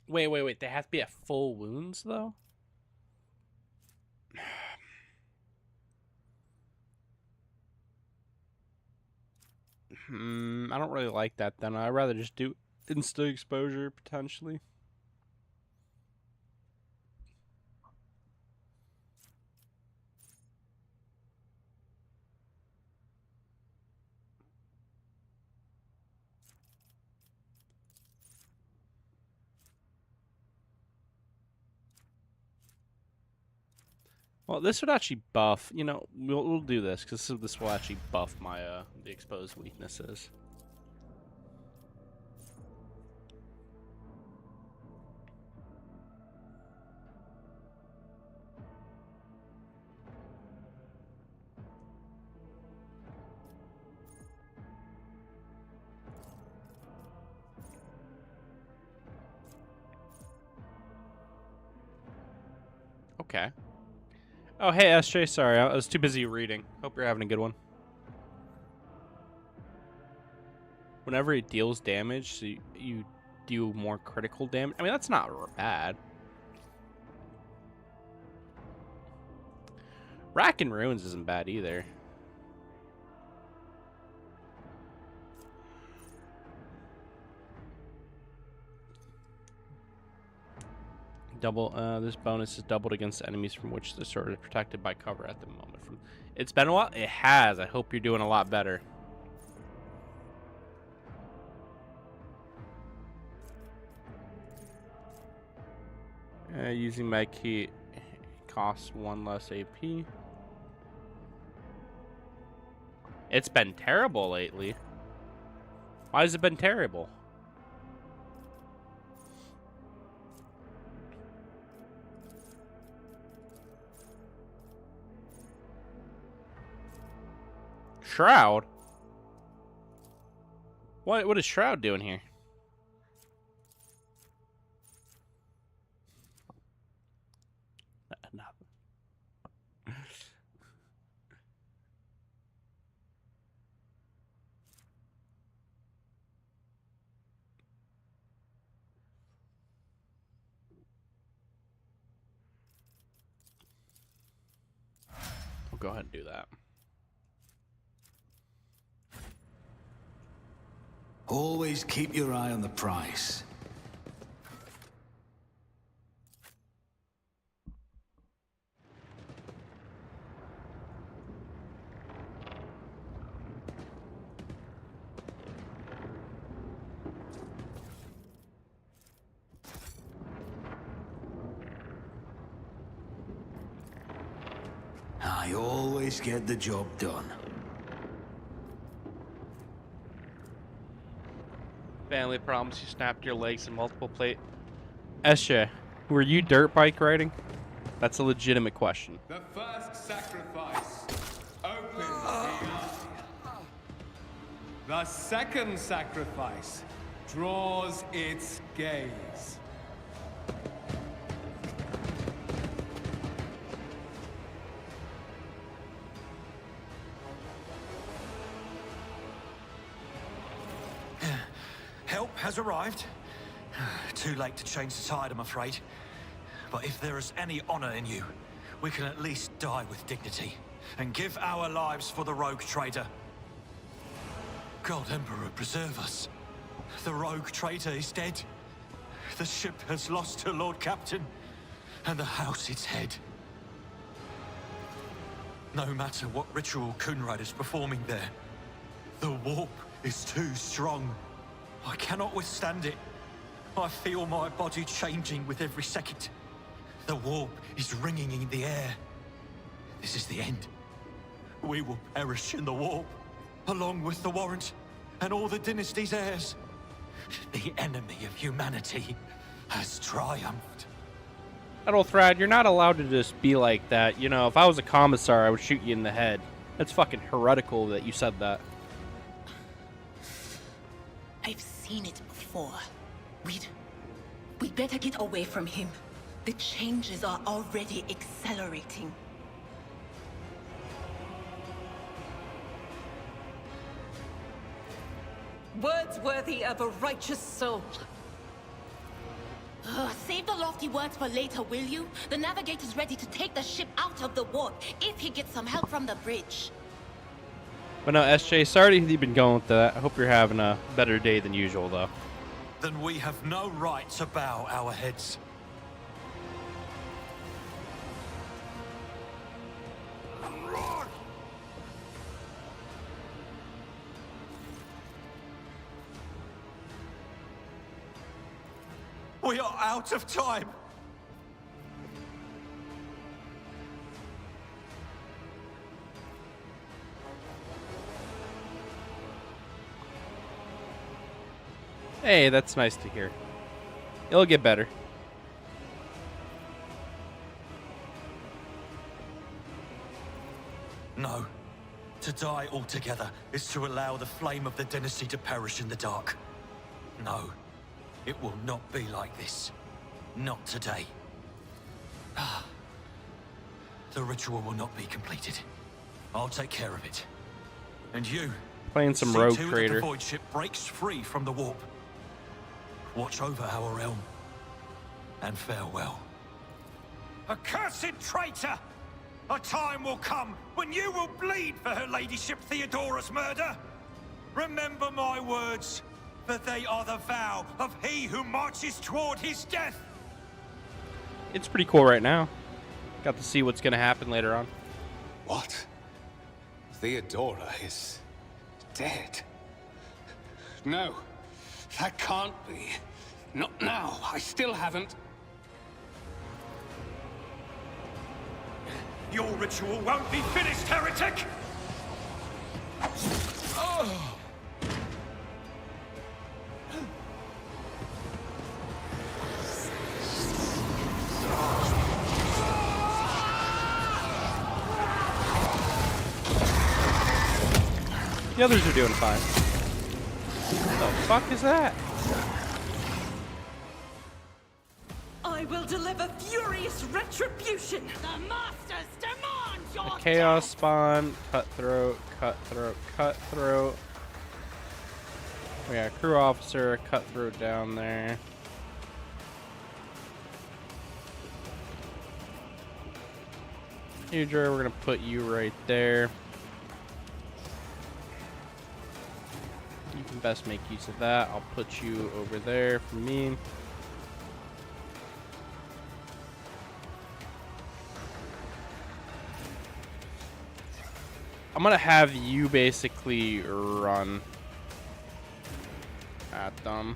Wait. They have to be at full wounds, though? I don't really like that, then. I'd rather just do instant exposure, potentially. Well, this would actually buff. You know, we'll do this because this will actually buff my the exposed weaknesses. Okay. Oh, hey, SJ. Sorry, I was too busy reading. Hope you're having a good one. Whenever it deals damage, so you do more critical damage. I mean, that's not bad. Rack and Ruins isn't bad either. Double. This bonus is doubled against enemies from which the sword is protected by cover at the moment. It's been a while. It has. I hope you're doing a lot better. Using my key costs 1 less AP. It's been terrible lately. Why has it been terrible? Shroud? What is Shroud doing here? Nothing. We'll go ahead and do that. Always keep your eye on the prize. I always get the job done. Family problems. You snapped your legs in multiple plate. Esche, were you dirt bike riding? That's a legitimate question. The first sacrifice opens here. The second sacrifice draws its gaze. Help has arrived. Too late to change the tide, I'm afraid. But if there is any honor in you, we can at least die with dignity and give our lives for the rogue trader. God Emperor, preserve us. The rogue trader is dead. The ship has lost her Lord Captain, and the house its head. No matter what ritual Kunrad is performing there, the warp is too strong. I cannot withstand it. I feel my body changing with every second. The warp is ringing in the air. This is the end. We will perish in the warp, along with the Warrant and all the dynasty's heirs. The enemy of humanity has triumphed. Ethelthrad, you're not allowed to just be like that. You know, if I was a commissar, I would shoot you in the head. That's fucking heretical that you said that. I've seen it before. We'd better get away from him. The changes are already accelerating. Words worthy of a righteous soul. Save the lofty words for later, will you? The navigator's ready to take the ship out of the warp if he gets some help from the bridge. But no, SJ, sorry you've been going with that. I hope you're having a better day than usual, though. Then we have no right to bow our heads. We are out of time. Hey, that's nice to hear. It'll get better. No. To die altogether is to allow the flame of the dynasty to perish in the dark. No. It will not be like this. Not today. The ritual will not be completed. I'll take care of it. And you, Playing some see rogue to it that trader. the void ship breaks free from the warp. Watch over our realm. And farewell. Accursed traitor! A time will come when you will bleed for her ladyship Theodora's murder. Remember my words, for they are the vow of he who marches toward his death. It's pretty cool right now. Got to see what's gonna happen later on. What? Theodora is dead? No, that can't be. Not now. I still haven't. Your ritual won't be finished, heretic! The others are doing fine. What the fuck is that? I will deliver furious retribution. The masters demand your A chaos spawn, cutthroat, cutthroat, cutthroat. We got a crew officer, a cutthroat down there. Udra, we're gonna put you right there. You can best make use of that. I'll put you over there for me. I'm gonna have you basically run at them.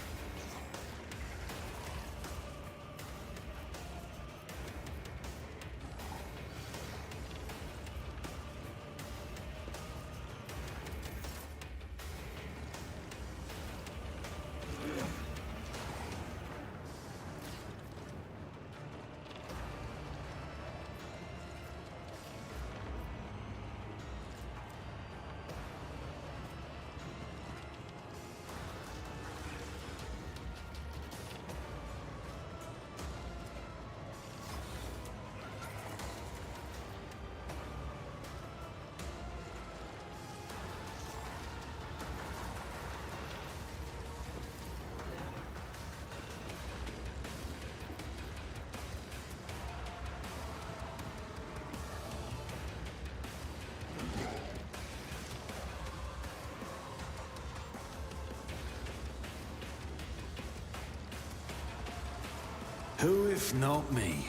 Who if not me?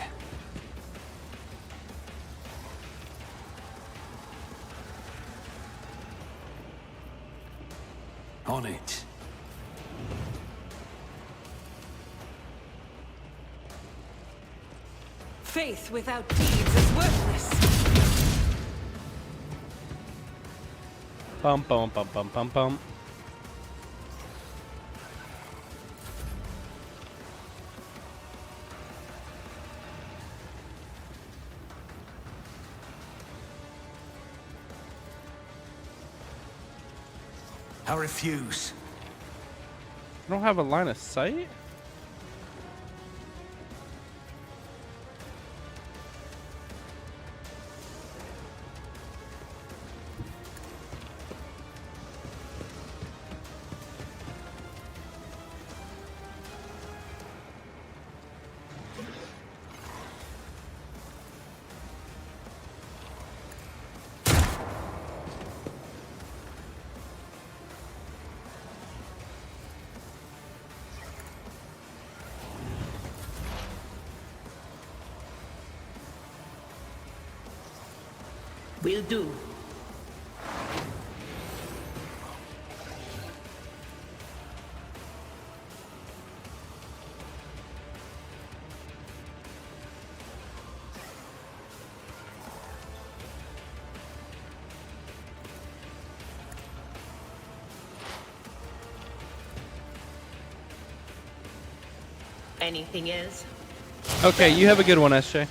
On it. Faith without deeds is worthless. Bum bum bum bum bum bum. I refuse. I don't have a line of sight? Will do. Anything else? Okay, you have a good one, SJ.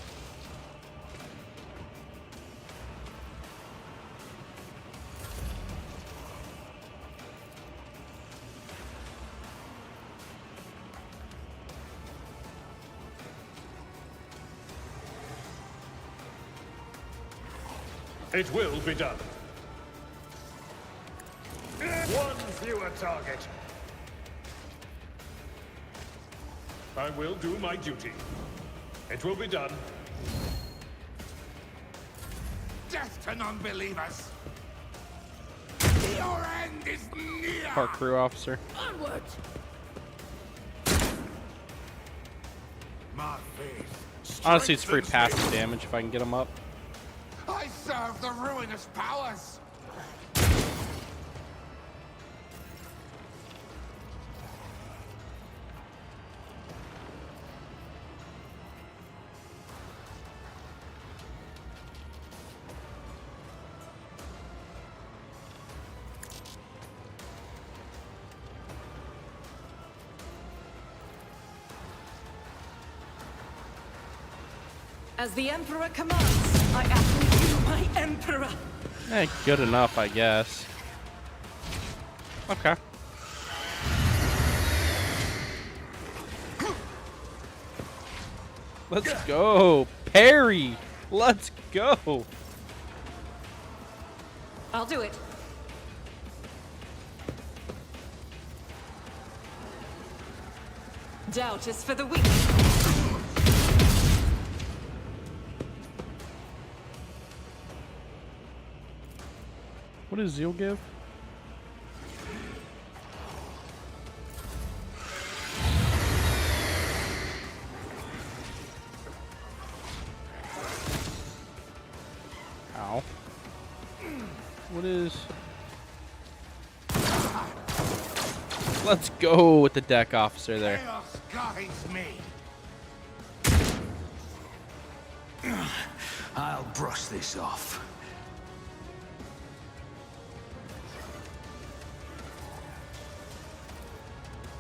It will be done. One fewer target. I will do my duty. It will be done. Death to non-believers! Your end is near! Park crew officer. Onward! My faith. Honestly, it's free passive damage if I can get him up. I serve the ruinous powers! As the Emperor commands, I act with you, my Emperor. Good enough, I guess. Okay. Let's go. Parry. Let's go. I'll do it. Doubt is for the weak. What does Zeal give? Ow. What is... Let's go with the deck officer there. Chaos guides me. I'll brush this off.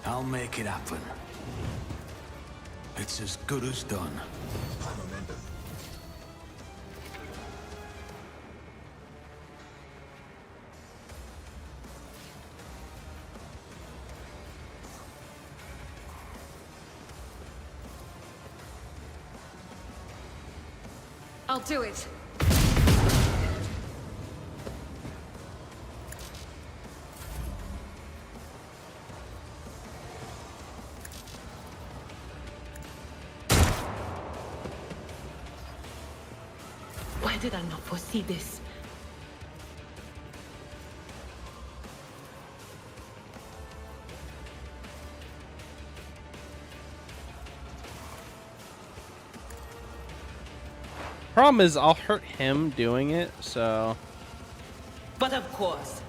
I'll make it happen. It's as good as done. I'll do it. Why did I not foresee this? Problem is, I'll hurt him doing it, so... But of course.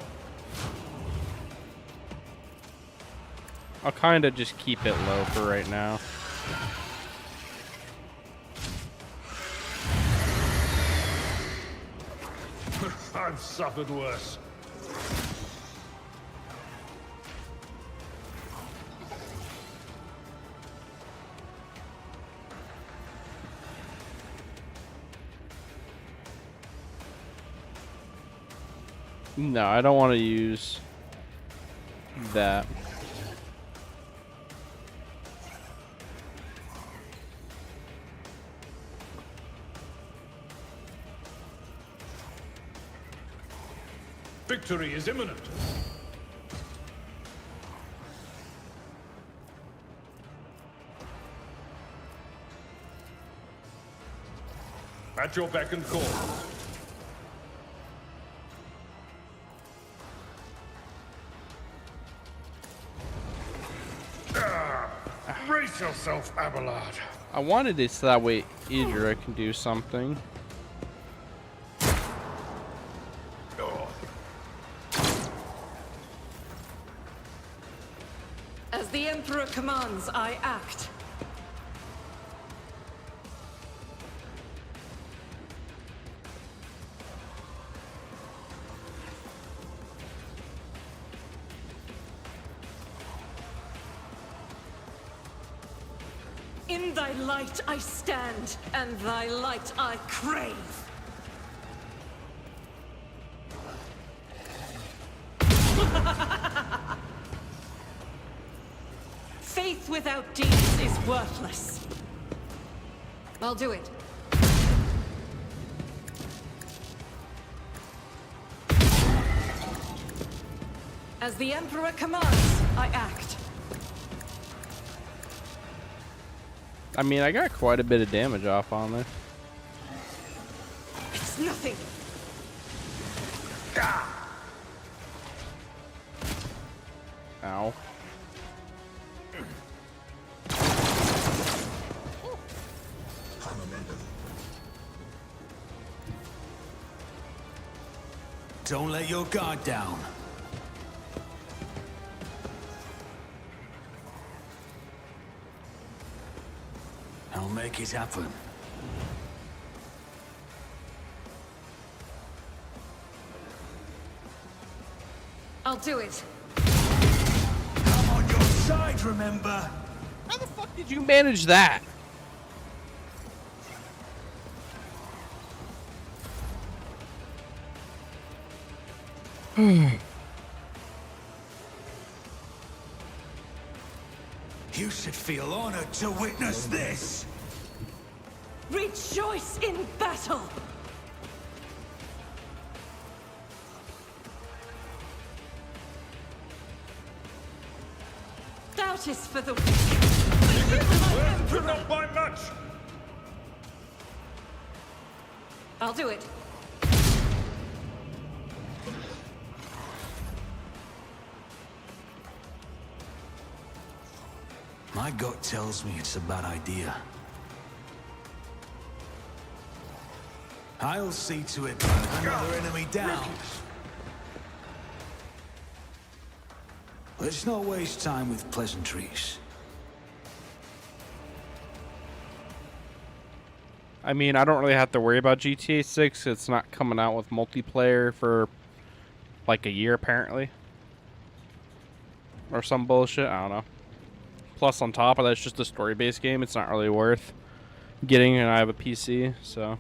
I'll kind of just keep it low for right now. I've suffered worse. No, I don't want to use that. Victory is imminent. At your beck and call. Brace yourself, Abelard. I wanted it so that way Idra can do something. As the Emperor commands, I act. In thy light I stand, and thy light I crave. Faith without deeds is worthless. I'll do it. As the Emperor commands, I act. I mean, I got quite a bit of damage off on there. It's nothing. Ow. Don't let your guard down. I'll make it happen. I'll do it. I'm on your side, remember? How the fuck did you manage that? You should feel honored to witness this. Rejoice in battle! Doubt is for the weak. But not by much. I'll do it. My gut tells me it's a bad idea. I'll see to it another enemy down. Let's not waste time with pleasantries. I mean, I don't really have to worry about GTA 6. It's not coming out with multiplayer for like a year, apparently. Or some bullshit, I don't know. Plus, on top of that, it's just a story-based game. It's not really worth getting, and I have a PC, so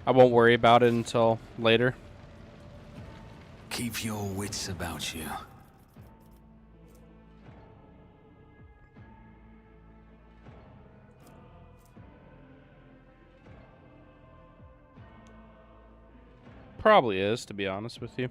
I won't worry about it until later. Keep your wits about you. Probably is, to be honest with you.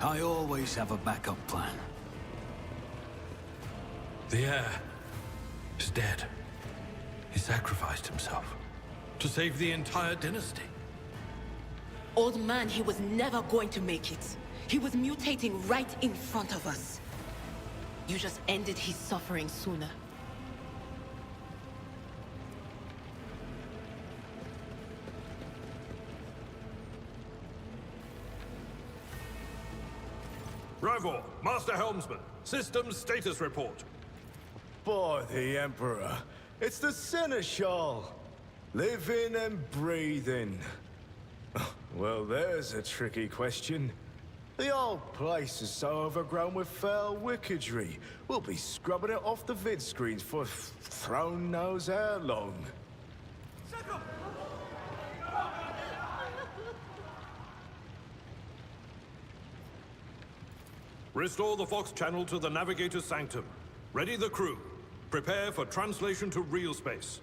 I always have a backup plan. The heir is dead. He sacrificed himself to save the entire dynasty. Old man, he was never going to make it. He was mutating right in front of us. You just ended his suffering sooner. Rivor, Master Helmsman, systems status report. By the Emperor, it's the Seneschal. Living and breathing. Well, there's a tricky question. The old place is so overgrown with foul wickedry. We'll be scrubbing it off the vid screens for throne knows how long. Restore the Fox channel to the Navigator's Sanctum. Ready the crew. Prepare for translation to real space.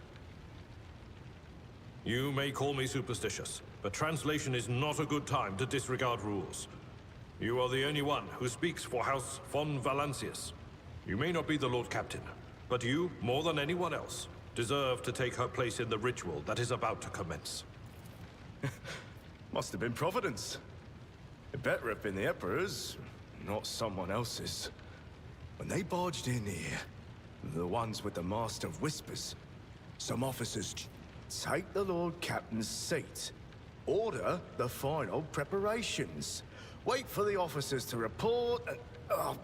You may call me superstitious, but translation is not a good time to disregard rules. You are the only one who speaks for House von Valancius. You may not be the Lord Captain, but you, more than anyone else, deserve to take her place in the ritual that is about to commence. Must have been Providence. It better have been the Emperor's, not someone else's. When they barged in here, the ones with the Master of Whispers, some officers take the Lord Captain's seat, order the final preparations, wait for the officers to report, and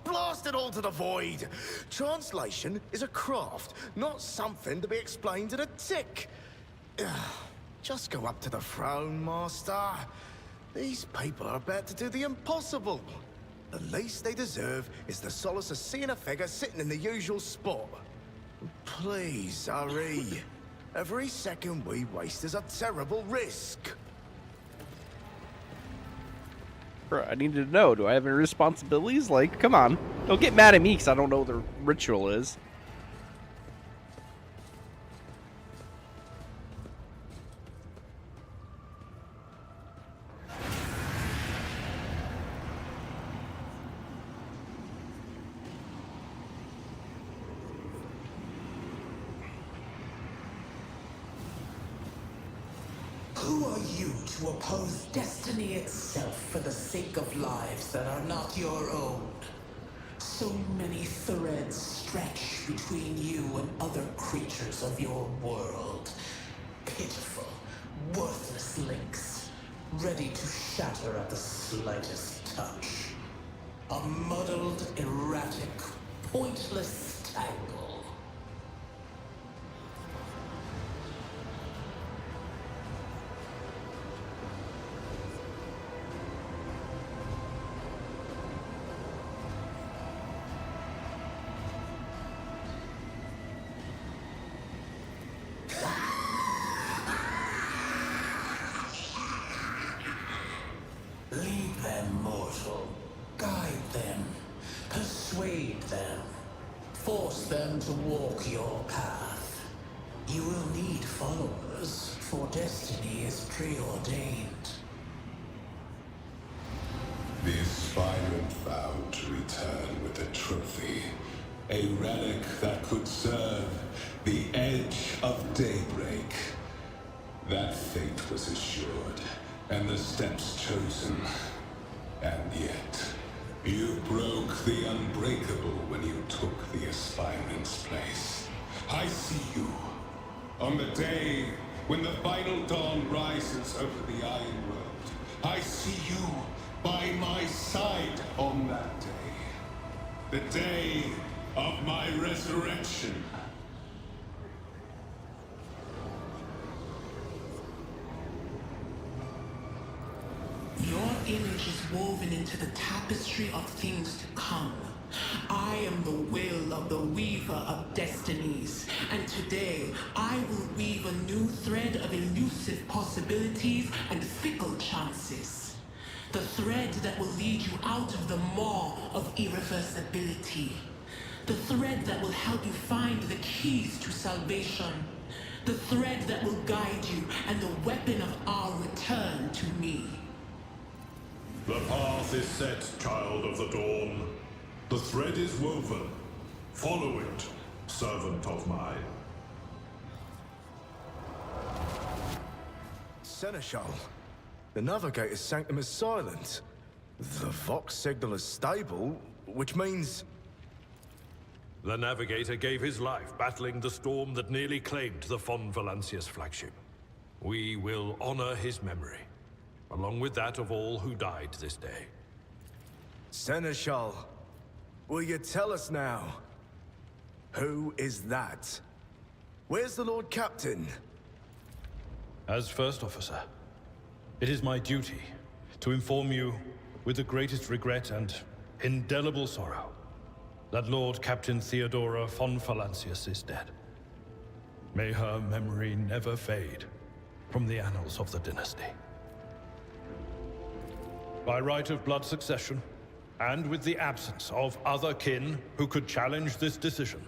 blast it all to the void. Translation is a craft, not something to be explained in a tick. Just go up to the throne, Master. These people are about to do the impossible. The least they deserve is the solace of seeing a figure sitting in the usual spot. Please, hurry. Every second we waste is a terrible risk. Bro, I need to know, do I have any responsibilities? Like, come on. Don't get mad at me because I don't know what the ritual is. Who are you to oppose destiny itself for the sake of lives that are not your own? So many threads stretch between you and other creatures of your world. Pitiful, worthless links, ready to shatter at the slightest touch. A muddled, erratic, pointless tangle. Lead them, mortal. Guide them. Persuade them. Force them to walk your path. You will need followers, for destiny is preordained. The aspirant vowed to return with a trophy, a relic that could serve the edge of daybreak. That fate was assured, and the steps chosen. And yet, you broke the unbreakable when you took the aspirant's place. I see you. On the day when the final dawn rises over the Iron World, I see you by my side on that day. The day of my resurrection. Your image is woven into the tapestry of things to come. I am the will of the weaver of destinies, and today I will weave a new thread of elusive possibilities and fickle chances. The thread that will lead you out of the maw of irreversibility. The thread that will help you find the keys to salvation. The thread that will guide you and the weapon of our return to me. The path is set, child of the dawn. The thread is woven. Follow it, servant of mine. Seneschal, the Navigator's sanctum is silent. The Vox signal is stable, which means... The Navigator gave his life battling the storm that nearly claimed the Von Valancius flagship. We will honor his memory, along with that of all who died this day. Seneschal, will you tell us now? Who is that? Where's the Lord Captain? As First Officer, it is my duty to inform you, with the greatest regret and indelible sorrow, that Lord Captain Theodora von Valancius is dead. May her memory never fade from the annals of the dynasty. By right of blood succession, and with the absence of other kin who could challenge this decision,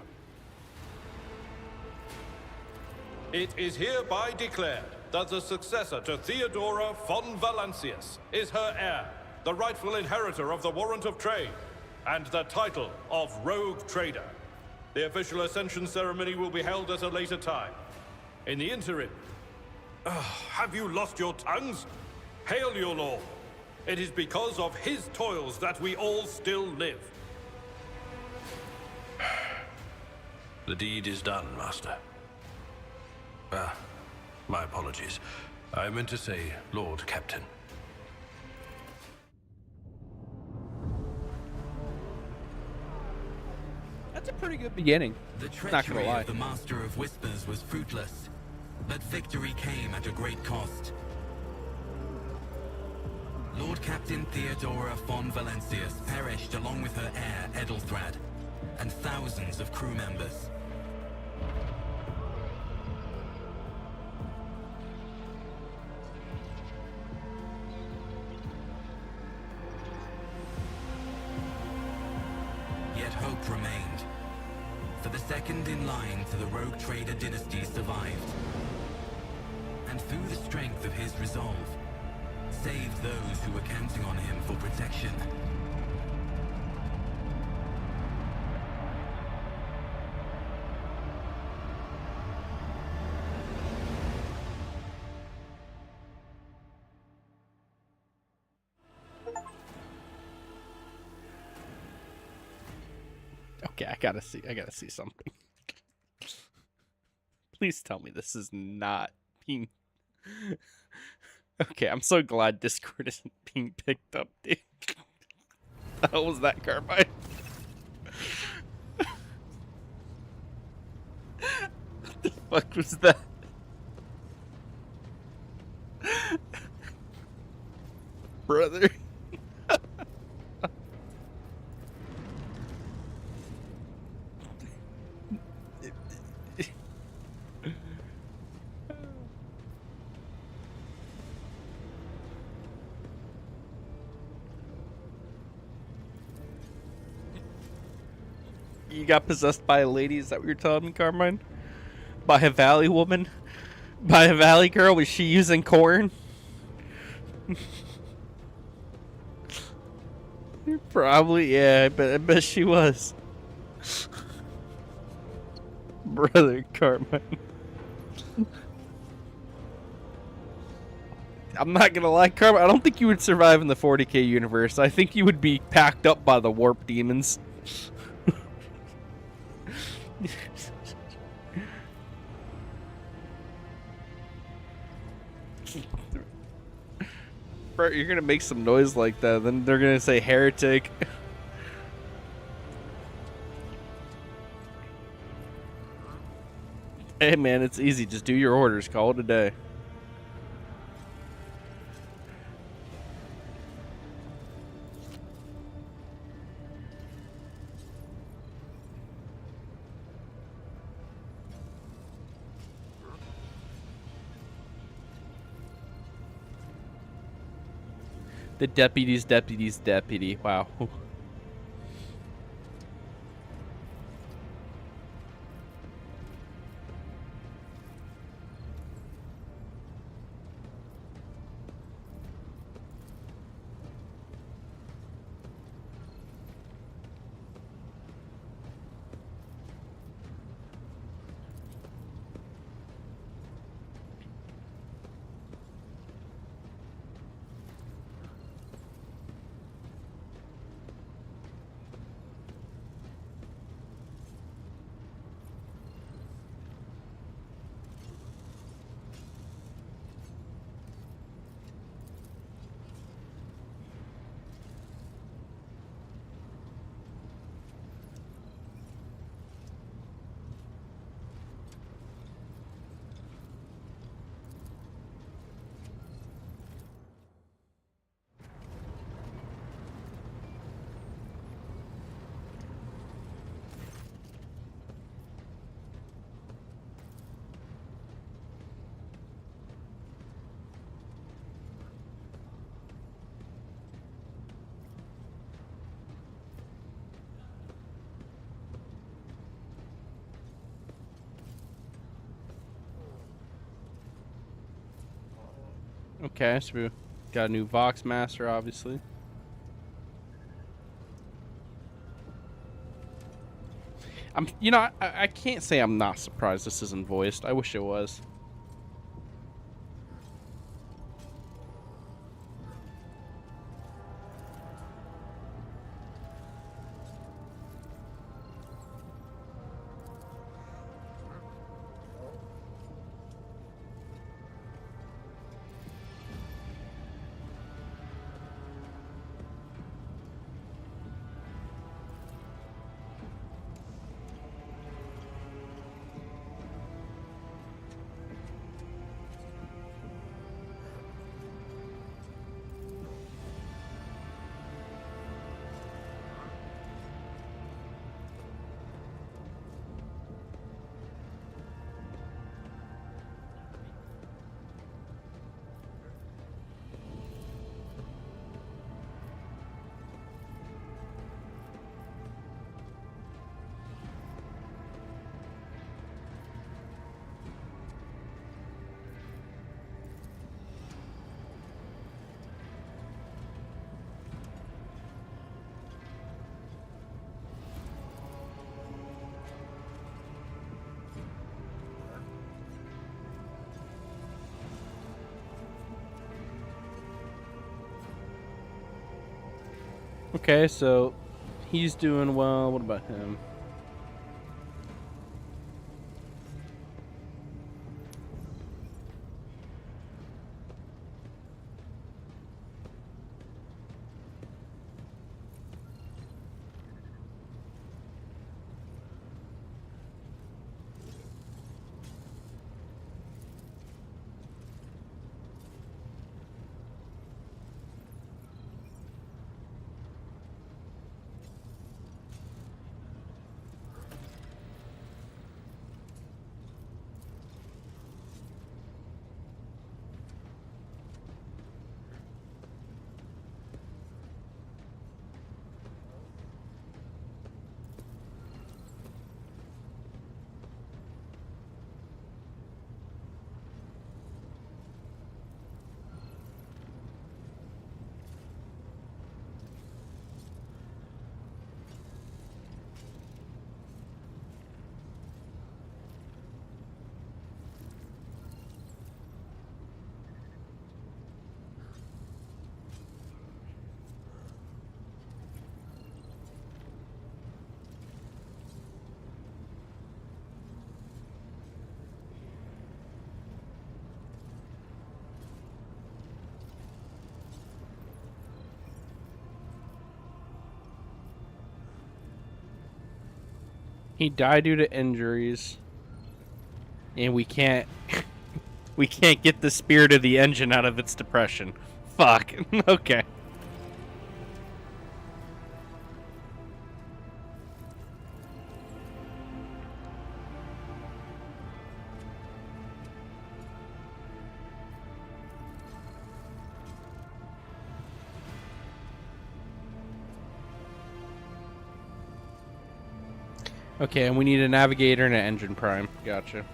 it is hereby declared that the successor to Theodora von Valancius is her heir, the rightful inheritor of the Warrant of Trade, and the title of Rogue Trader. The official ascension ceremony will be held at a later time. In the interim, have you lost your tongues? Hail your lord. It is because of his toils that we all still live. The deed is done, Master. My apologies. I meant to say Lord Captain. That's a pretty good beginning. The Not treachery gonna lie. of the Master of Whispers was fruitless, but victory came at a great cost. Lord Captain Theodora von Valancius perished along with her heir, Edelthrad, and thousands of crew members. Yet hope remained. For the second in line to the Rogue Trader dynasty survived. And through the strength of his resolve, saved those who were counting on him for protection. Okay, I gotta see something. Please tell me this is not being... Okay, I'm so glad Discord isn't being picked up, dude. The hell was that, Carbine? What the fuck was that? Brother. You got possessed by a lady? Is that what you're telling me, Carmine? By a valley woman? By a valley girl? Was she using corn? Probably, yeah. I bet she was. Brother Carmine. I'm not gonna lie, Carmine. I don't think you would survive in the 40k universe. I think you would be packed up by the warp demons. Bro, you're gonna make some noise like that, then they're gonna say heretic. Hey man, it's easy. Just do your orders. Call it a day. The deputy's deputy. Wow. Okay, so we got a new Vox Master, obviously. You know, I can't say I'm not surprised this isn't voiced. I wish it was. Okay, so he's doing well. What about him? He died due to injuries, and we can't we can't get the spirit of the engine out of its depression. Fuck. Okay. Okay, and we need a navigator and an engine prime. Gotcha.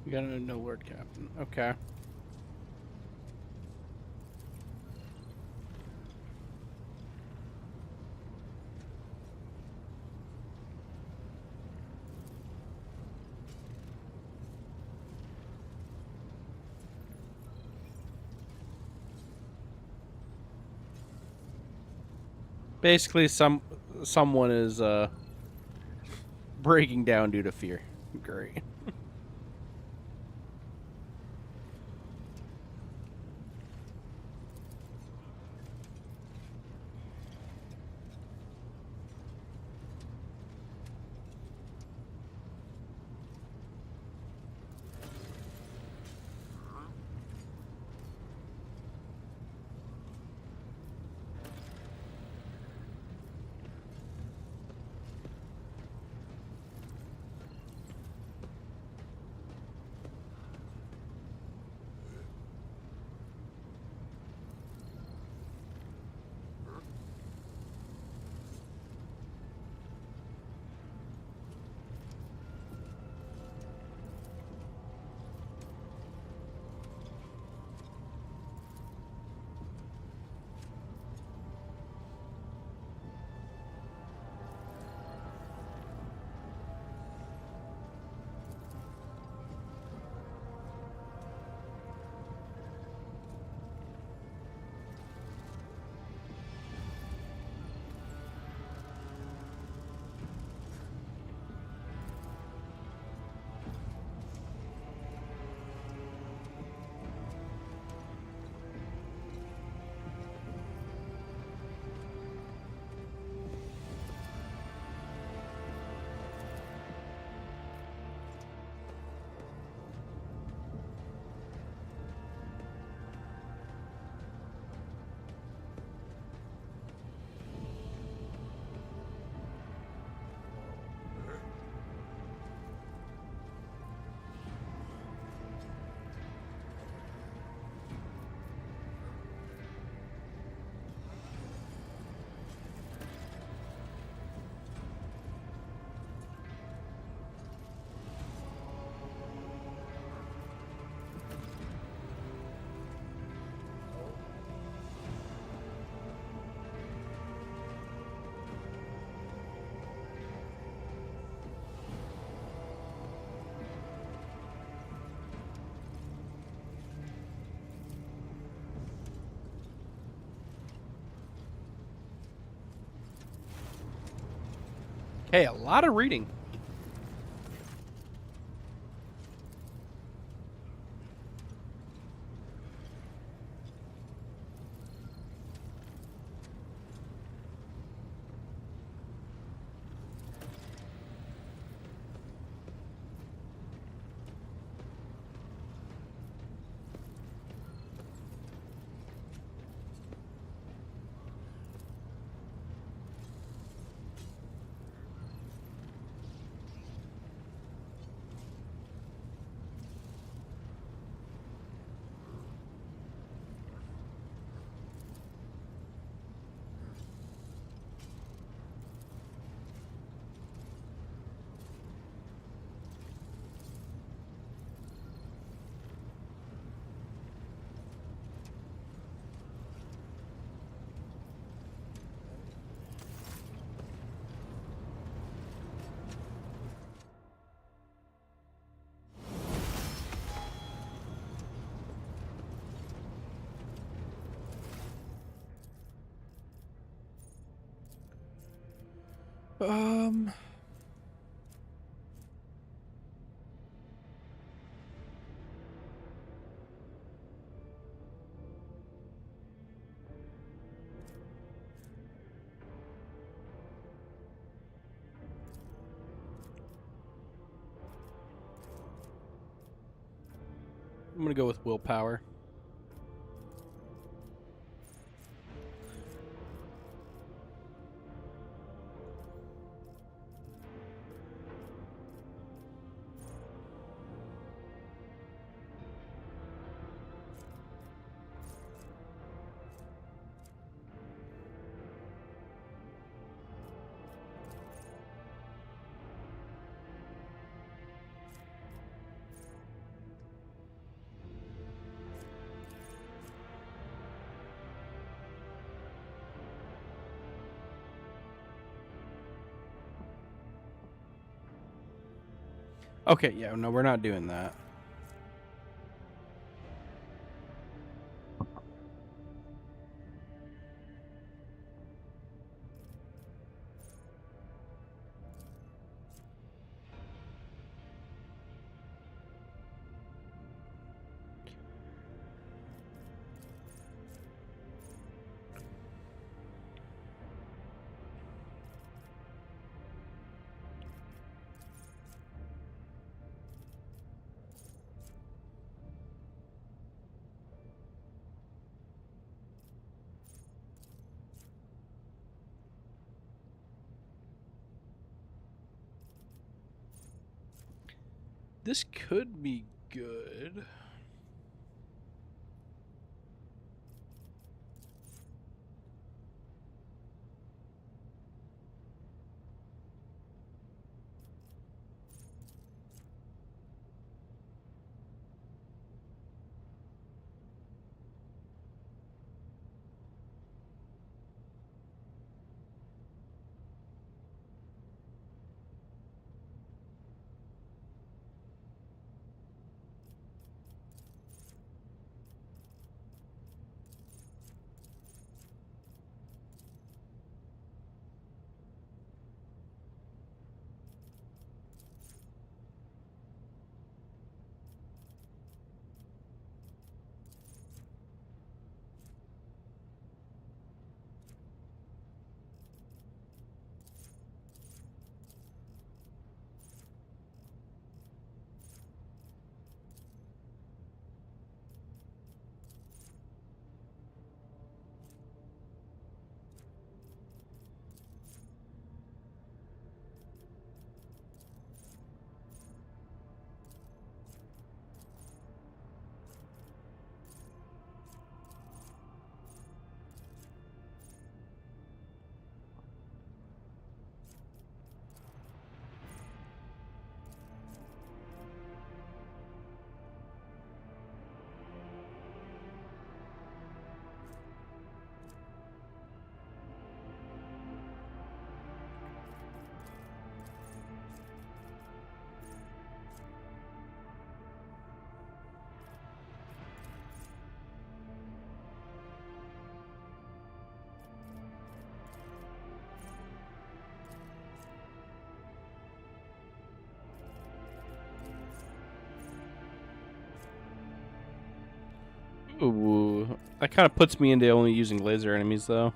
You got a no word captain. Okay. Basically, someone is breaking down due to fear. Great. Hey, a lot of reading. I'm gonna go with willpower. Okay, yeah, no, we're not doing that. This could be good. Ooh, that kind of puts me into only using laser enemies, though.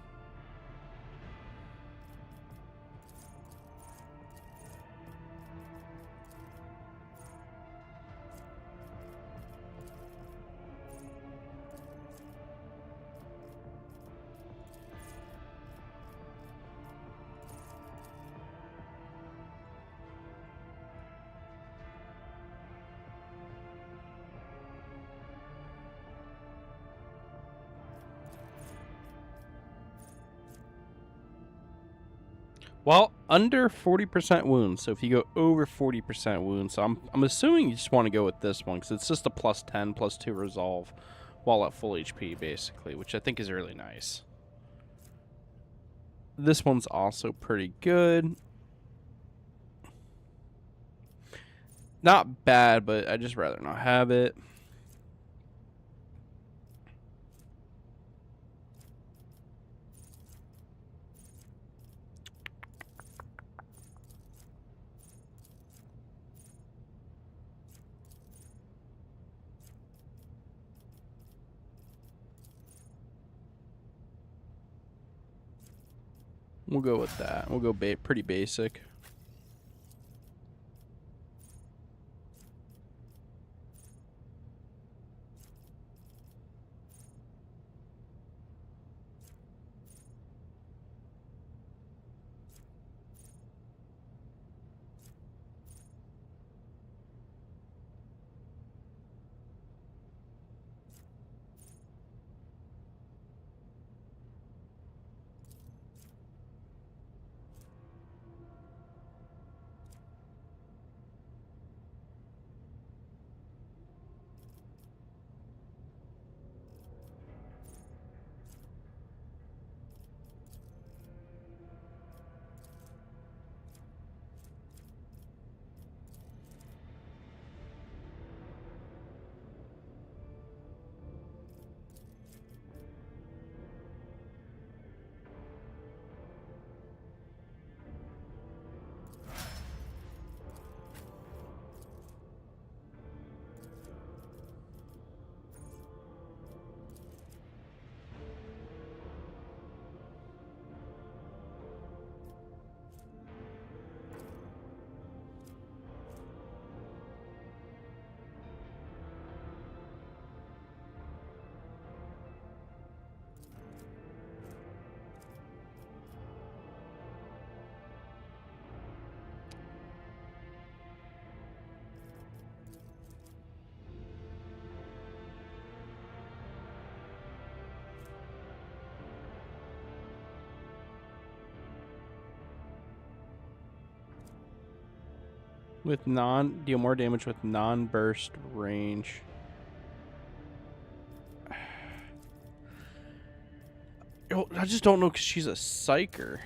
Well, under 40% wounds. So if you go over 40% wounds, so I'm assuming you just want to go with this one because it's just a plus 10, plus 2 resolve while at full HP, basically, which I think is really nice. This one's also pretty good. Not bad, but I'd just rather not have it. We'll go with that. We'll go pretty basic. With deal more damage with non-burst range. I just don't know because she's a psyker.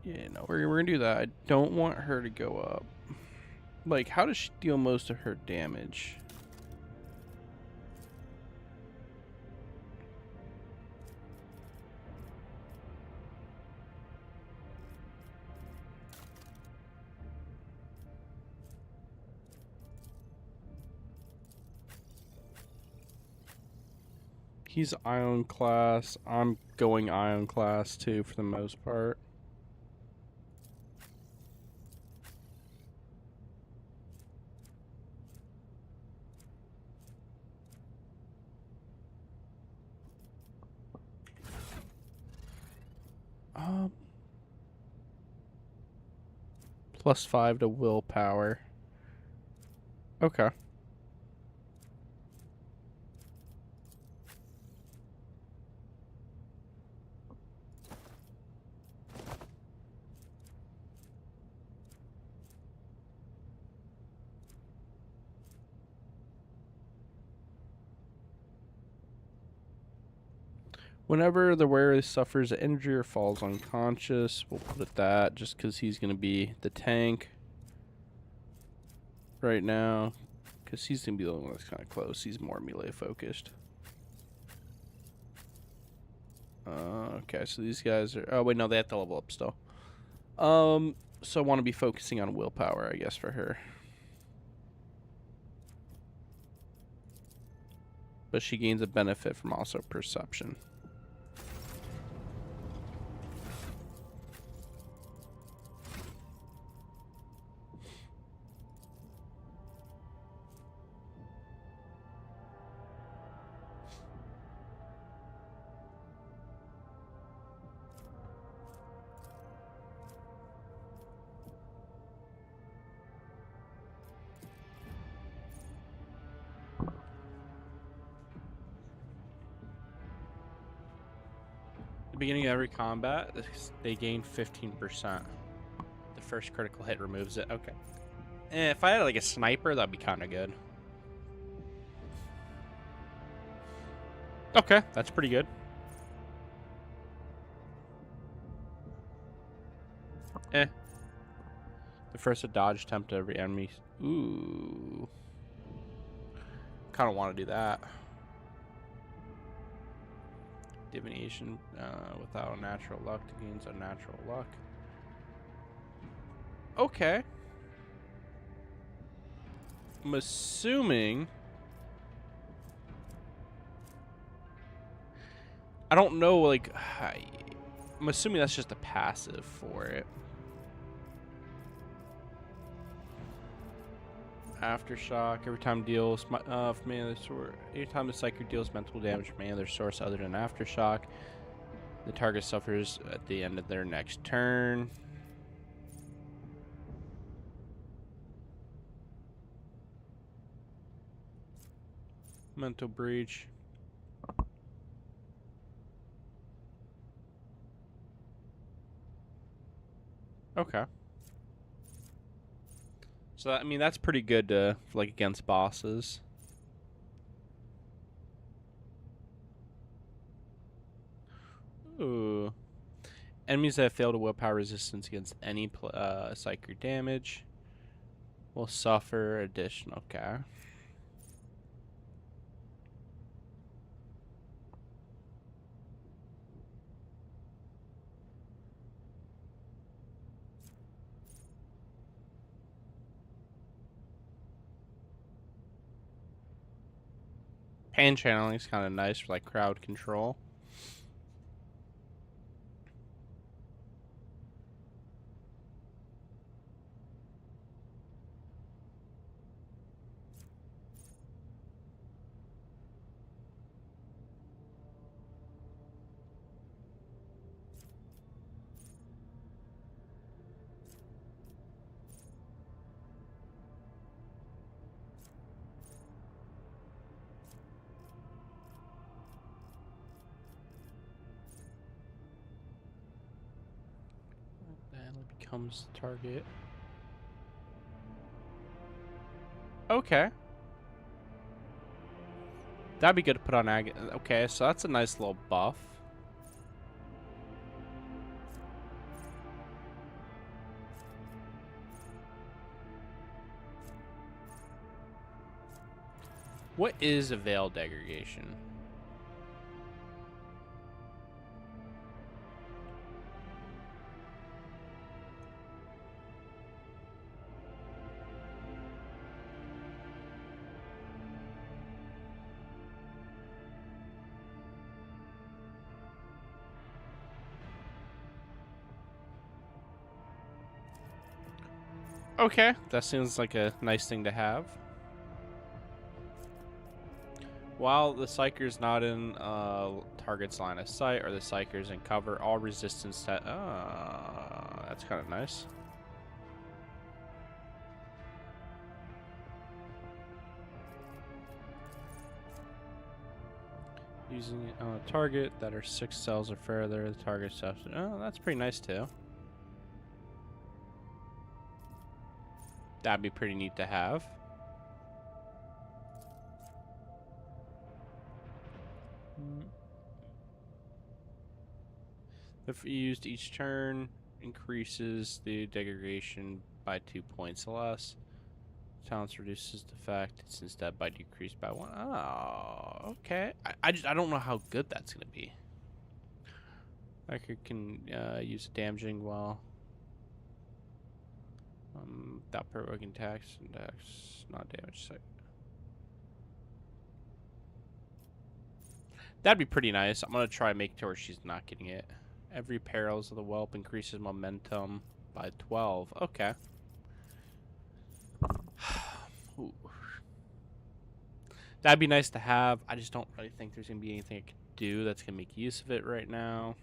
Yeah, no, we're gonna do that. I don't want her to go up. Like, how does she deal most of her damage? He's Ion class. I'm going Ion class too for the most part. +5 to willpower. Okay. Whenever the wearer suffers an injury or falls unconscious, we'll put it that just because he's going to be the tank right now. Because he's going to be the one that's kind of close. He's more melee focused. Okay, so these guys are... Oh, wait, no, they have to level up still. So I want to be focusing on willpower, I guess, for her. But she gains a benefit from also perception. The beginning of every combat, they gain 15%. The first critical hit removes it. Okay. If I had like a sniper, that'd be kind of good. Okay, that's pretty good. The first to dodge attempt to every enemy. Ooh. Kind of want to do that. Divination without natural luck to gains unnatural luck. Okay. I'm assuming... I don't know, like... I'm assuming that's just a passive for it. Aftershock. Every time deals from any other source. Anytime the psyker deals mental damage from any other source other than Aftershock, the target suffers at the end of their next turn. Mental breach. Okay. So, I mean, that's pretty good to, like, against bosses. Ooh. Enemies that have failed to willpower resistance against any psychic damage will suffer additional. Okay. Pan channeling is kind of nice for like crowd control. Becomes target. Okay. That'd be good to put on Ag. Okay, so that's a nice little buff. What is a veil degradation? Okay, that seems like a nice thing to have. While the Psyker's not in target's line of sight or the Psyker's in cover, all resistance that that's kind of nice. Using it on a target that are 6 cells or further, the target stuff. Oh, that's pretty nice too. That'd be pretty neat to have. If used each turn, increases the degradation by 2 points less. Talents reduces the fact it's instead by decreased by 1. Oh, okay. I don't know how good that's gonna be. Like, can use damaging while without provoking attacks and attacks not damage site. That'd be pretty nice. I'm gonna try and make it to where she's not getting it. Every Perils of the Whelp increases momentum by 12. Okay. Ooh. That'd be nice to have. I just don't really think there's gonna be anything I can do that's gonna make use of it right now.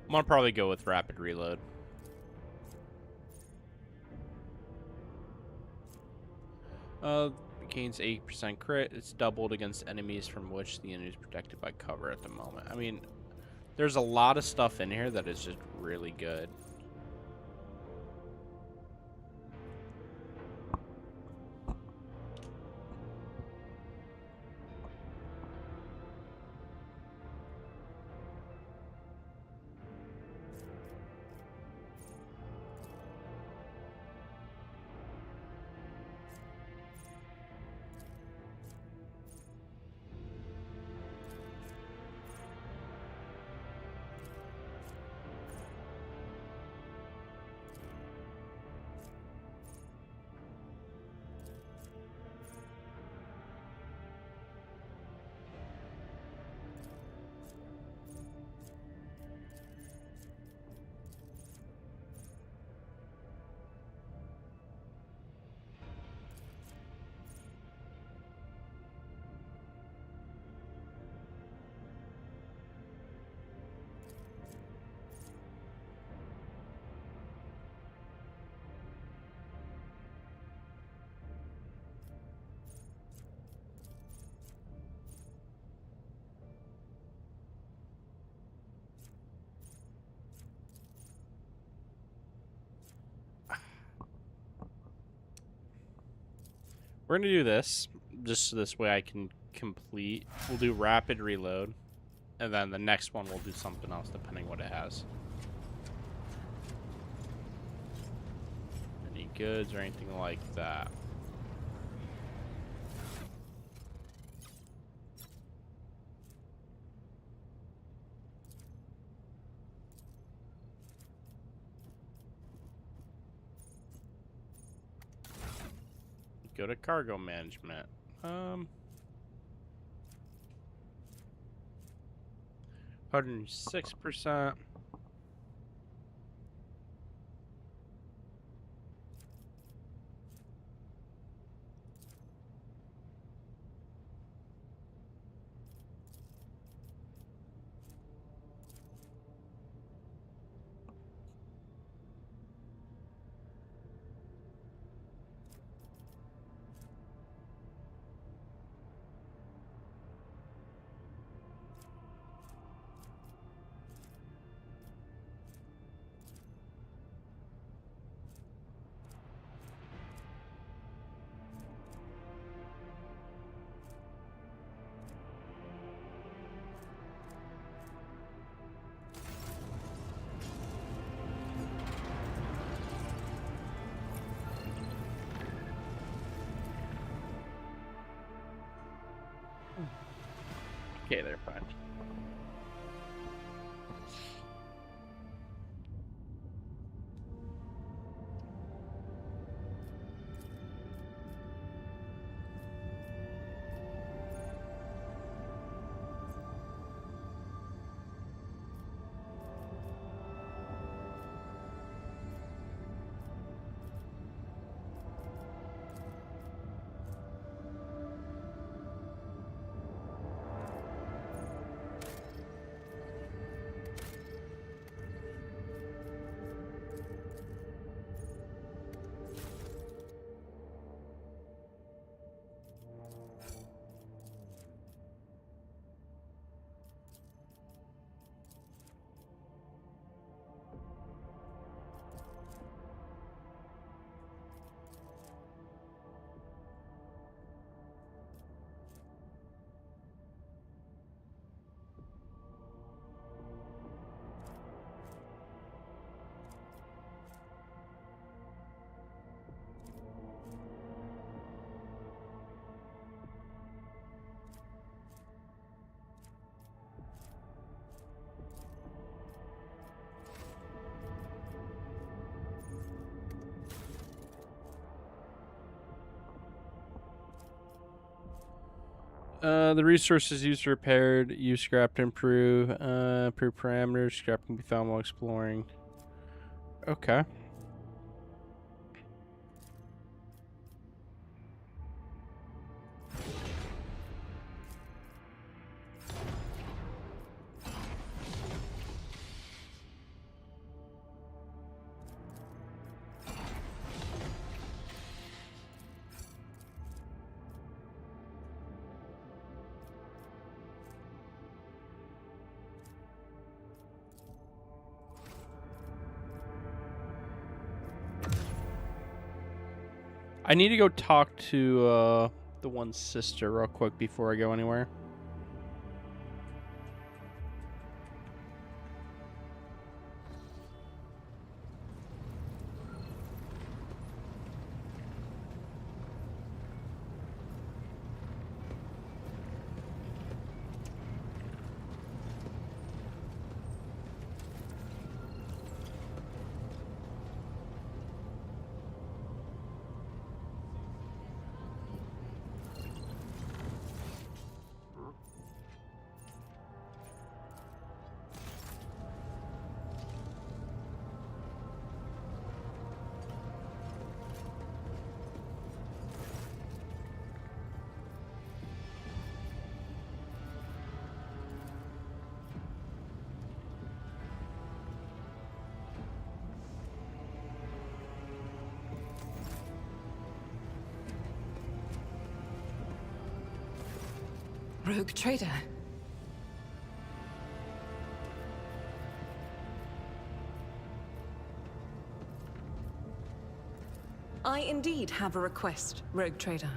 I'm gonna probably go with rapid reload. Gains 8% crit. It's doubled against enemies from which the enemy is protected by cover at the moment. I mean, there's a lot of stuff in here that is just really good. We're gonna do this, just so this way I can complete. We'll do rapid reload, and then the next one we'll do something else depending what it has. Any goods or anything like that. go to cargo management. 106%. Okay, they're fine. The resources used are repaired, use scrap to improve, improve parameters, scrap can be found while exploring. Okay. I need to go talk to the one sister real quick before I go anywhere. Rogue trader. I indeed have a request, Rogue Trader.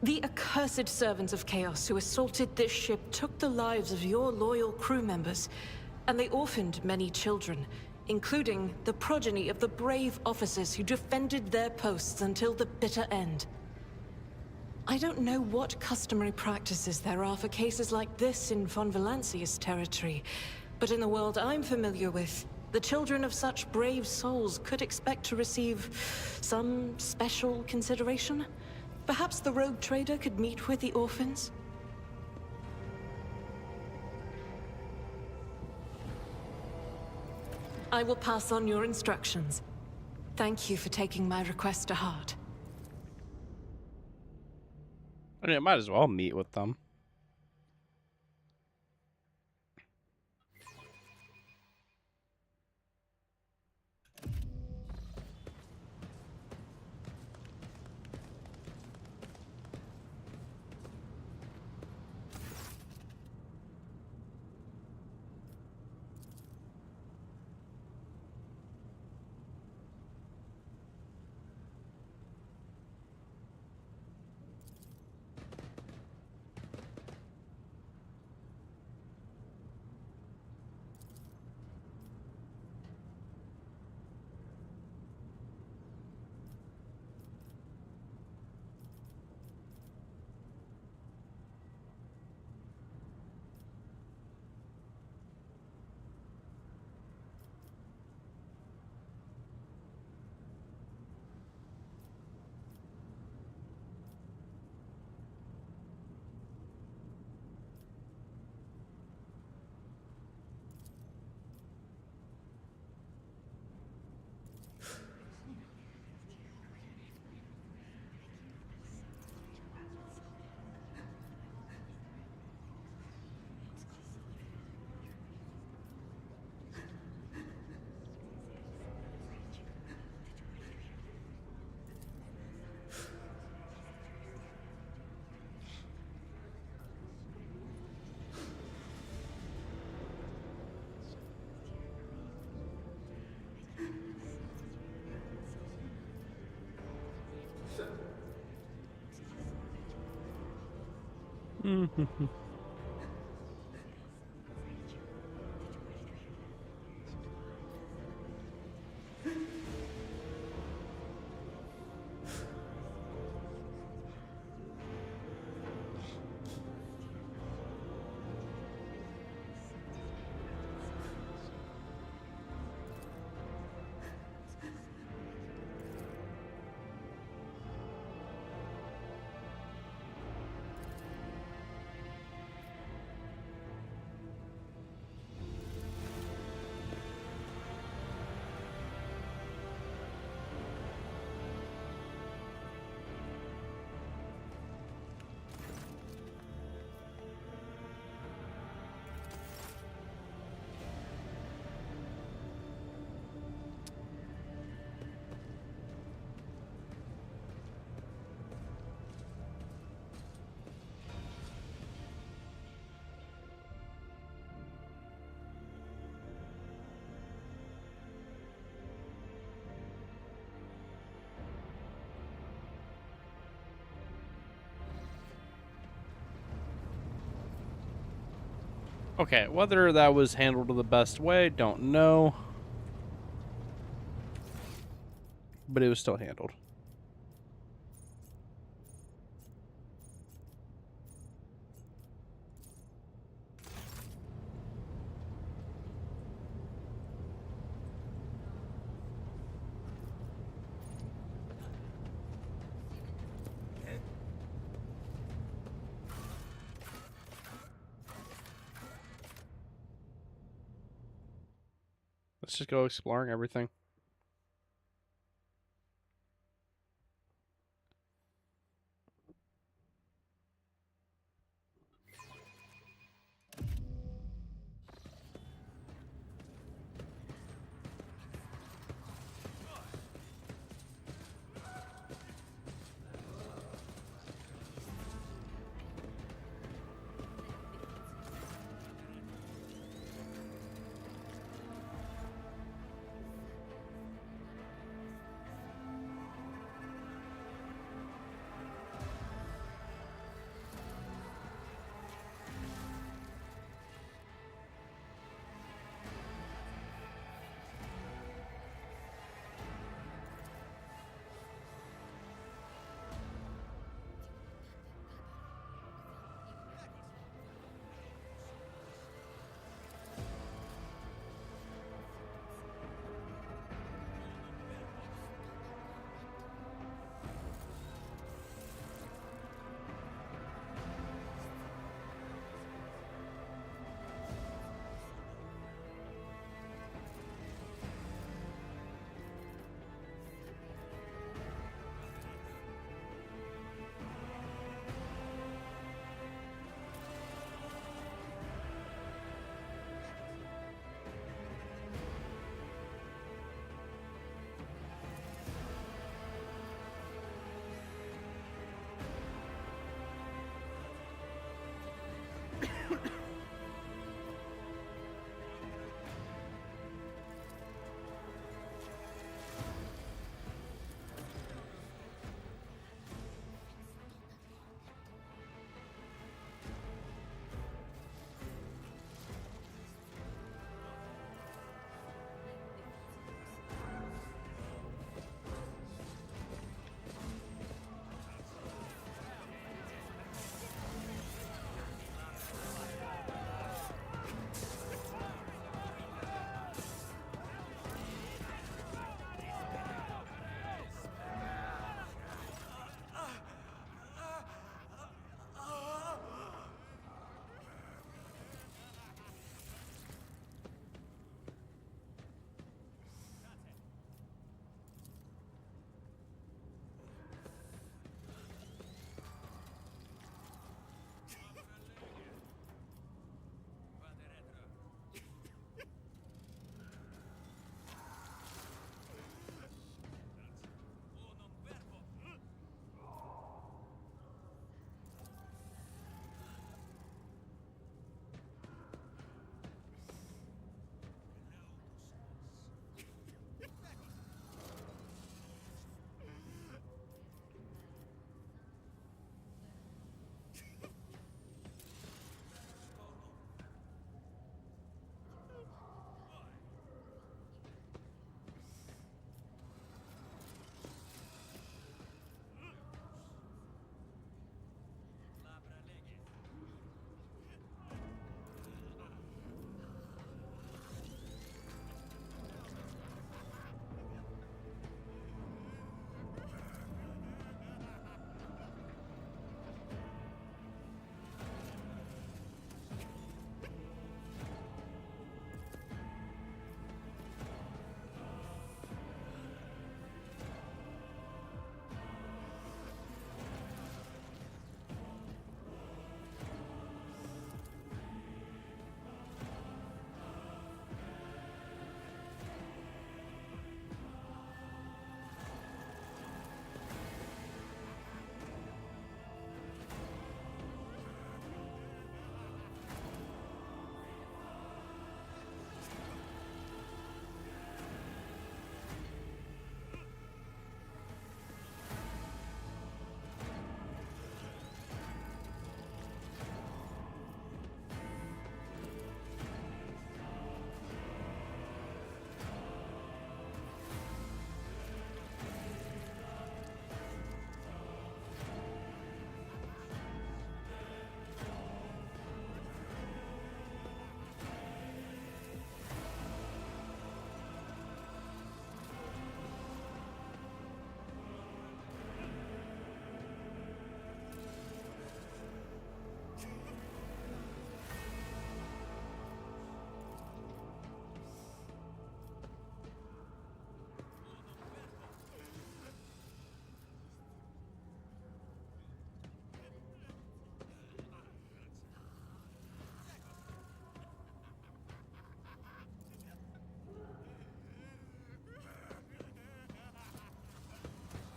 The accursed servants of Chaos who assaulted this ship took the lives of your loyal crew members, and they orphaned many children, including the progeny of the brave officers who defended their posts until the bitter end. I don't know what customary practices there are for cases like this in Von Valancius territory, but in the world I'm familiar with, The children of such brave souls could expect to receive some special consideration. Perhaps the rogue trader could meet with the orphans? I will pass on your instructions. Thank you for taking my request to heart. I mean, I might as well meet with them. Okay, whether that was handled the best way, don't know. But it was still handled. Let's just go exploring everything.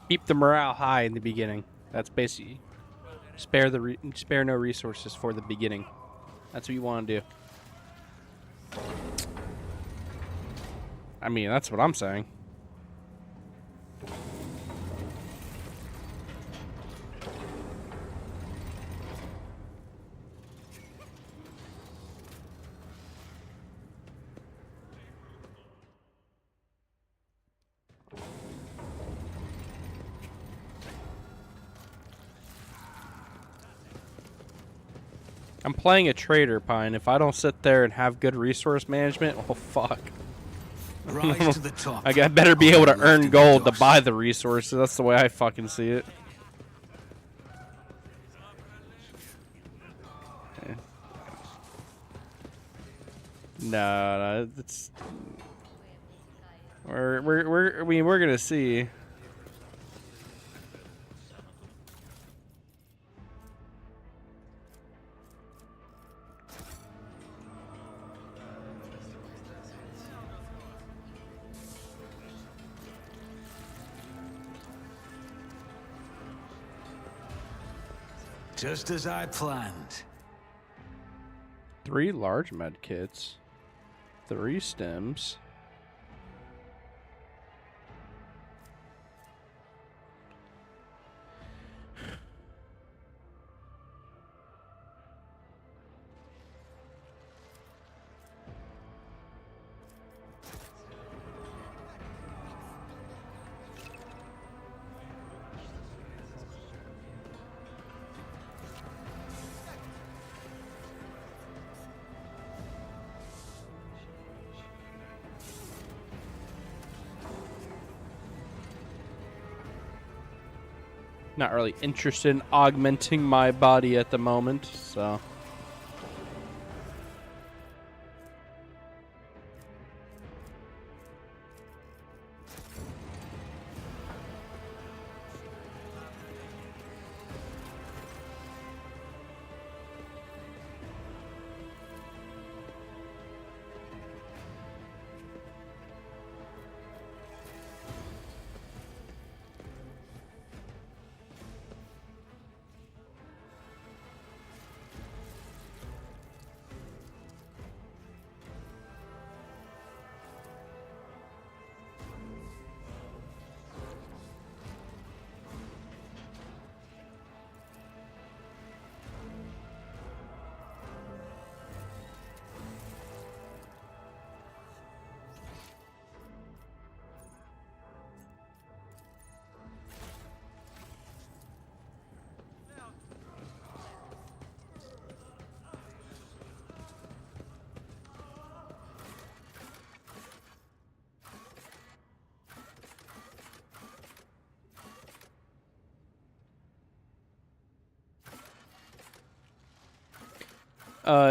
Keep the morale high in the beginning. That's basically spare no resources for the beginning. That's what you want to do. I mean, that's what I'm saying. I'm playing a trader, Pine. If I don't sit there and have good resource management, oh fuck. Rise to the top. I better be able to earn gold to buy the resources. That's the way I fucking see it. Okay. No, it's we're gonna see. Just as I planned. 3 large med kits, 3 stems. Not really interested in augmenting my body at the moment, so.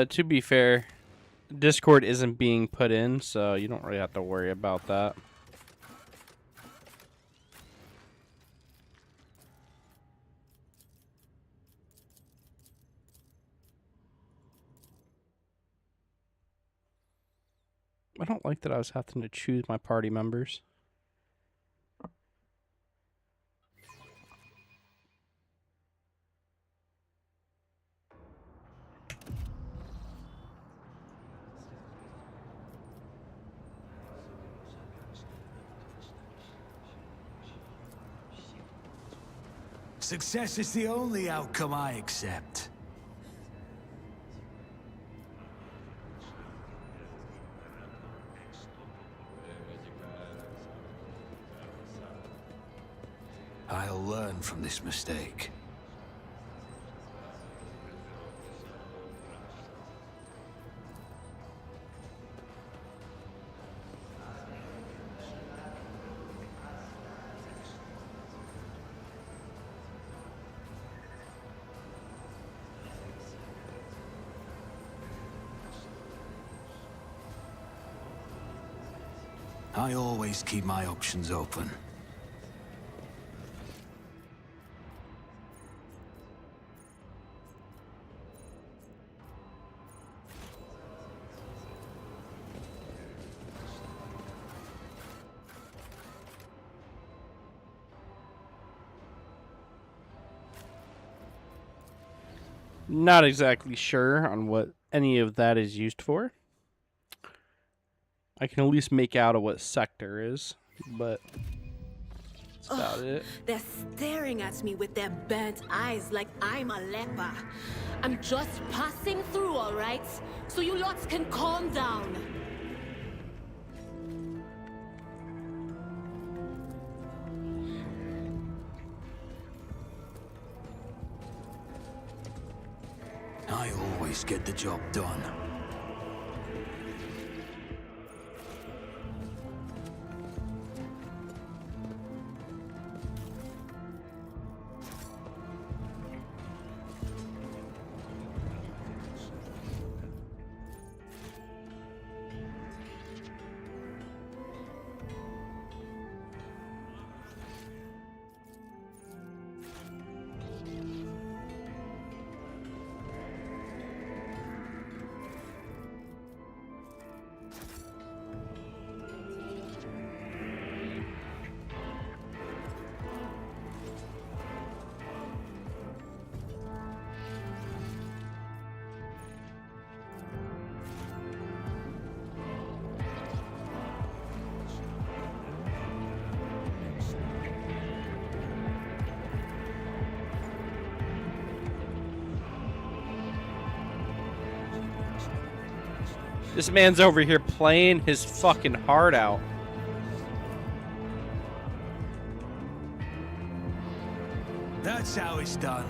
To be fair, Discord isn't being put in, so you don't really have to worry about that. I don't like that I was having to choose my party members. Success is the only outcome I accept. I'll learn from this mistake. I always keep my options open. Not exactly sure on what any of that is used for. I can at least make out what sector is, but that's about it. They're staring at me with their burnt eyes like I'm a leper. I'm just passing through, all right? So you lots can calm down. I always get the job done. This man's over here playing his fucking heart out. That's how it's done.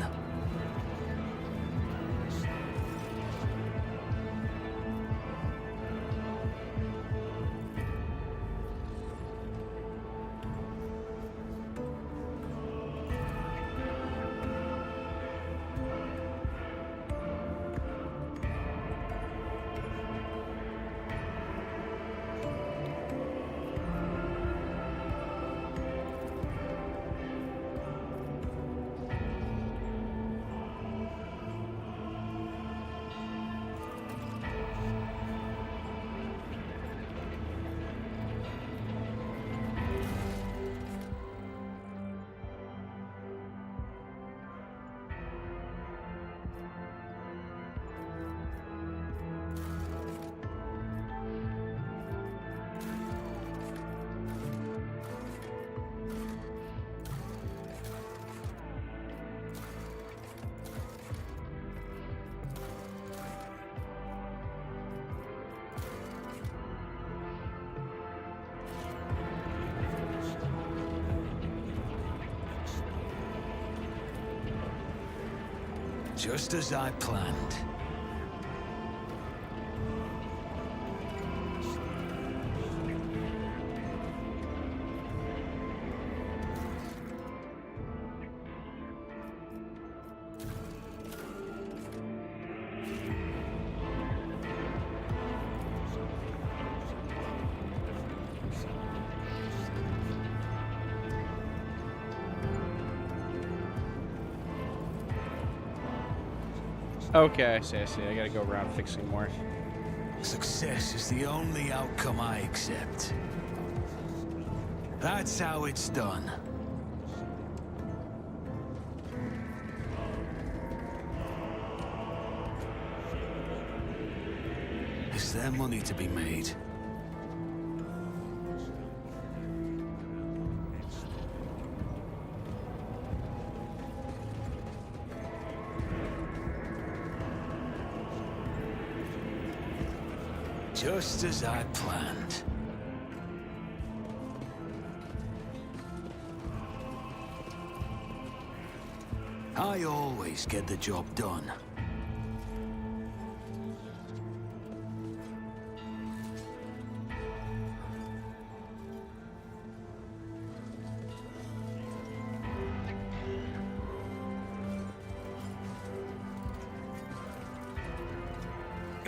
Just as I planned. Okay, I see. I gotta go around fixing more. Success is the only outcome I accept. That's how it's done. Is there money to be made? Just as I planned. I always get the job done.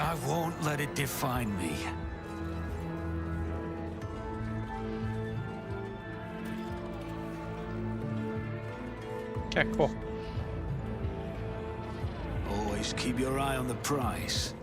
I won't let it define me. Okay, cool. Always keep your eye on the prize.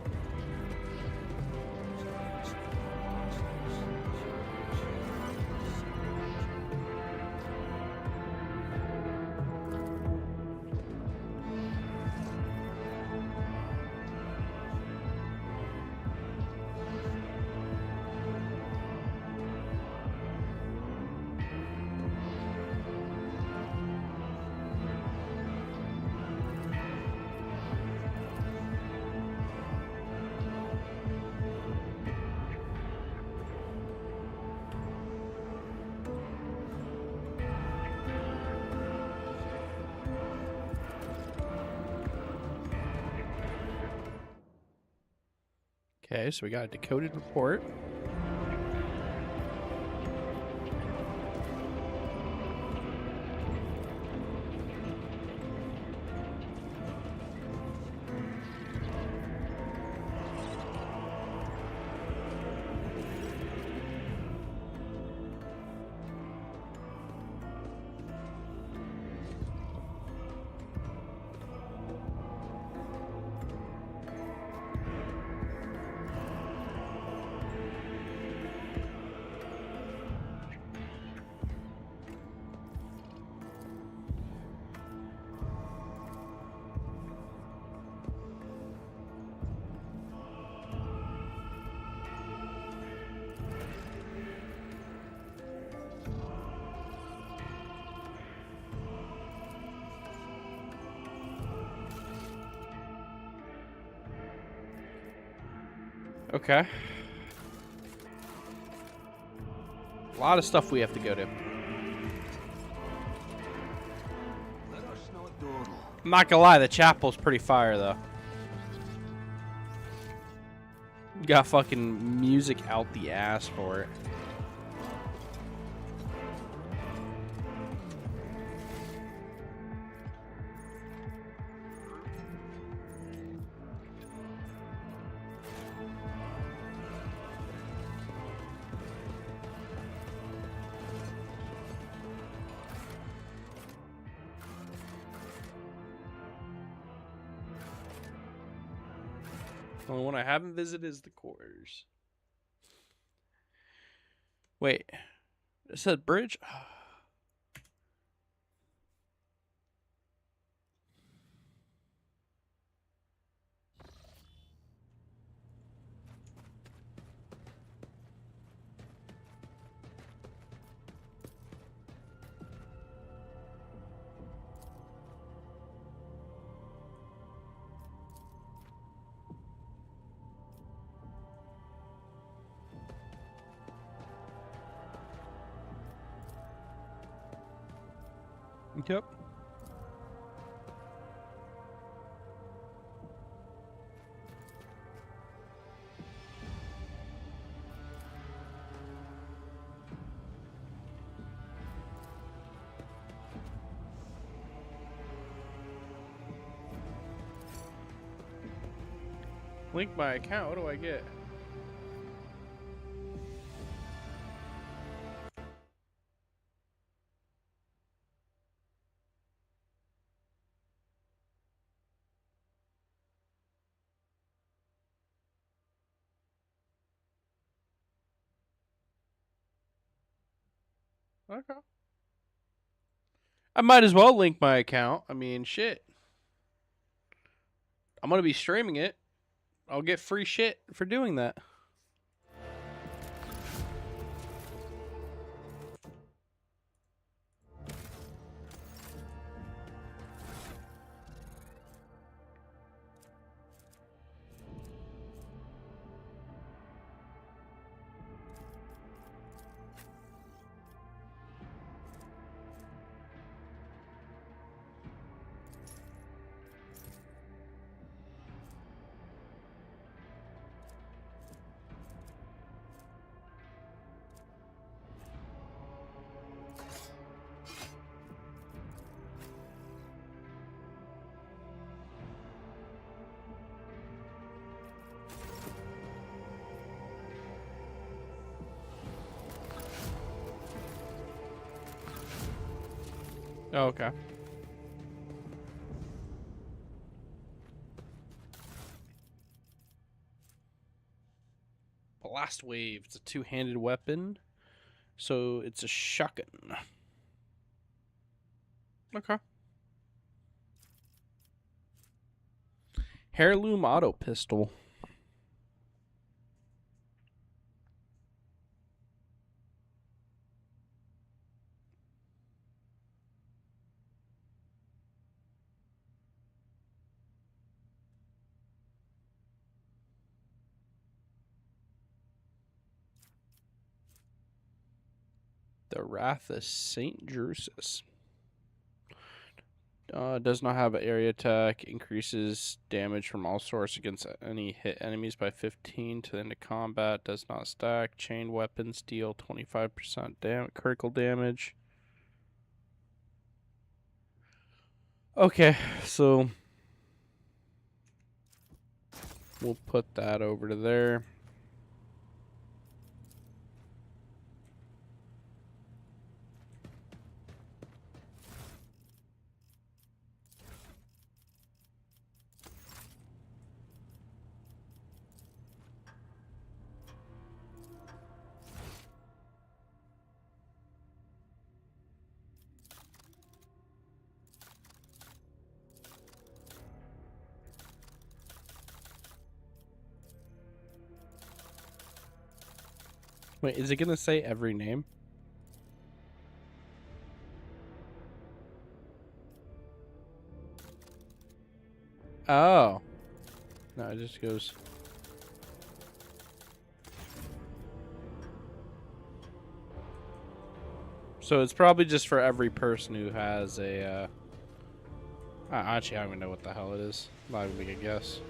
Okay, so we got a decoded report. Okay. A lot of stuff we have to go to. I'm not gonna lie, the chapel's pretty fire though. Got fucking music out the ass for it. The only one I haven't visited is the quarters. Wait, it said bridge? Yep. Link my account. What do I get? Okay. I might as well link my account. I mean, shit. I'm going to be streaming it. I'll get free shit for doing that. Oh, okay. Blast wave. It's a two-handed weapon, so it's a shotgun. Okay. Heirloom auto pistol. The Wrath of St. Drusus. Does not have an area attack. Increases damage from all source against any hit enemies by 15 to the end of combat. Does not stack. Chain weapons deal 25% critical damage. Okay, so we'll put that over to there. Wait, is it gonna say every name? Oh. No, it just goes. So it's probably just for every person who has a, actually, I don't even know what the hell it is. Not even make a guess.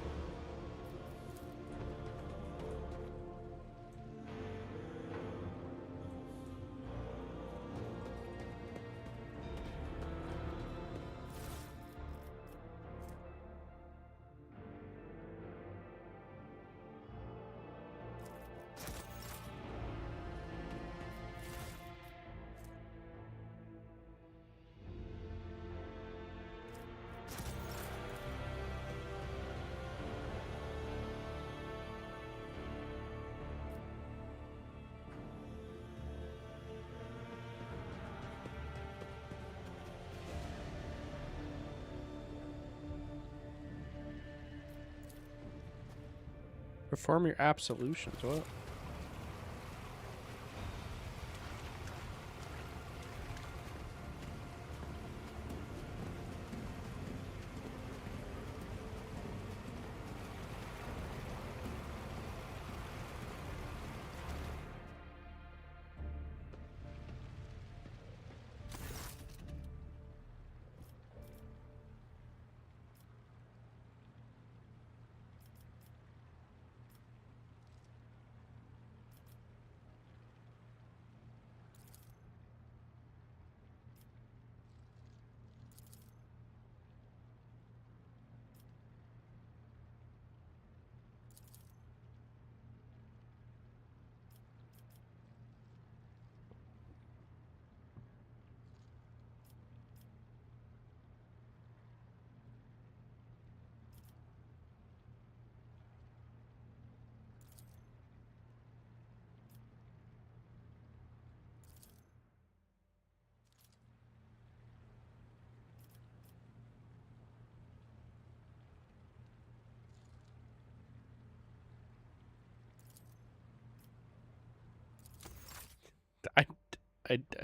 Perform your absolutions. What?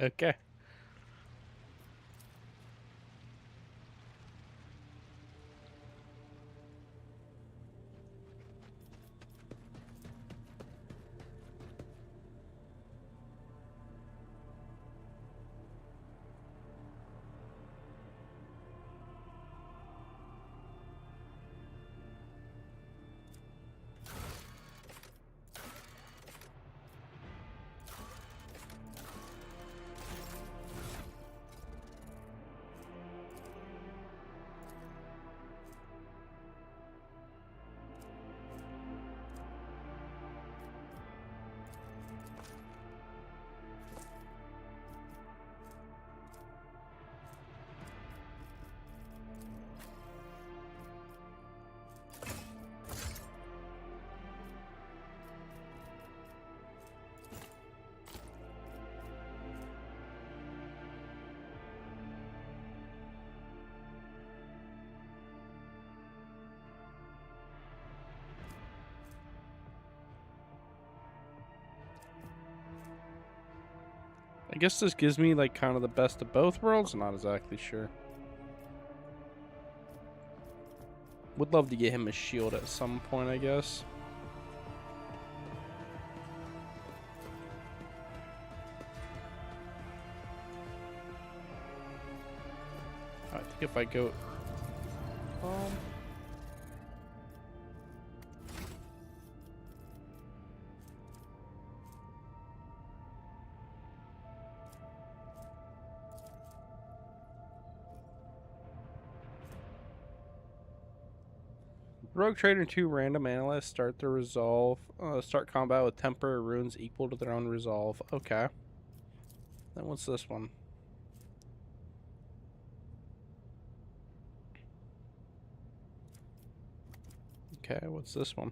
Okay. I guess this gives me like kind of the best of both worlds. I'm not exactly sure. Would love to get him a shield at some point, I guess. if I go... Rogue Trader and 2 random analysts start their resolve. Start combat with temporary runes equal to their own resolve. Okay. Then what's this one? Okay, what's this one?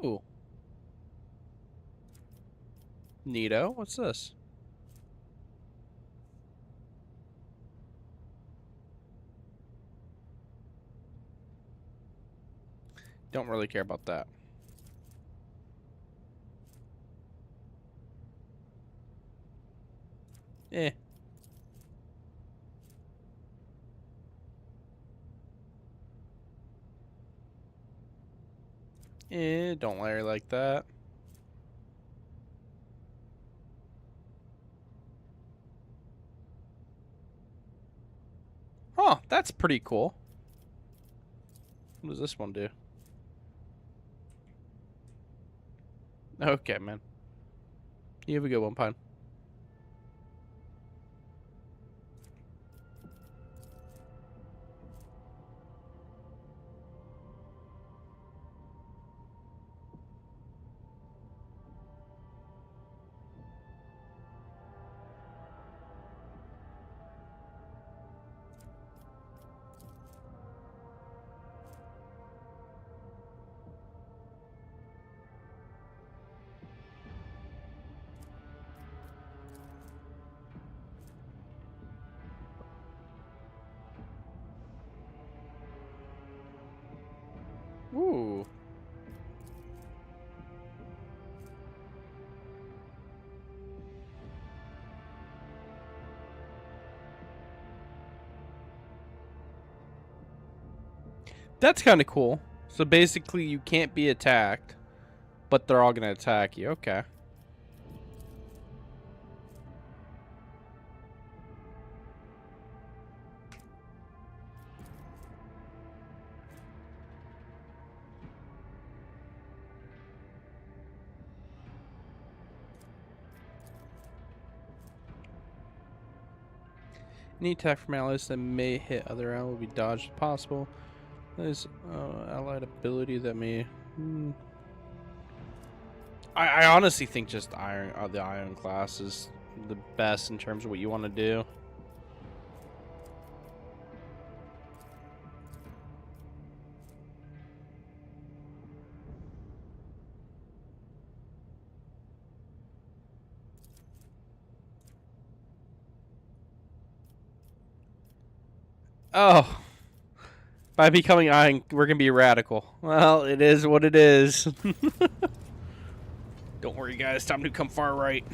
Oh. Neato. What's this? Don't really care about that. Eh. Don't layer like that. Oh, that's pretty cool. What does this one do? Okay, man. You have a good one, Pine. Ooh. That's kind of cool. So basically you can't be attacked, but they're all going to attack you. Okay. Any attack from allies that may hit other allies will be dodged if possible. There's allied ability that may... I honestly think just the Iron class is the best in terms of what you want to do. Oh. By becoming Iron, we're going to be radical. Well, it is what it is. Don't worry, guys. Time to come far right.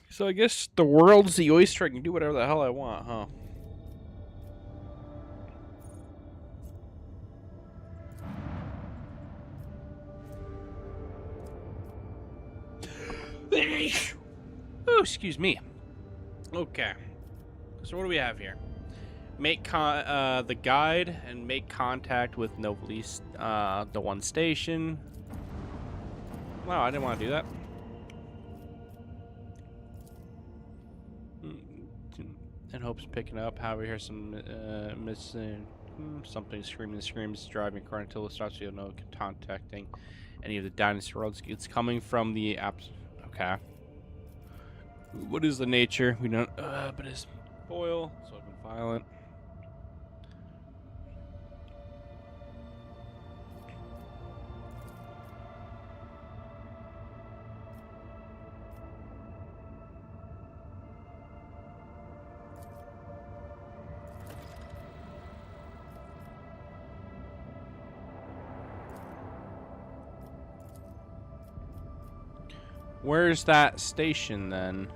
So I guess the world's the oyster. I can do whatever the hell I want, huh? Oh, excuse me. Okay. So what do we have here? Make the guide and make contact with Novalis, the one station. Wow, I didn't want to do that. And hopes picking up. However, hear some missing something screams, driving car until it starts. You'll know contacting any of the dynasty worlds. It's coming from the apps. Okay. What is the nature? We don't. But it's foil, so I've been violent. Where's that station then?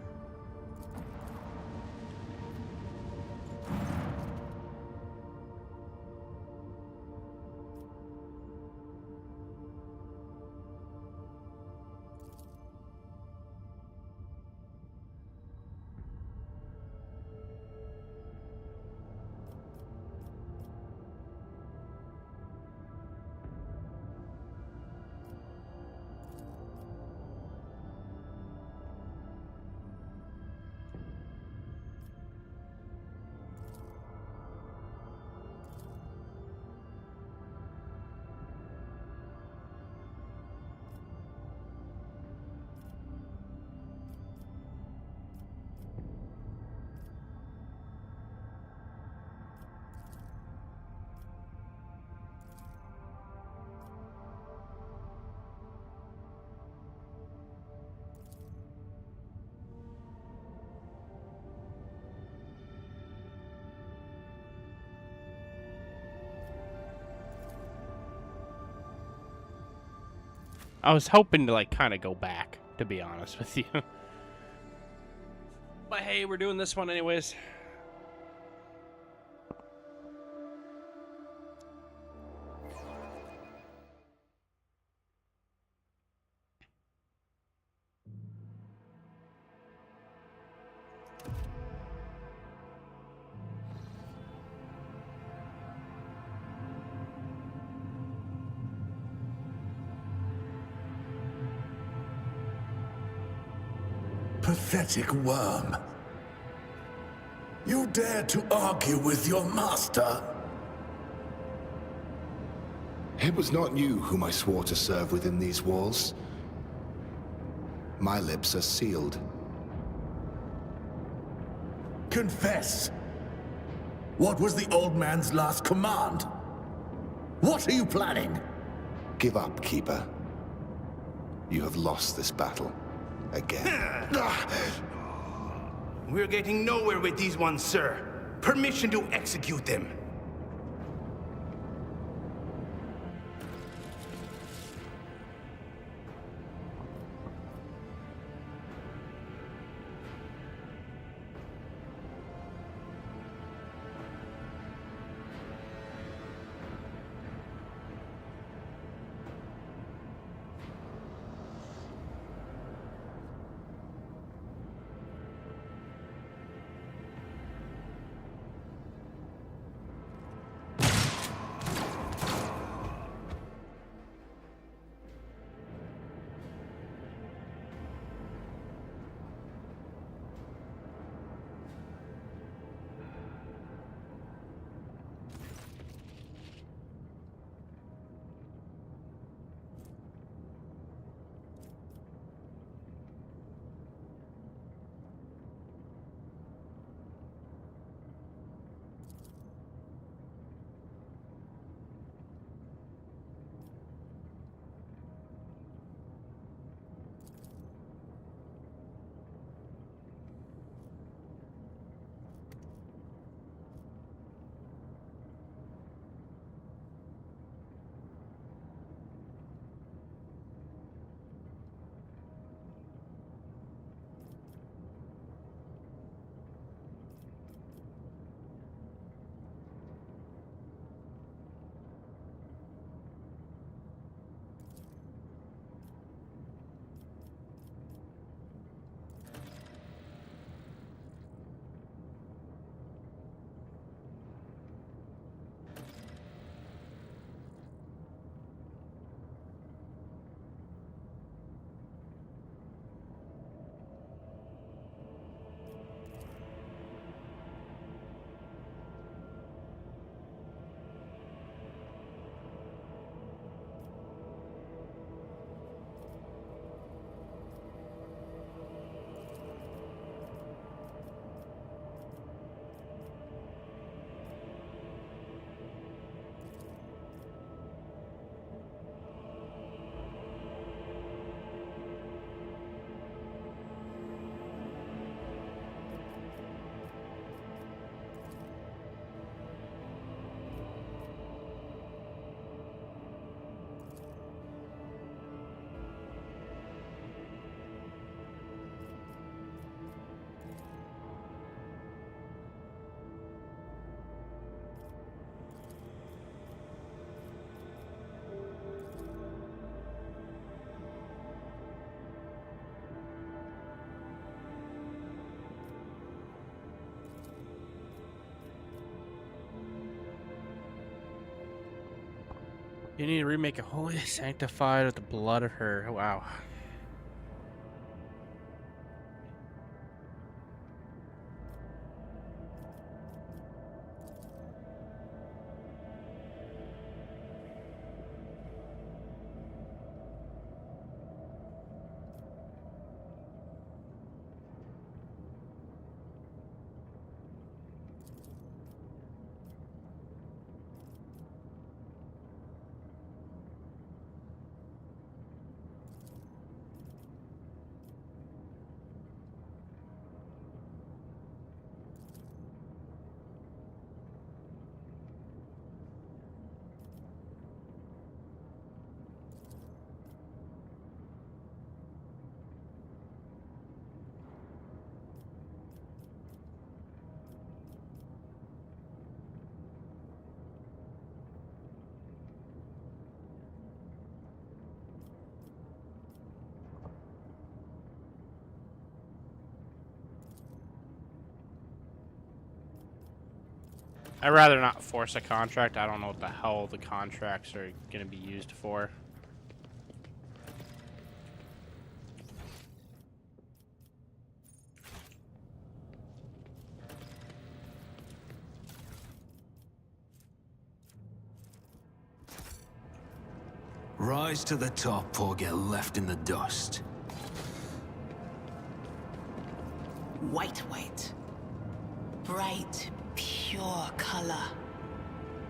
I was hoping to, like, kind of go back, to be honest with you. But hey, we're doing this one anyways. Pathetic worm. You dare to argue with your master? It was not you whom I swore to serve within these walls. My lips are sealed. Confess. What was the old man's last command? What are you planning? Give up, Keeper. You have lost this battle. Again. We're getting nowhere with these ones, sir. Permission to execute them. You need to remake a holy sanctified with the blood of her. Wow. I'd rather not force a contract. I don't know what the hell the contracts are going to be used for. Rise to the top or get left in the dust. White. Bright, pure color.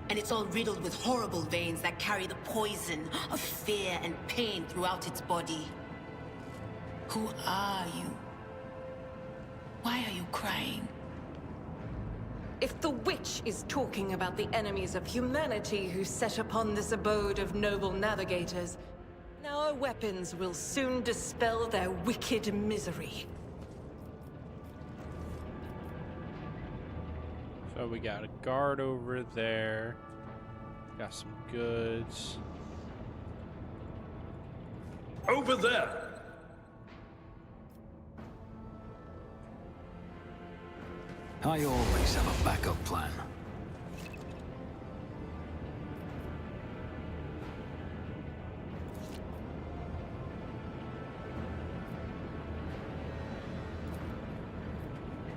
And it's all riddled with horrible veins that carry the poison of fear and pain throughout its body. Who are you? Why are you crying? If the witch is talking about the enemies of humanity who set upon this abode of noble navigators, our weapons will soon dispel their wicked misery. So we got a guard over there. Got some goods. Over there! I always have a backup plan.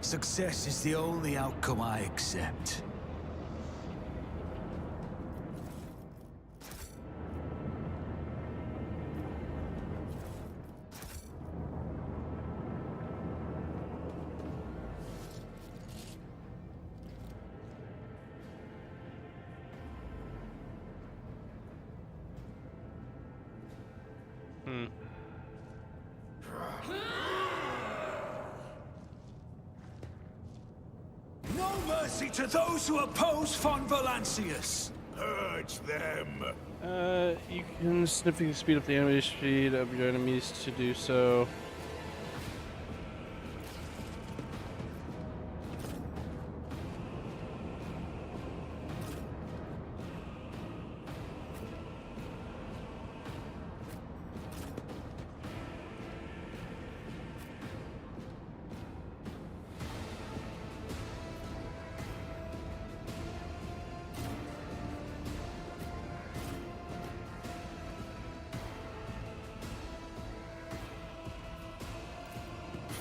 Success is the only outcome I accept. No mercy to those who oppose Von Valancius! Purge them! You can significantly speed up the enemy speed of your enemies to do so.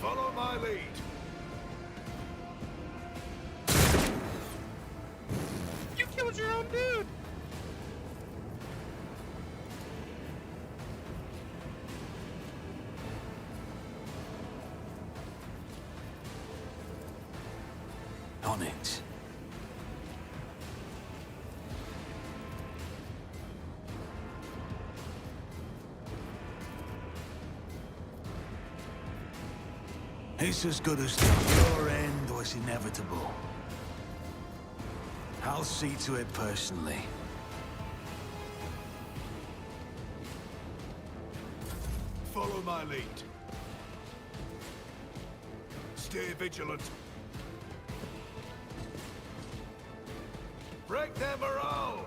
Follow my lead. You killed your own dude! On it. It's as good as done. Your end was inevitable. I'll see to it personally. Follow my lead. Stay vigilant. Break their morale!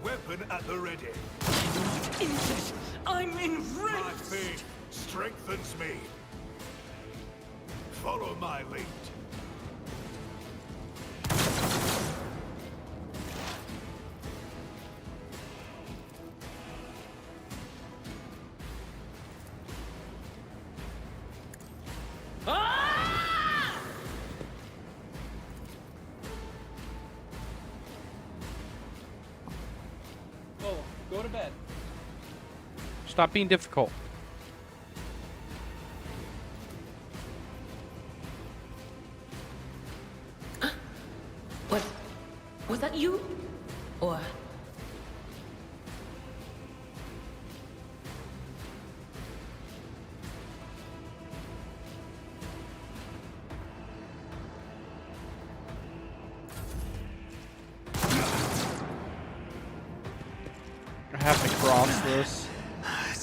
Weapon at the ready. I'm enraged! My faith strengthens me. Follow my lead. Stop being difficult. What? Was that you? Or... I have to cross this.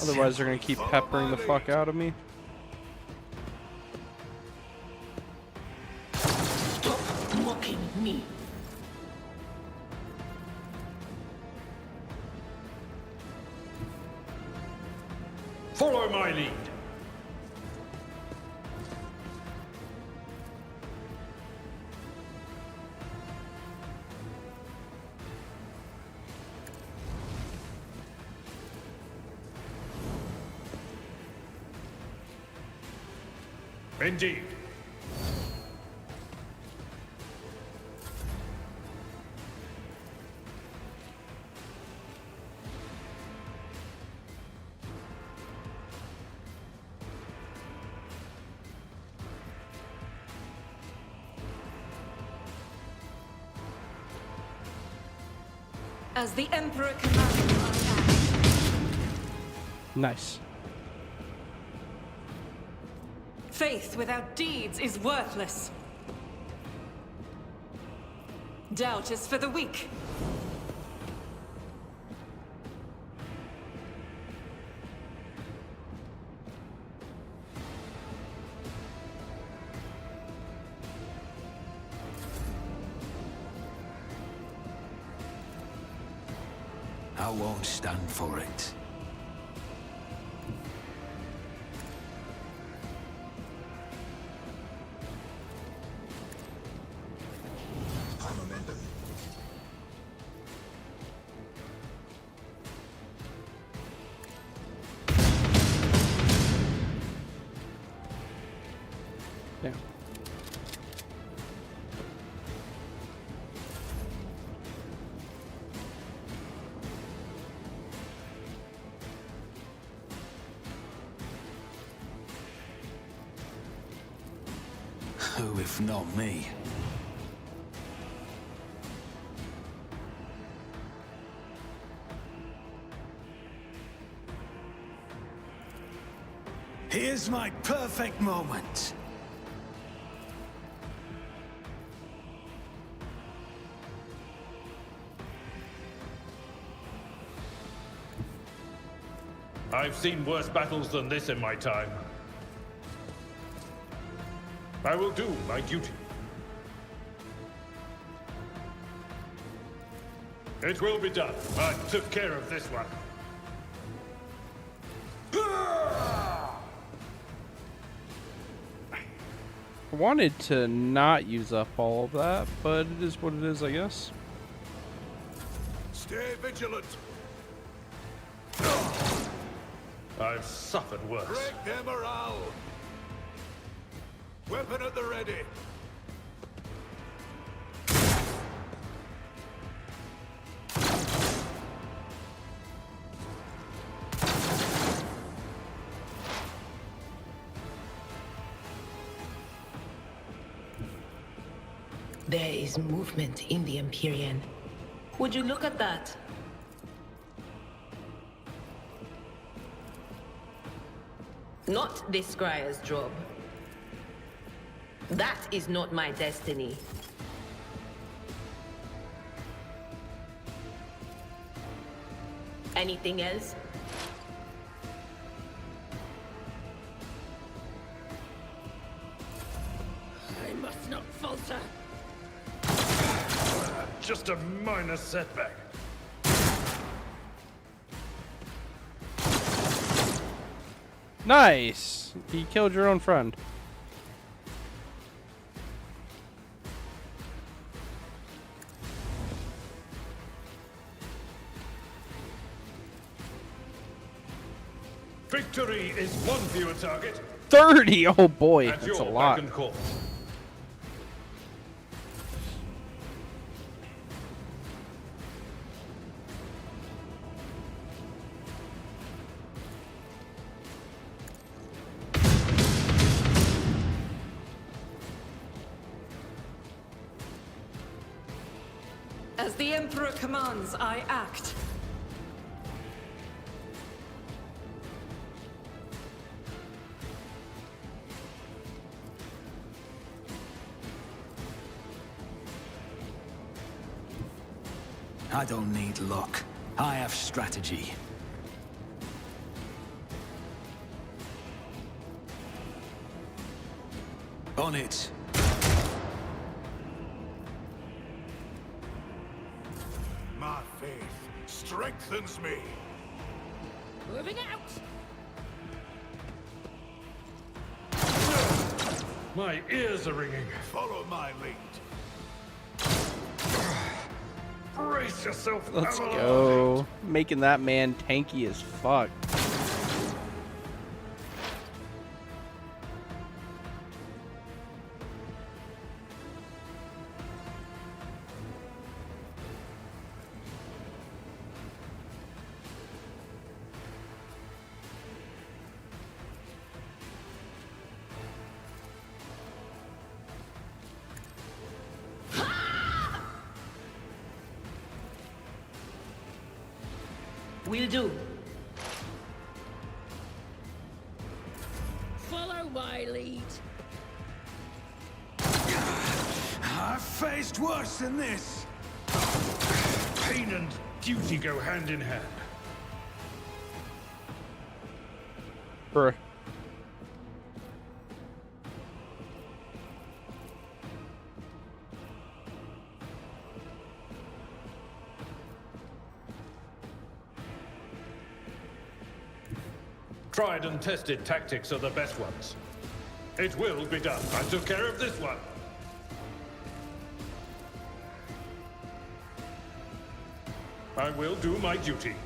Otherwise, they're gonna keep peppering the fuck out of me. Stop mocking me. Follow my lead. Indeed. As the Emperor commanded, I act. Nice. Faith without deeds is worthless. Doubt is for the weak. I won't stand for it. Yeah. Who, if not me? Here's my perfect moment. I've seen worse battles than this in my time. I will do my duty. It will be done. I took care of this one. I wanted to not use up all of that, but it is what it is, I guess. Stay vigilant. I've suffered worse. Break their morale. Weapon at the ready. There is movement in the Empyrean. Would you look at that? Not this Scryer's job. That is not my destiny. Anything else? I must not falter. Just a minor setback. Nice! You killed your own friend. Victory is one fewer target. 30! Oh boy, At that's a your lot. beck and call. As the Emperor commands, I act. I don't need luck. I have strategy. On it. My faith strengthens me. Moving out! My ears are ringing. Follow my lead. Brace yourself. Let's go. Making that man tanky as fuck. Will do. Follow my lead. I've faced worse than this. Pain and duty go hand in hand. Bruh. Tried and tested tactics are the best ones. It will be done. I took care of this one. I will do my duty.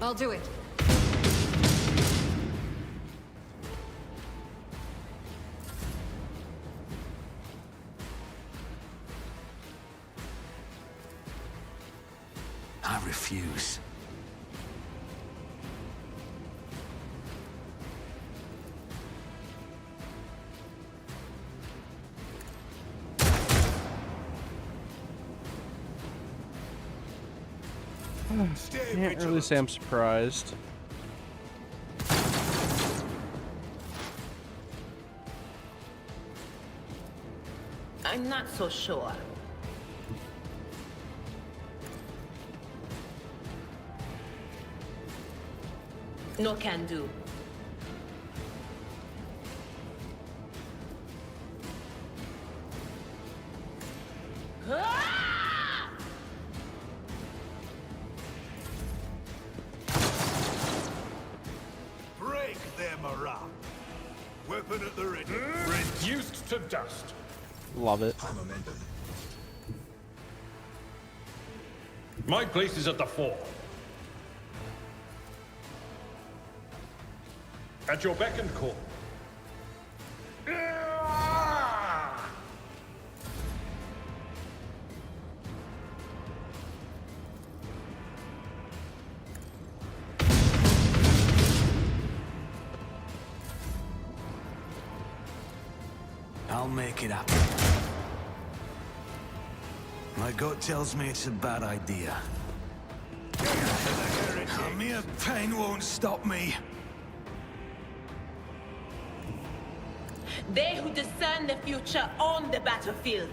I'll do it. I refuse. Can't really say I'm surprised. I'm not so sure. No can do. Break their morale. Weapon at the ready. Reduced to dust. Love it. My place is at the fore. At your beck and call. I'll make it up. My gut tells me it's a bad idea. Mere pain won't stop me. They who discern the future on the battlefield.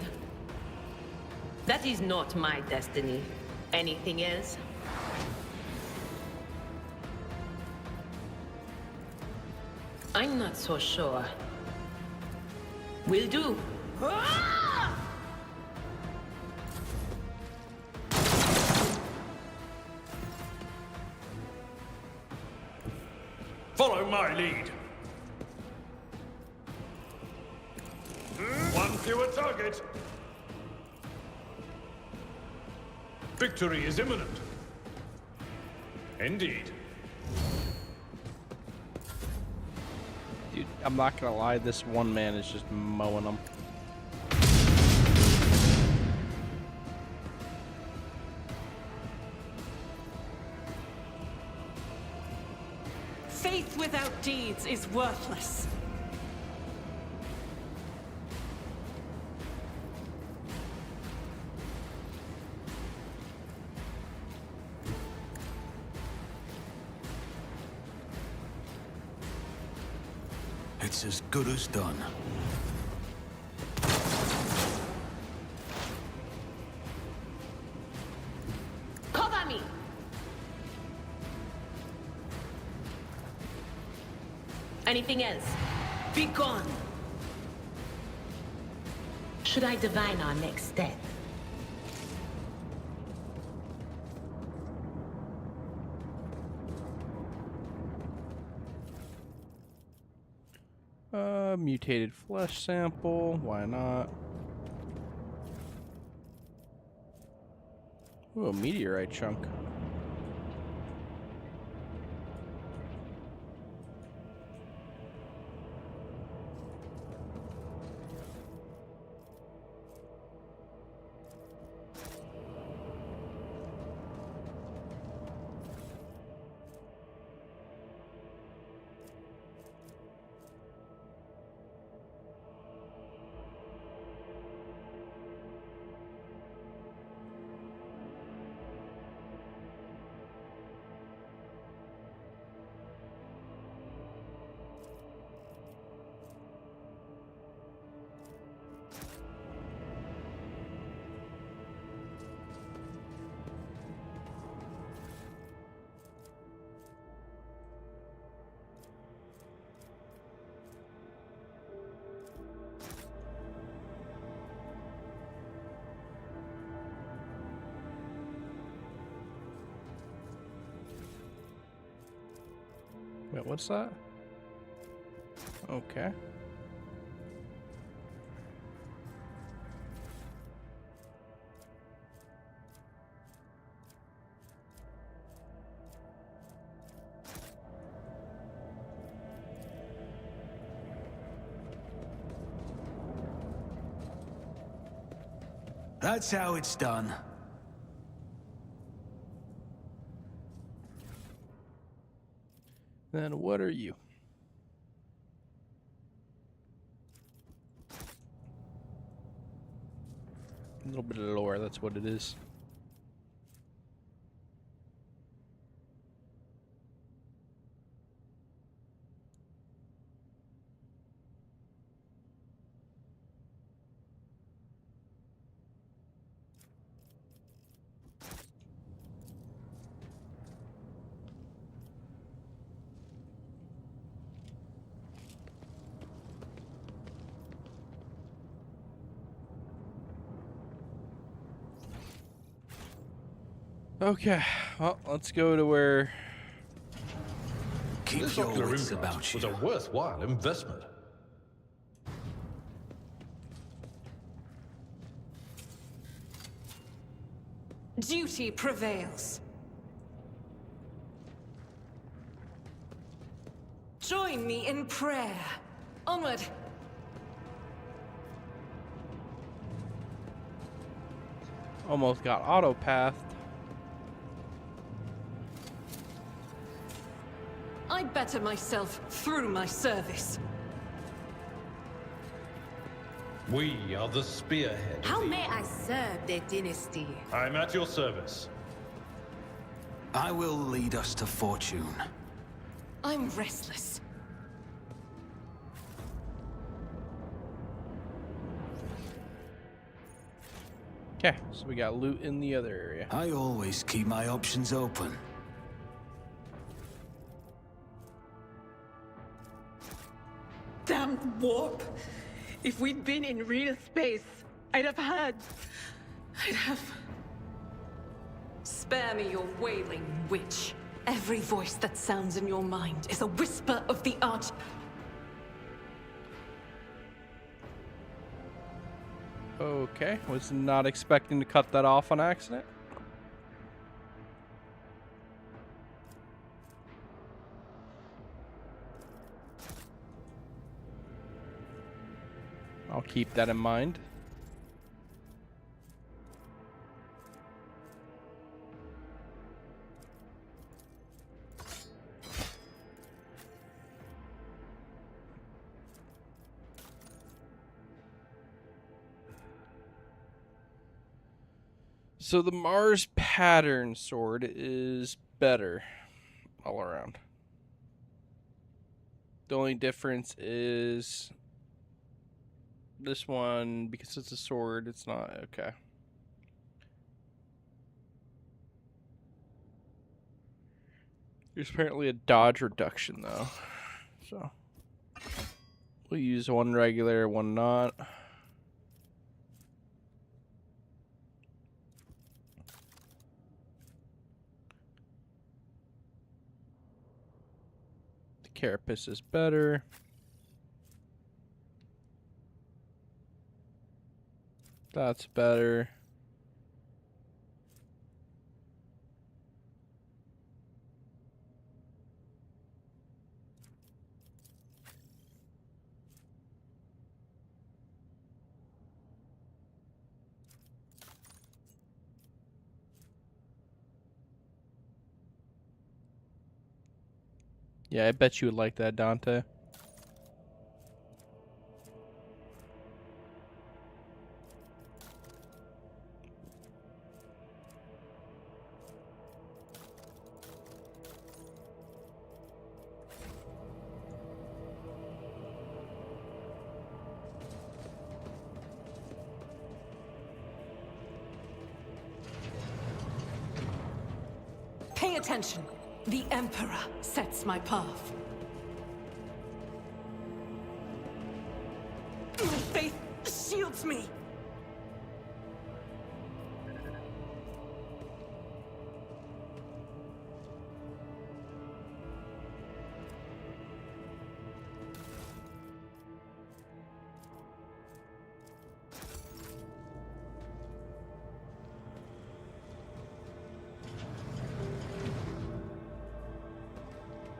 That is not my destiny. Anything else? I'm not so sure. Will do. Follow my lead. One fewer target. Victory is imminent. Indeed. Dude, I'm not gonna lie, this one man is just mowing them. Faith without deeds is worthless. It's as good as done. Cover me! Anything else? Be gone! Should I divine our next step? Mutated flesh sample. Why not? Ooh, a meteorite chunk. Wait, what's that? Okay. That's how it's done. Then what are you? A little bit of lore, that's what it is. Okay, well, let's go to where... Keep your wits about you. Was a worthwhile investment. Duty prevails. Join me in prayer. Onward. Almost got auto-pathed. I better myself through my service. We are the spearhead. How may I serve their dynasty? I'm at your service. I will lead us to fortune. I'm restless. Okay, so we got loot in the other area. I always keep my options open. Damned warp! If we'd been in real space, I'd have... Spare me your wailing, witch. Every voice that sounds in your mind is a whisper of the art. Okay, was not expecting to cut that off on accident. I'll keep that in mind. So the Mars pattern sword is better all around. The only difference is this one, because it's a sword, it's not okay. There's apparently a dodge reduction though, so we'll use one regular, one not. The carapace is better. That's better. Yeah, I bet you would like that, Dante. Pay attention. The Emperor sets my path. My faith shields me.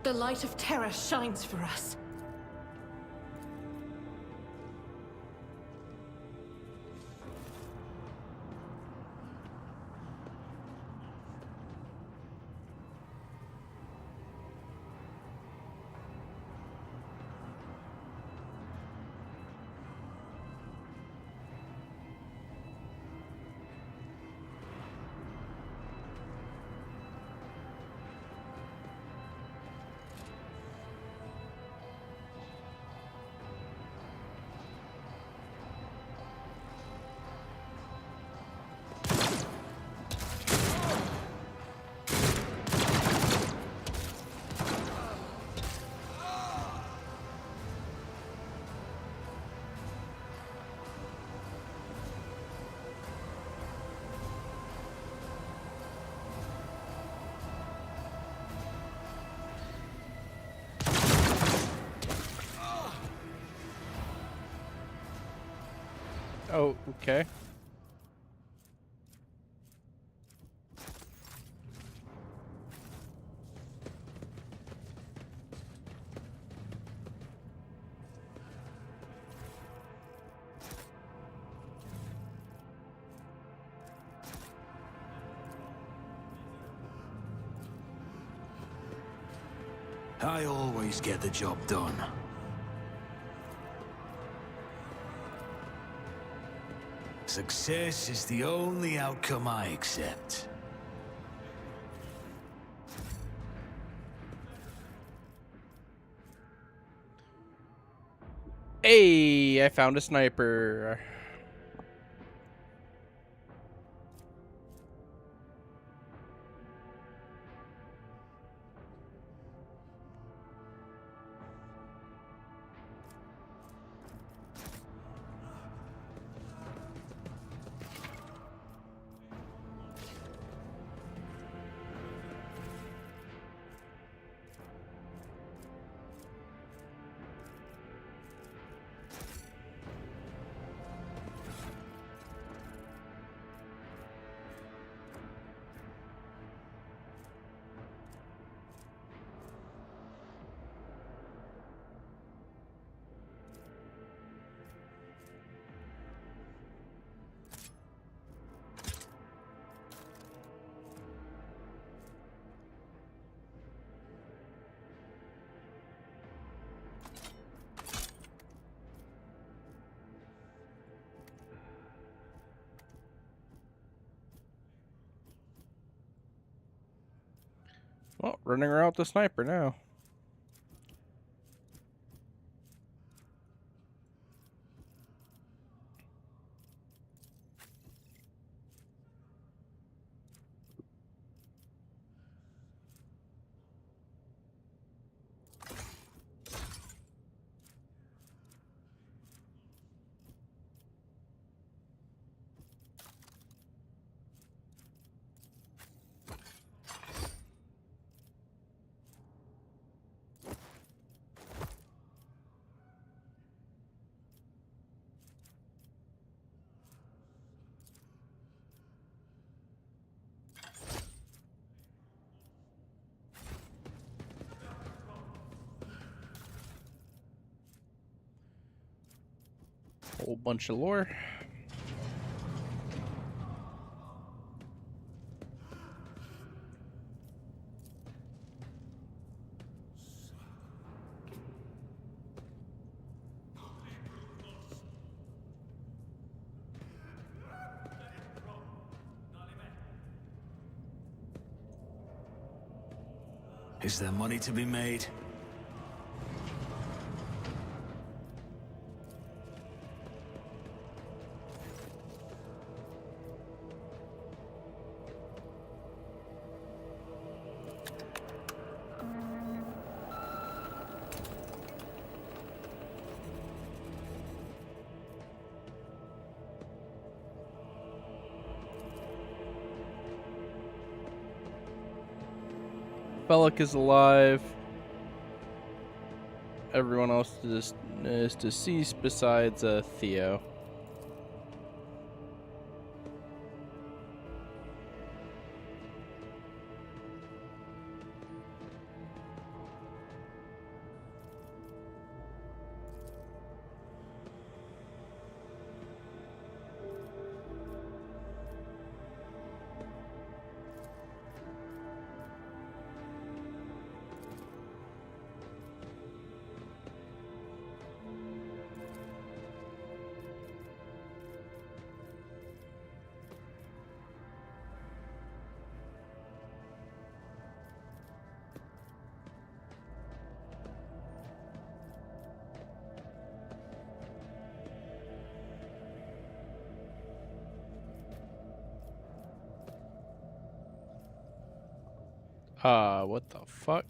The light of terror shines for us. Oh, okay. I always get the job done. Success is the only outcome I accept. Hey, I found a sniper. Well, running around with the sniper now. Whole bunch of lore. Is there money to be made? Bellic is alive. Everyone else is deceased besides Theo. What the fuck?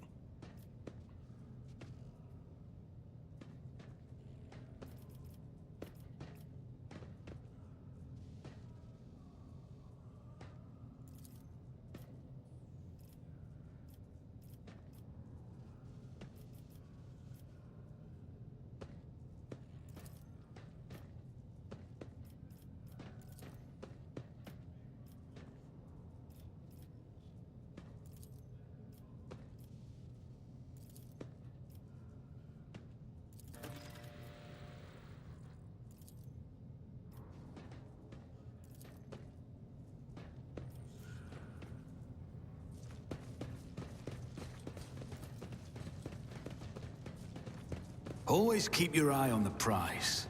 Always keep your eye on the prize.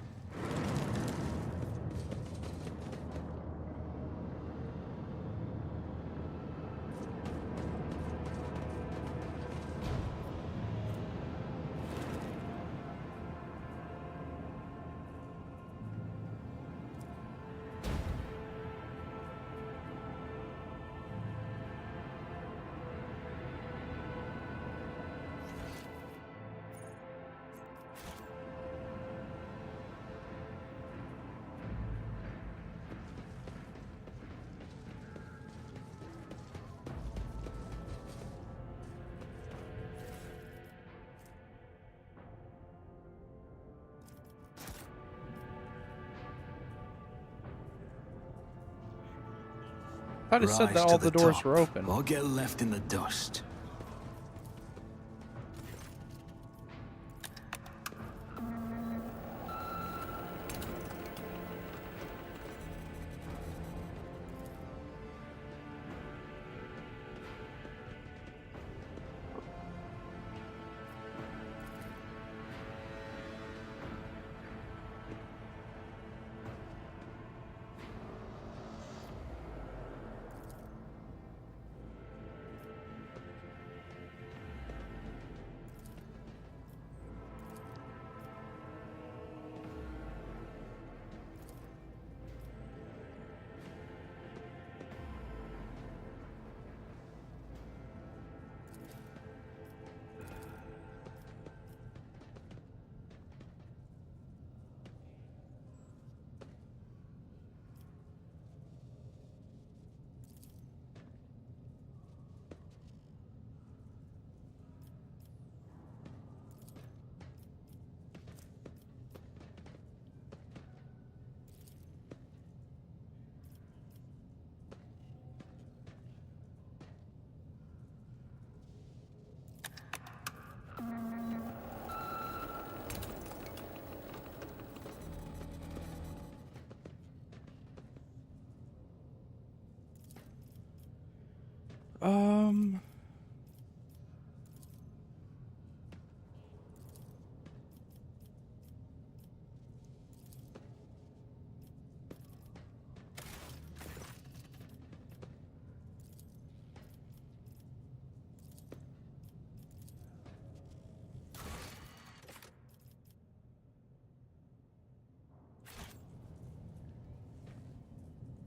I thought it said that all the doors were open. Or get left in the dust.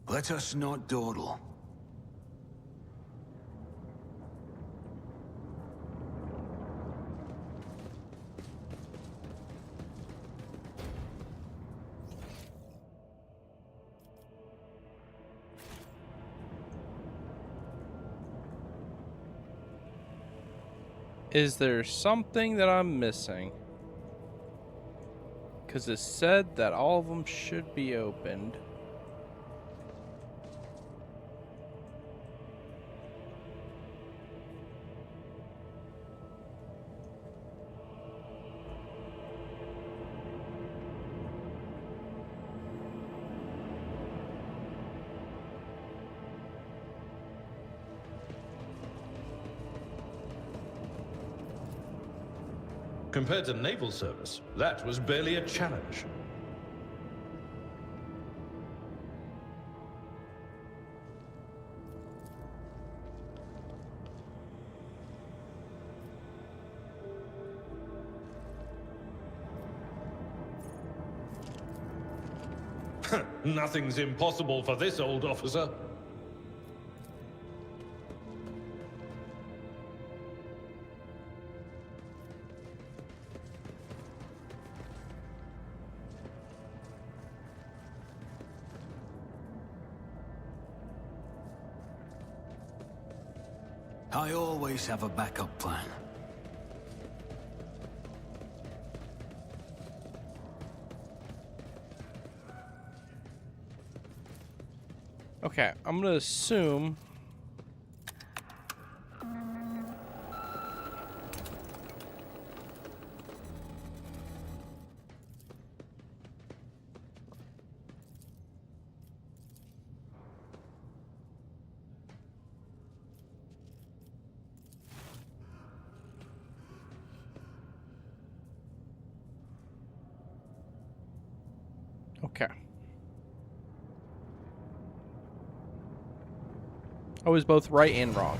Let us not dawdle. Is there something that I'm missing? Because it said that all of them should be opened. Compared to naval service, that was barely a challenge. Nothing's impossible for this old officer. I always have a backup plan. Okay, I'm gonna assume. Okay. I was both right and wrong.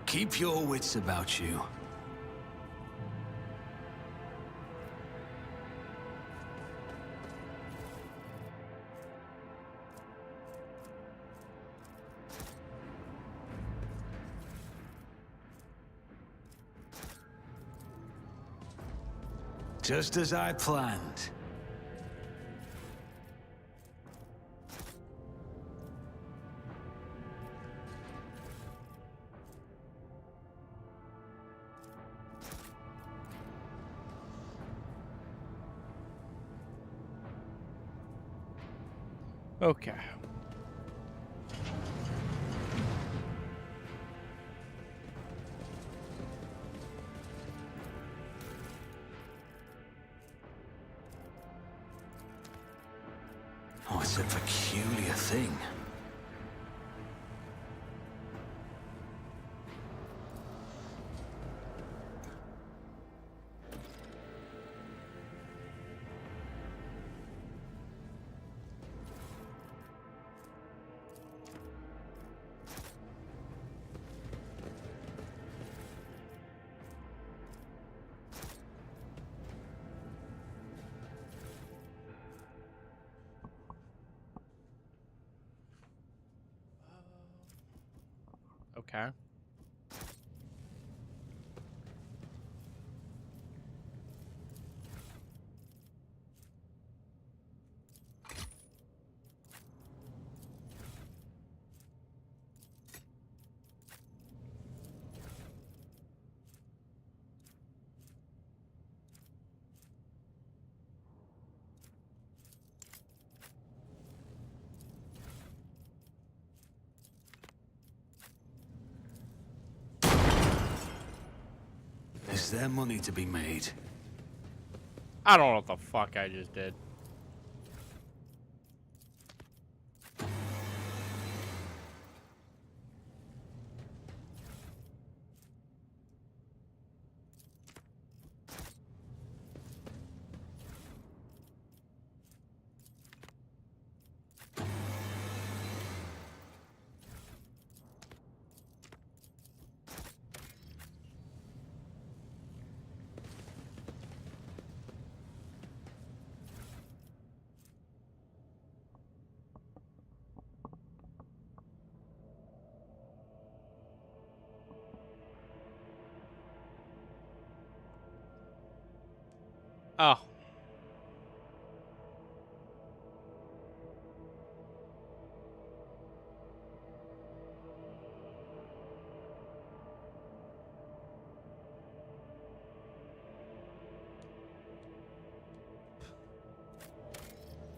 Keep your wits about you. Just as I planned. Okay. Oh, it's a peculiar thing. Okay. there money to be made? I don't know what the fuck I just did. Oh.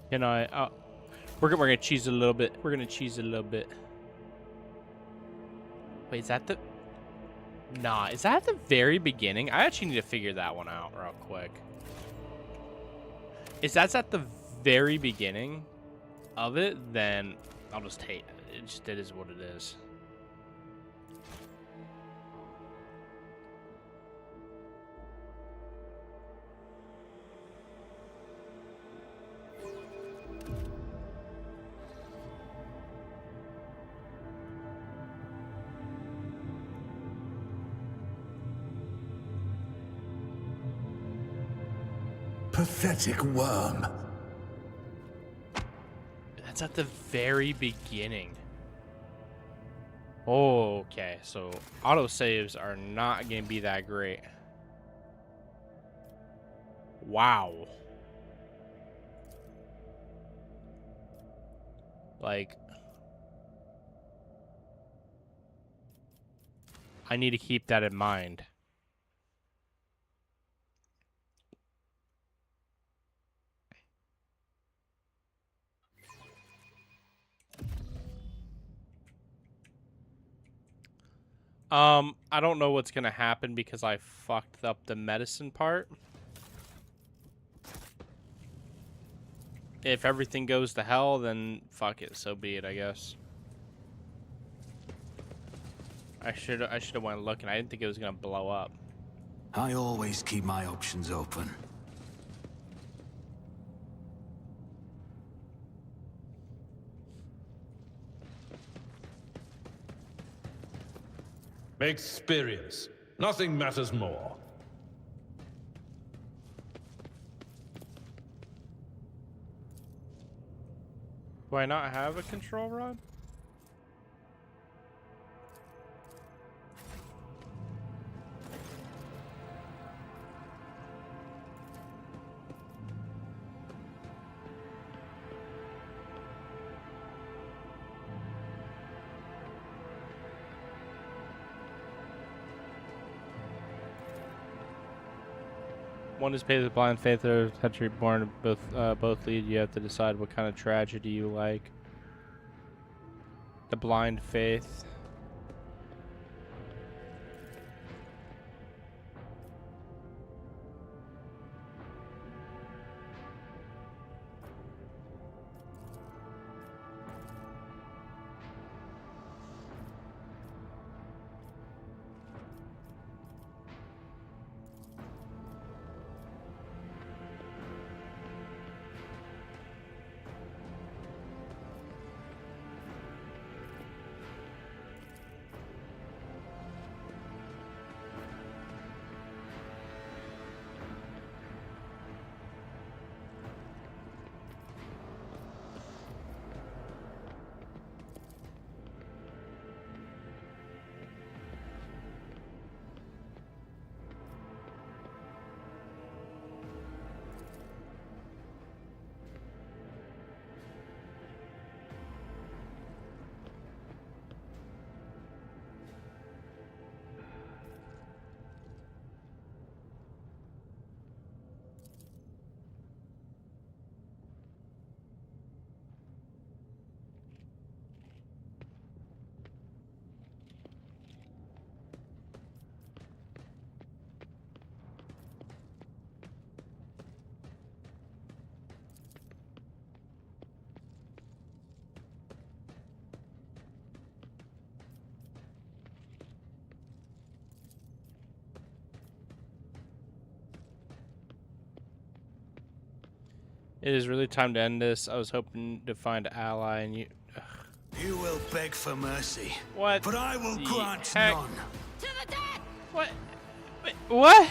You know, we're gonna cheese it a little bit. We're gonna cheese it a little bit. Wait, is that the? Nah, is that at the very beginning? I actually need to figure that one out real quick. If that's at the very beginning of it, then I'll just hate it. It is what it is. Pathetic worm. That's at the very beginning. Oh, okay, so autosaves are not going to be that great. Wow. Like, I need to keep that in mind. I don't know what's gonna happen because I fucked up the medicine part. If everything goes to hell, then fuck it, so be it, I guess. I should have went looking. I didn't think it was gonna blow up. I always keep my options open. Experience. Nothing matters more. Do I not have a control rod? One is paid with blind faith, the other country born. Both lead. You have to decide what kind of tragedy you like. The blind faith. It is really time to end this. I was hoping to find an ally, and you. Ugh. You will beg for mercy. What? But I will grant heck? none. What? Wait, what?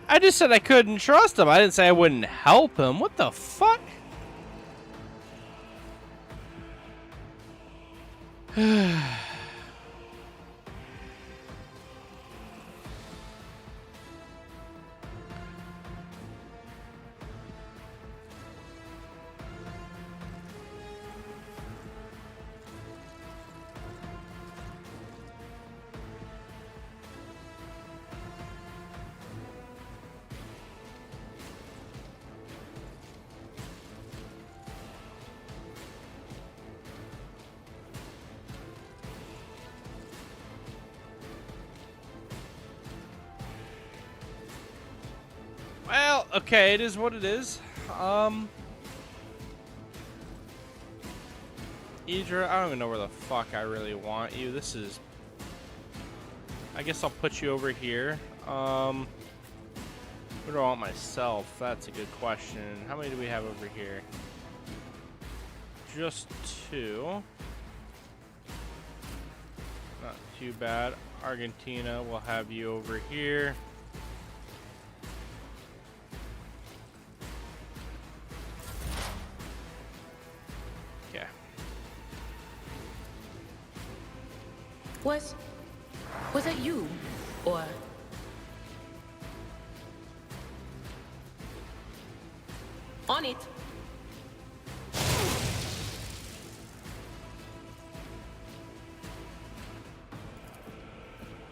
I just said I couldn't trust him. I didn't say I wouldn't help him. What the fuck? Well, okay, it is what it is. Idra, I don't even know where the fuck I really want you. This is... I guess I'll put you over here. Where do I want myself? That's a good question. How many do we have over here? Just 2. Not too bad. Argentina, we'll have you over here. Was that you? Or... On it.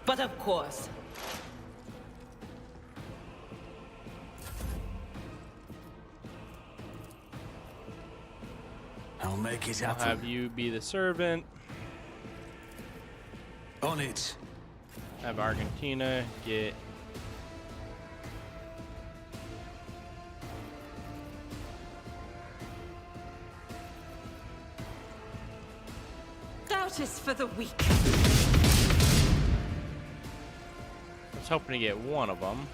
But of course. I'll make it happen. I'll have you be the servant. On it. Have Argentina get... Doubt is for the weak. I was hoping to get one of them.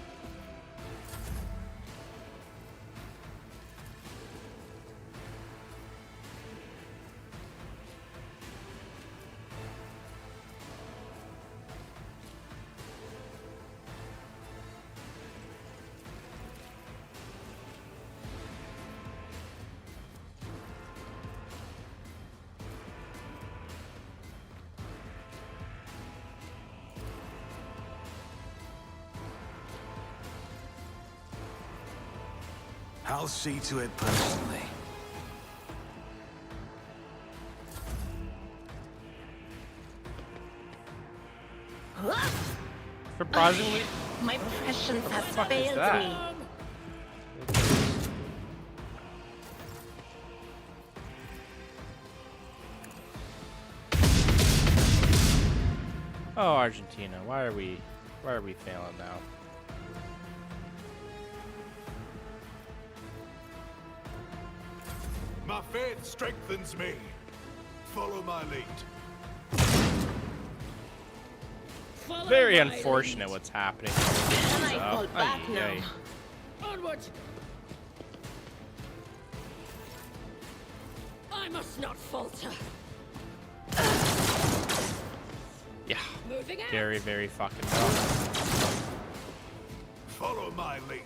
I'll see to it personally. Surprisingly, my prescience has fuck is failed that? me. Oh, Argentina, why are we failing now? My faith strengthens me. Follow my lead. Very unfortunate what's happening. Can I fall back Ay, now? ay. Onwards! I must not falter. Yeah, Moving out. very, very fucking rough. Follow my lead.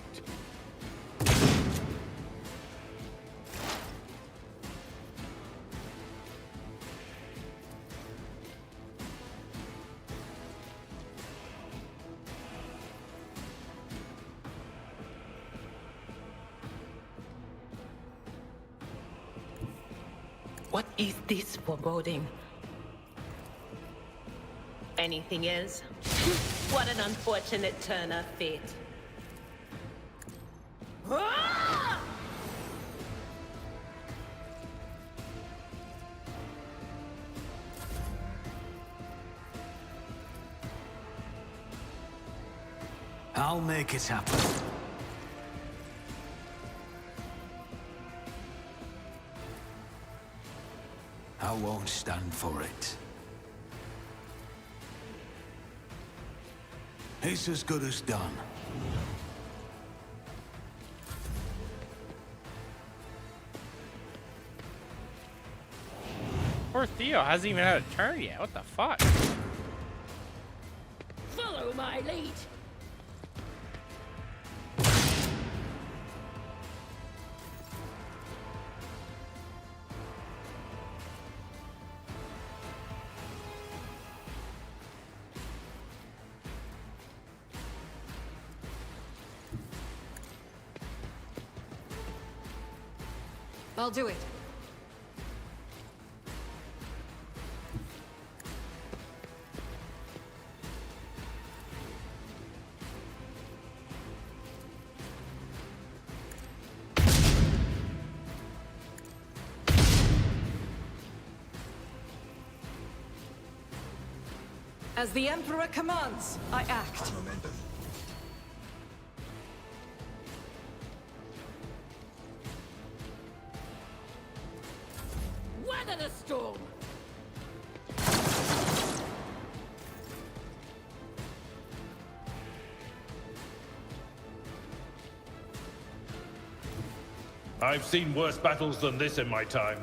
What is this foreboding? Anything else? What an unfortunate turn of fate. Ah! I'll make it happen. I won't stand for it. It's as good as done. Poor Theo hasn't even had a turn yet. What the fuck? Follow my lead. I'll do it. As the Emperor commands, I act. Weather the storm. I've seen worse battles than this in my time.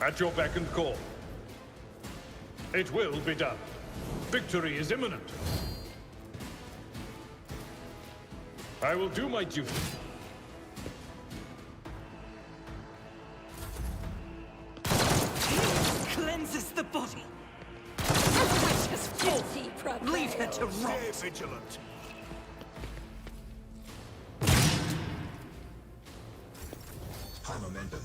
At your beck and call. It will be done. Victory is imminent. I will do my duty. Cleanses the body. Precious filthy prevails. Leave her to rot. Stay vigilant. High momentum.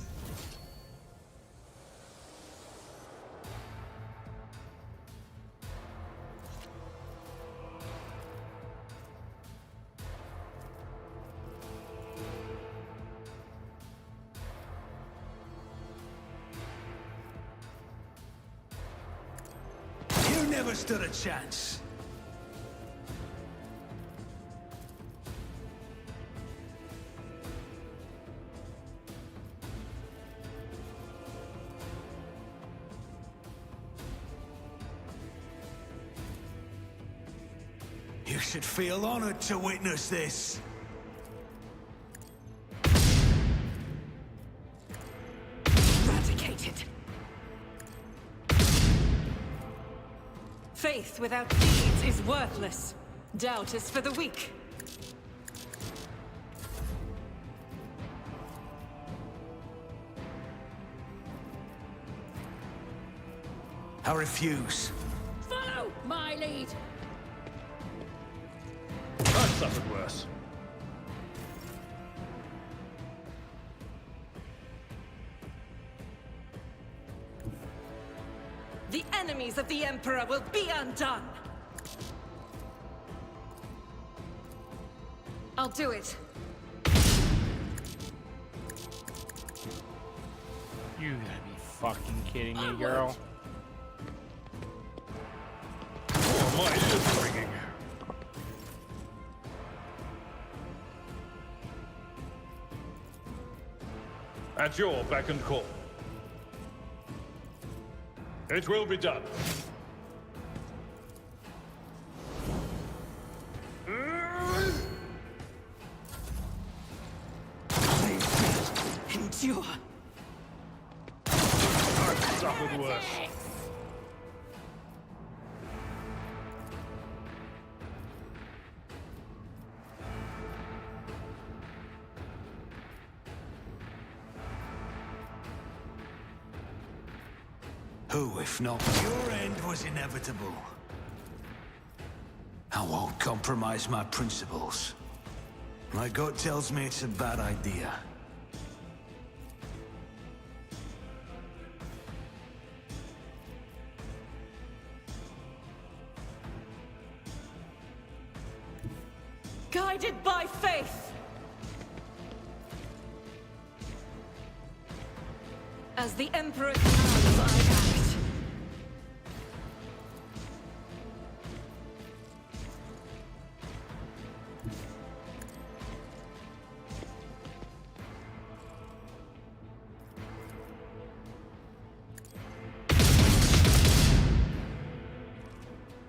You never stood a chance. You should feel honored to witness this. Eradicated. Faith without deeds is worthless. Doubt is for the weak. I refuse. Follow my lead. I've suffered worse. The enemies of the Emperor will be undone! I'll do it. You gotta be fucking kidding me, girl. Oh, my ears ringing. At your beck and call. It will be done. Endure. I've suffered worse. Who, if not your end, was inevitable? I won't compromise my principles. My gut tells me it's a bad idea. Guided by faith! As the Emperor commands, I act.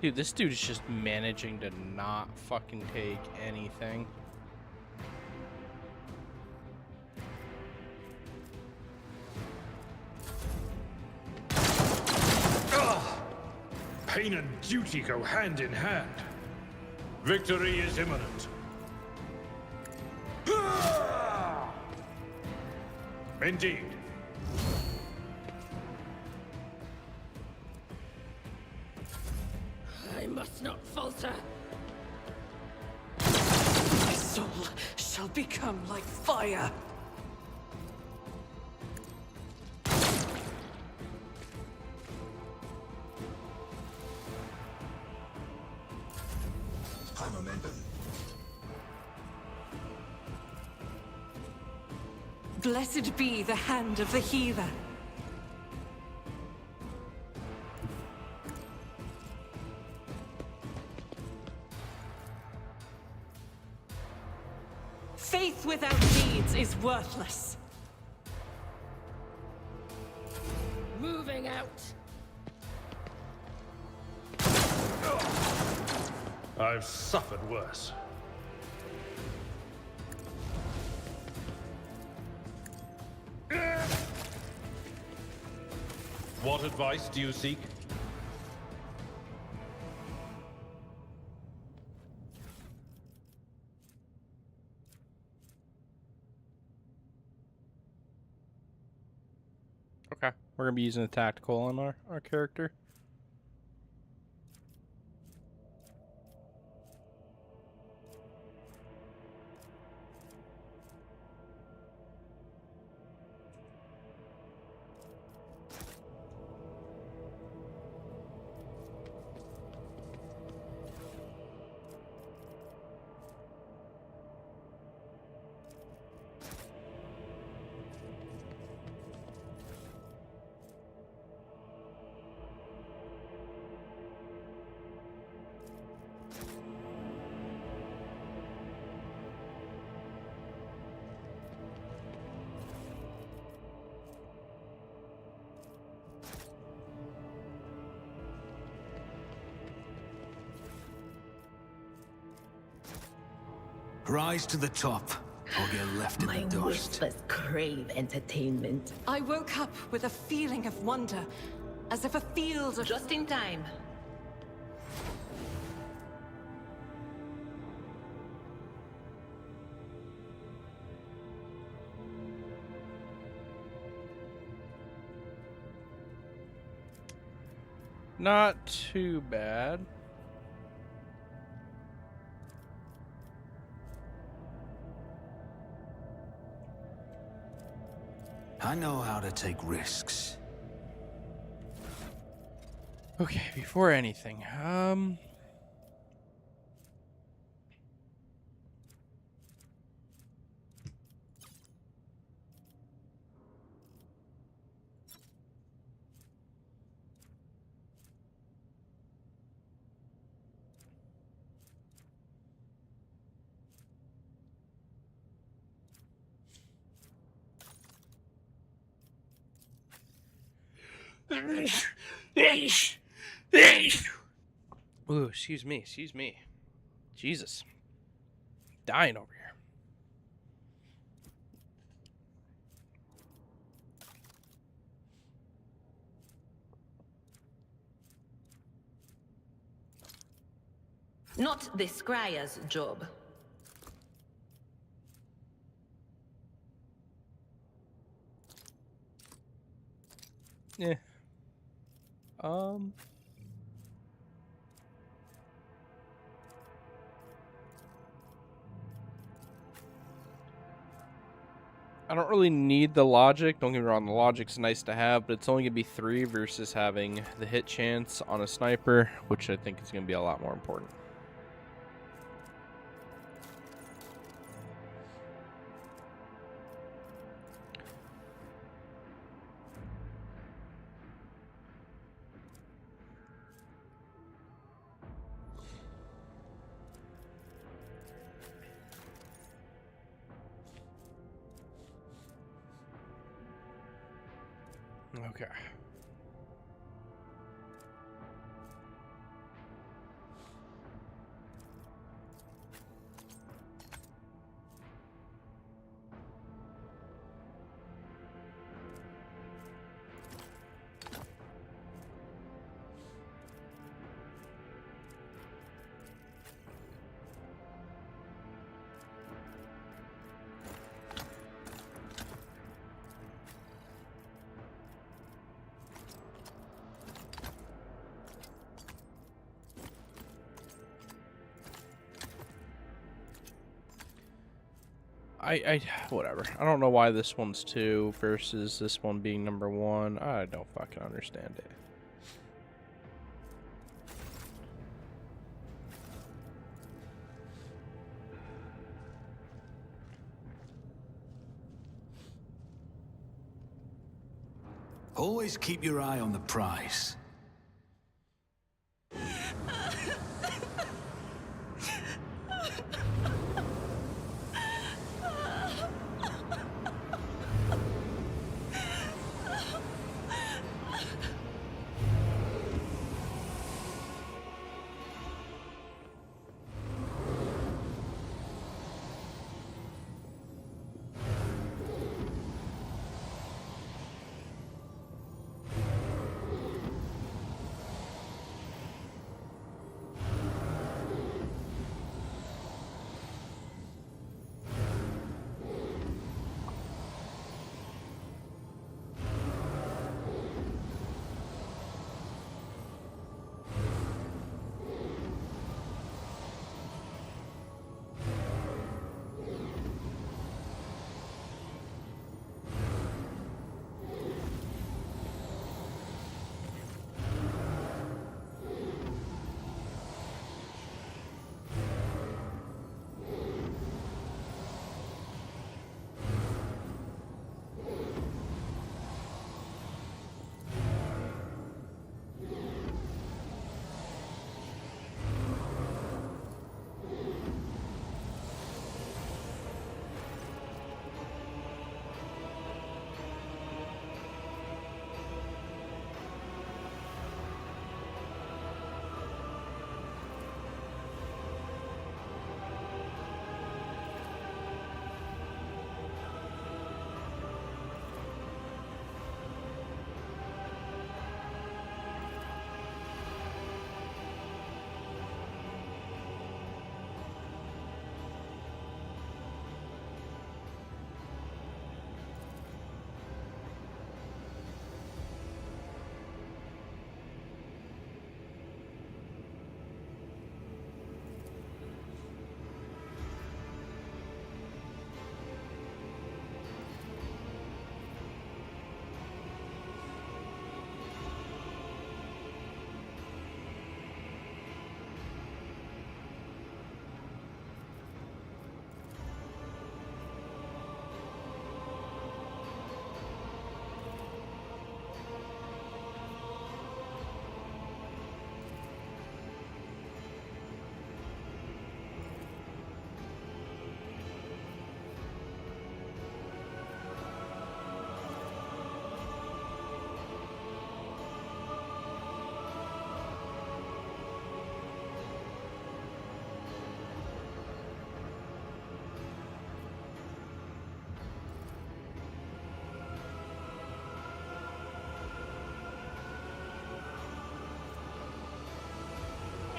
Dude, this dude is just managing to not fucking take anything. Pain and duty go hand in hand. Victory is imminent. Indeed. I must not falter. My soul shall become like fire. High momentum. Blessed be the hand of the healer. Faith without deeds is worthless. Moving out. I've suffered worse. What advice do you seek? Okay, we're gonna be using a tactical on our character. Rise to the top, or get left in the dust. My whispers crave entertainment. I woke up with a feeling of wonder, as if a field of... Just in time. Not too bad. I know how to take risks. Okay, before anything, ooh, excuse me. Jesus. Dying over here. Not the scryer's job. Yeah. I don't really need the logic. Don't get me wrong, the logic's nice to have, but it's only going to be 3 versus having the hit chance on a sniper, which I think is going to be a lot more important. Okay. I whatever. I don't know why this one's 2 versus this one being number 1. I don't fucking understand it. Always keep your eye on the prize.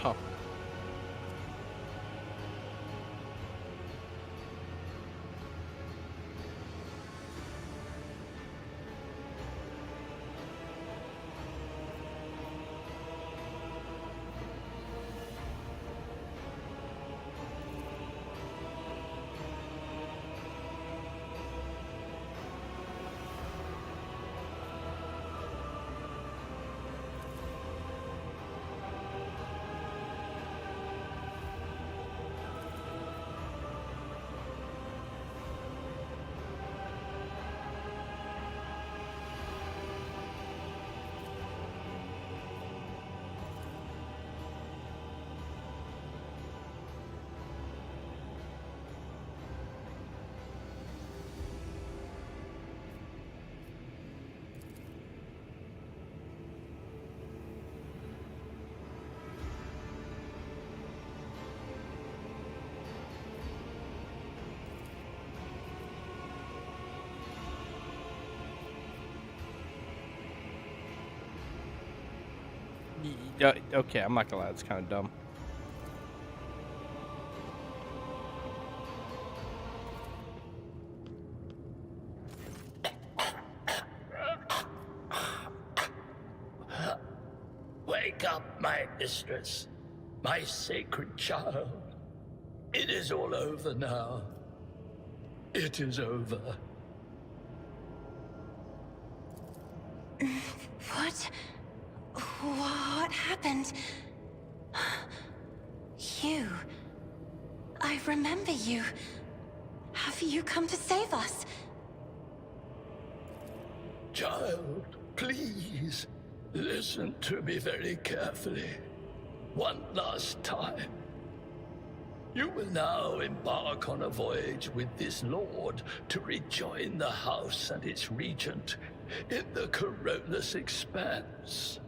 Huh. Yeah, okay, I'm not gonna lie, it's kind of dumb. Wake up, my mistress, my sacred child. It is all over now. It is over. What? What happened? You. I remember you. Have you come to save us? Child, please, listen to me very carefully. One last time. You will now embark on a voyage with this lord to rejoin the house and its regent in the Corollas Expanse.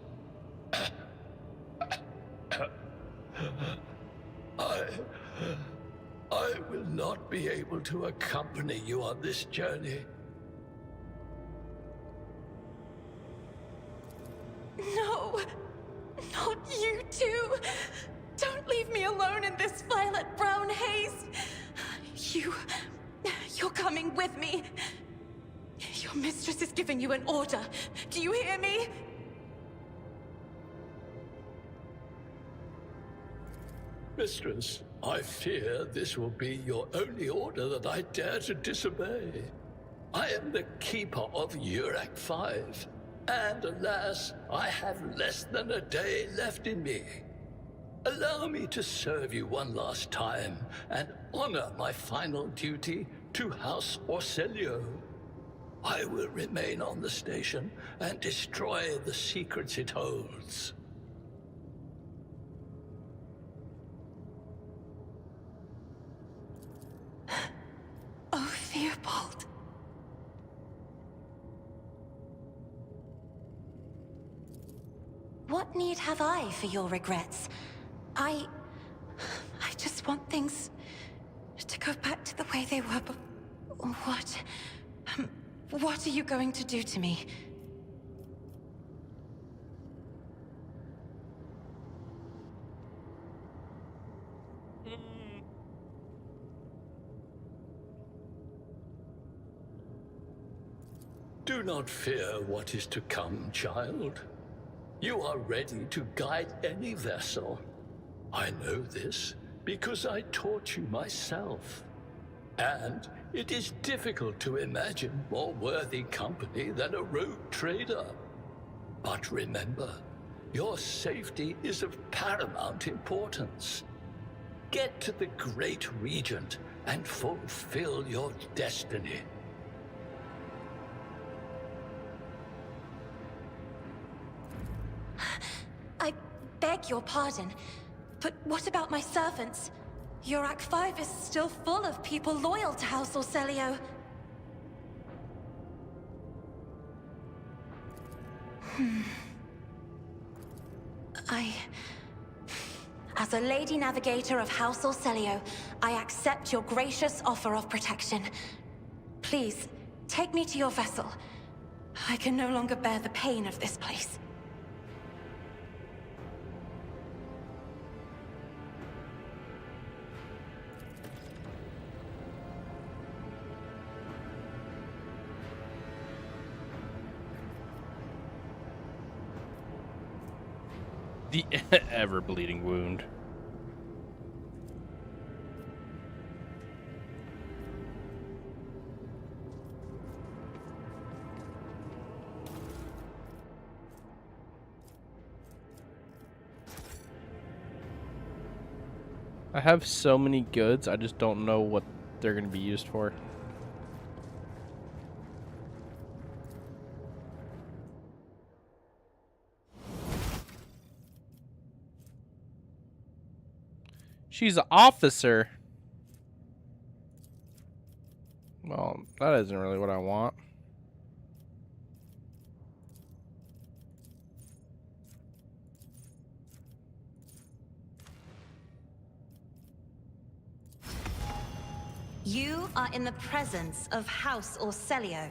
I will not be able to accompany you on this journey. No! Not you too! Don't leave me alone in this violet-brown haze! You're coming with me! Your mistress is giving you an order. Do you hear me? Mistress, I fear this will be your only order that I dare to disobey. I am the keeper of Urak 5, and alas, I have less than a day left in me. Allow me to serve you one last time and honor my final duty to House Orselio. I will remain on the station and destroy the secrets it holds. Oh, Theobald. What need have I for your regrets? I just want things to go back to the way they were, but what are you going to do to me? Do not fear what is to come, child. You are ready to guide any vessel. I know this because I taught you myself. And it is difficult to imagine more worthy company than a rogue trader. But remember, your safety is of paramount importance. Get to the Great Regent and fulfill your destiny. I beg your pardon, but what about my servants? Urak 5 is still full of people loyal to House Orselio. As a Lady Navigator of House Orselio, I accept your gracious offer of protection. Please, take me to your vessel. I can no longer bear the pain of this place. The ever-bleeding wound. I have so many goods, I just don't know what they're going to be used for. She's an officer. Well, that isn't really what I want. You are in the presence of House Orselio.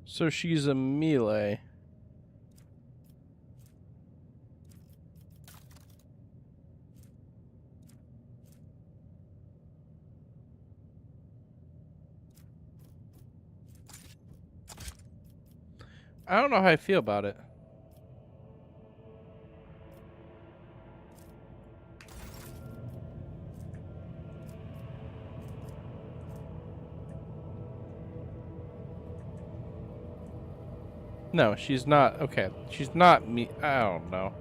So she's a melee. I don't know how I feel about it. No, she's not. Okay, she's not me. I don't know.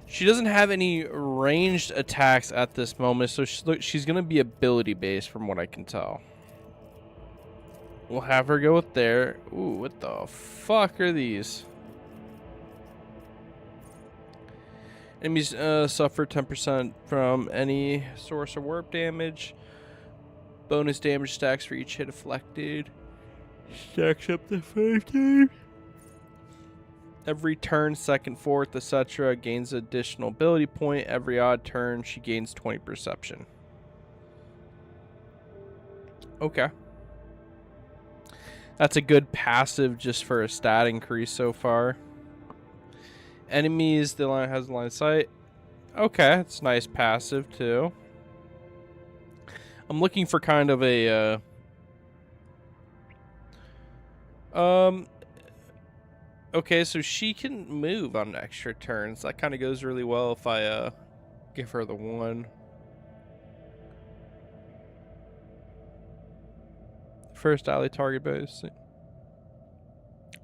She doesn't have any ranged attacks at this moment, so she's going to be ability based from what I can tell. We'll have her go with there. Ooh, what the fuck are these? Enemies suffer 10% from any source or warp damage. Bonus damage stacks for each hit deflected. Stacks up to 5 times. Every turn, second, fourth, etc. gains additional ability point. Every odd turn, she gains 20 perception. Okay. That's a good passive just for a stat increase so far. Enemies, the line has line of sight. Okay, it's nice passive too. I'm looking for kind of a okay, so she can move on extra turns. That kind of goes really well if I give her the one. First ally target bonus.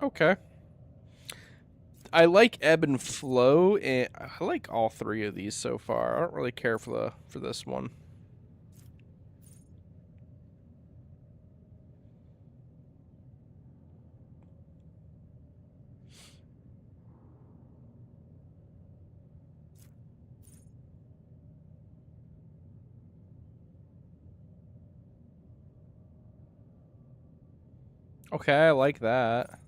Okay. I like ebb and flow, and I like all three of these so far. I don't really care for this one. Okay, I like that.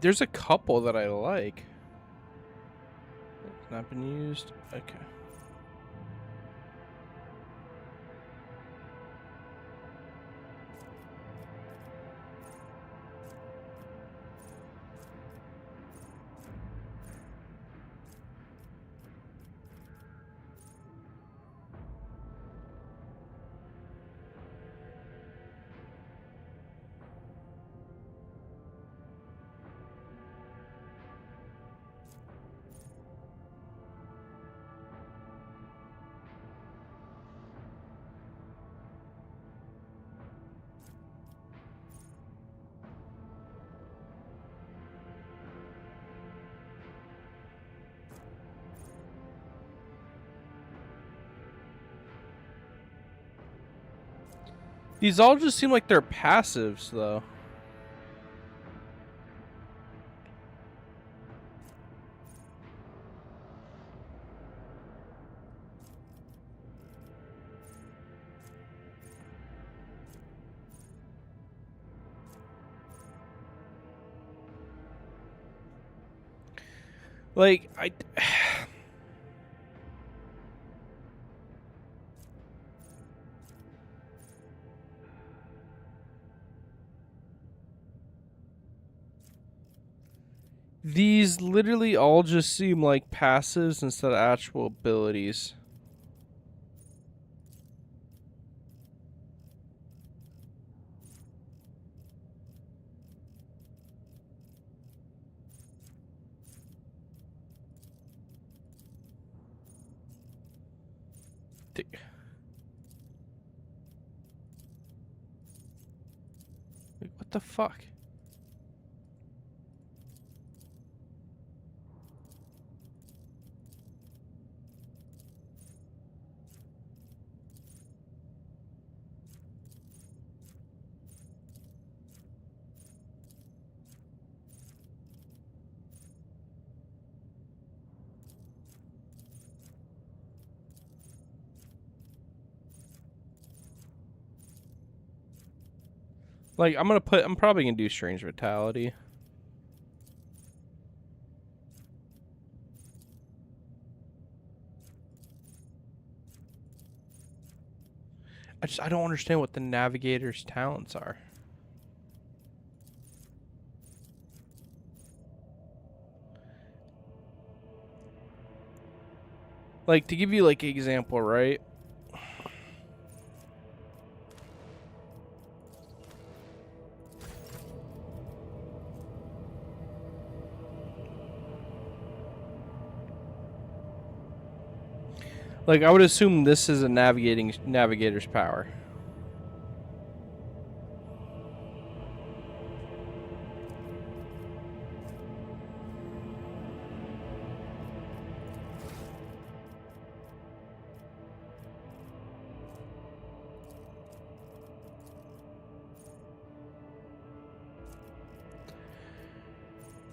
There's a couple that I like. Not been used. Okay. These all just seem like they're passives, though. Like, these literally all just seem like passives instead of actual abilities. Wait, what the fuck? Like, I'm probably gonna do Strange Vitality. I don't understand what the Navigator's talents are. Like, to give you, like, an example, right? Like, I would assume this is a navigator's power.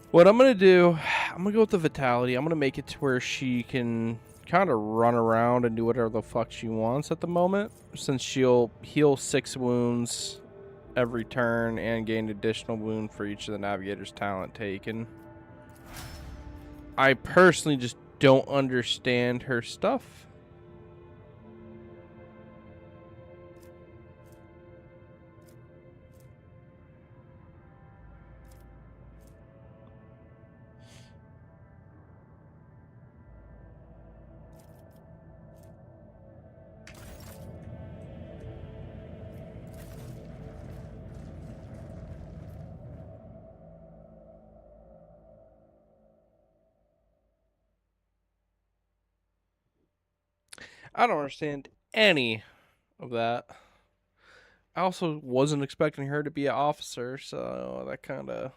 What I'm going to do, I'm going to go with the Vitality. I'm going to make it to where she can kind of run around and do whatever the fuck she wants at the moment, since she'll heal 6 wounds every turn and gain additional wound for each of the Navigator's talent taken. I personally just don't understand her stuff. I don't understand any of that. I also wasn't expecting her to be an officer, so that kind of...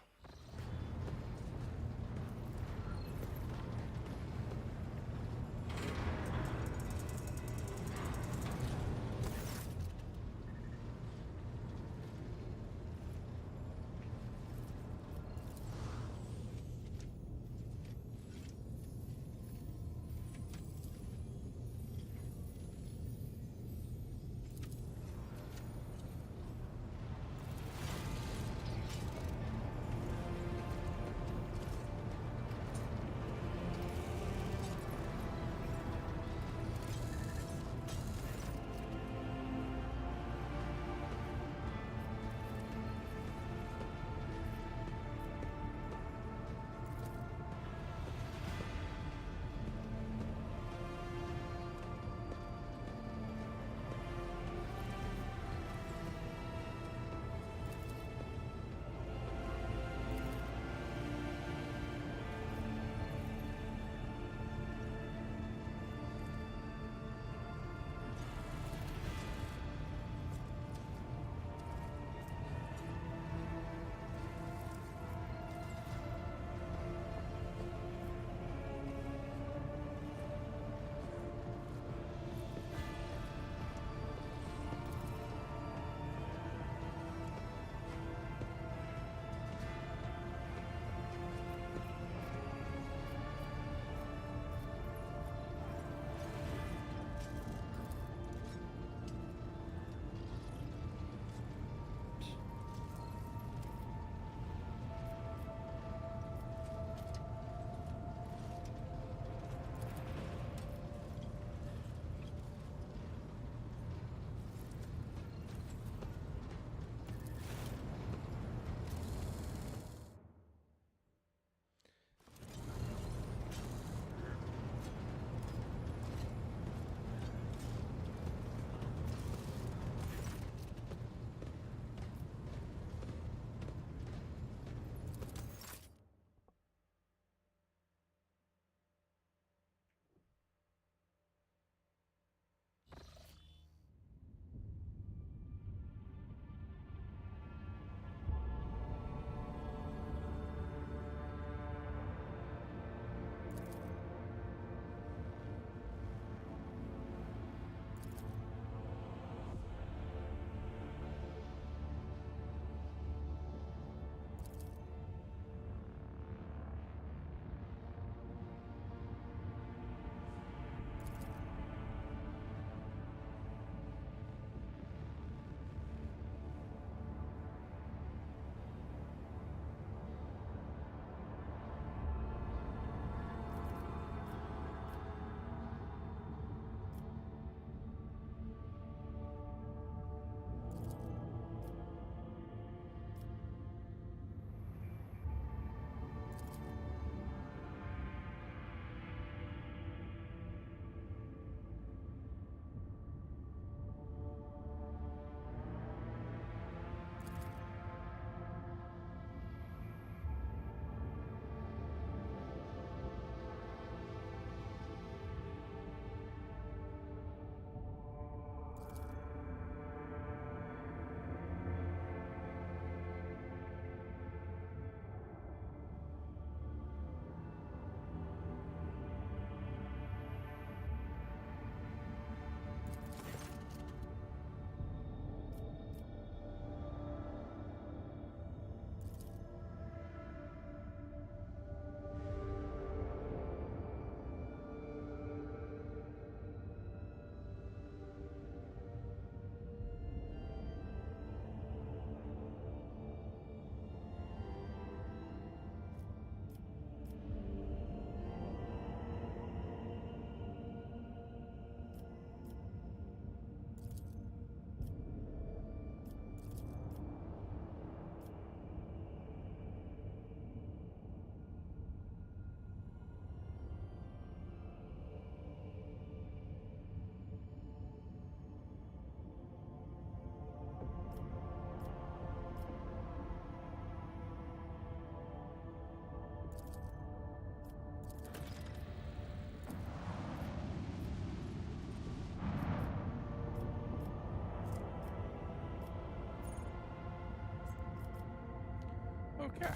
Okay.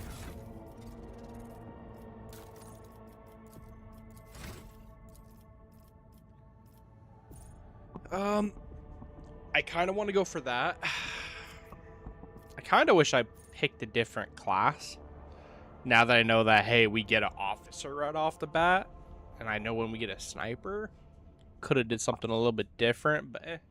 I kind of want to go for that. I kind of wish I picked a different class. Now that I know that, hey, we get an officer right off the bat, and I know when we get a sniper, could have did something a little bit different, but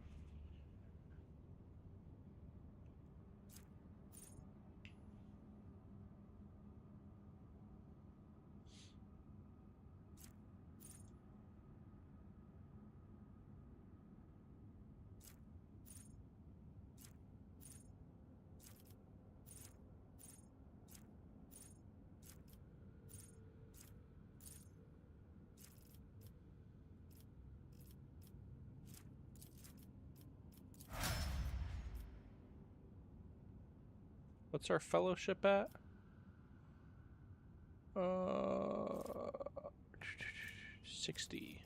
what's our fellowship at? 60.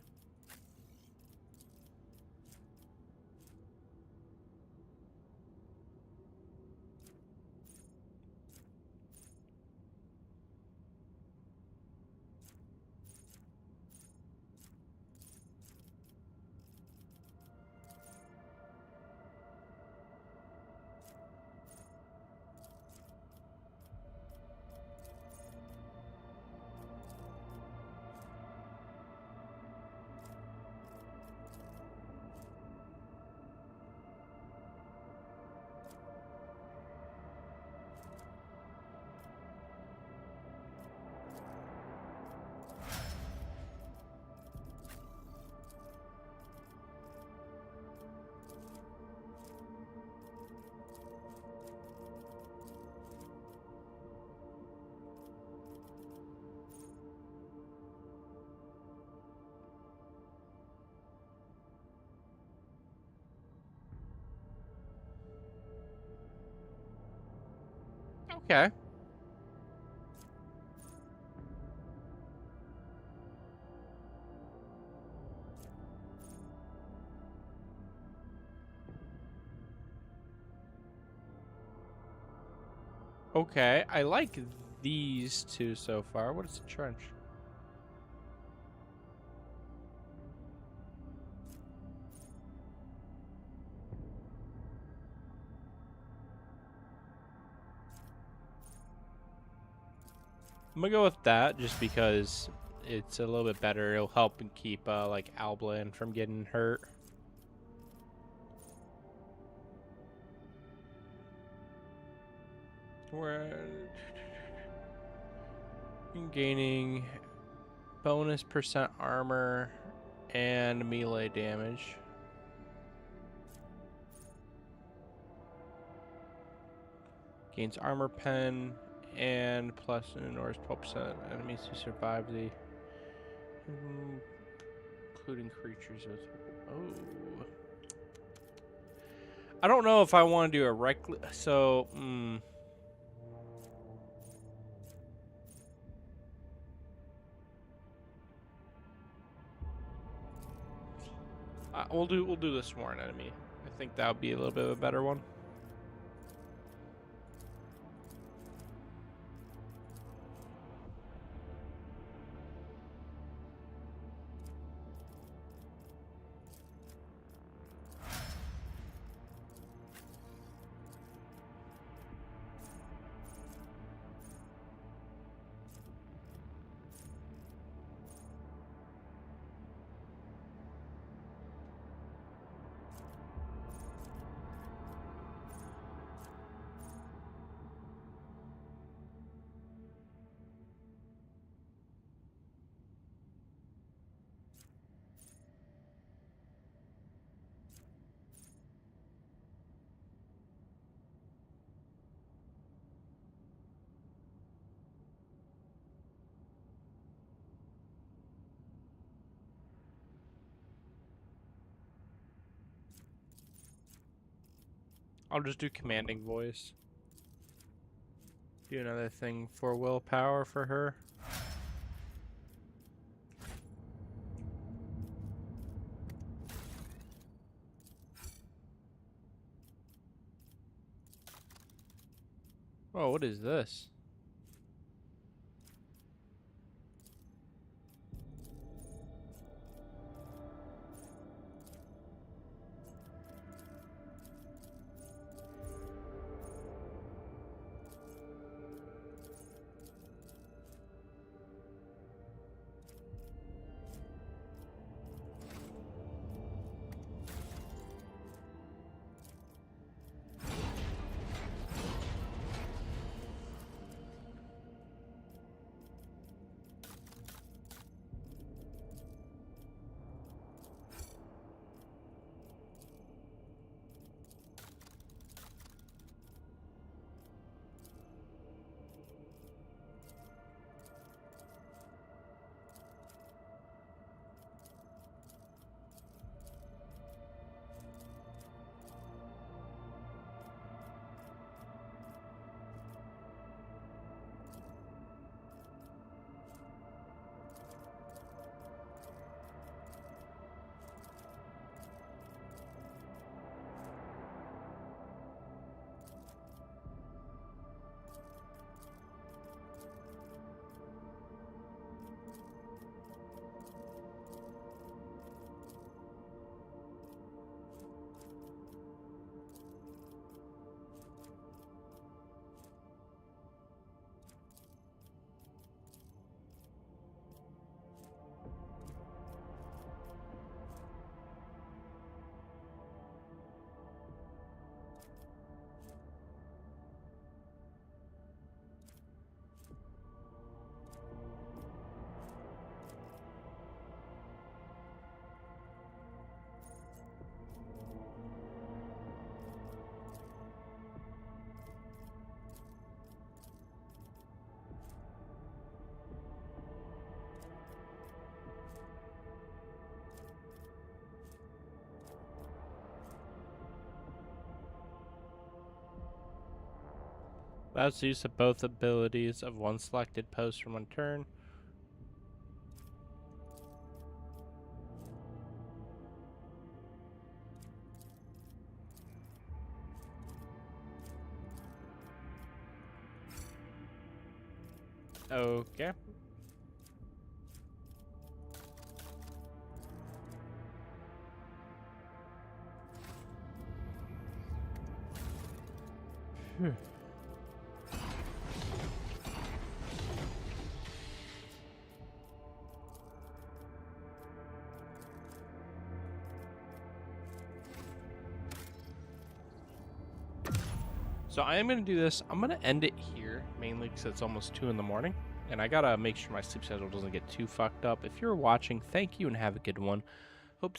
Okay. Okay, I like these two so far. What is the trench? I'm gonna go with that just because it's a little bit better. It'll help and keep like Alblan from getting hurt. We're gaining bonus percent armor and melee damage. Gains armor pen and plus ignores 12% enemies who survive the including creatures with I don't know if I want to do a reckless we'll do the sworn enemy. I think that would be a little bit of a better one. I'll just do commanding voice. Do another thing for willpower for her. Oh, what is this? That's the use of both abilities of one selected post from one turn. Okay. So I am going to do this. I'm going to end it here, mainly because it's almost 2 in the morning. And I got to make sure my sleep schedule doesn't get too fucked up. If you're watching, thank you and have a good one.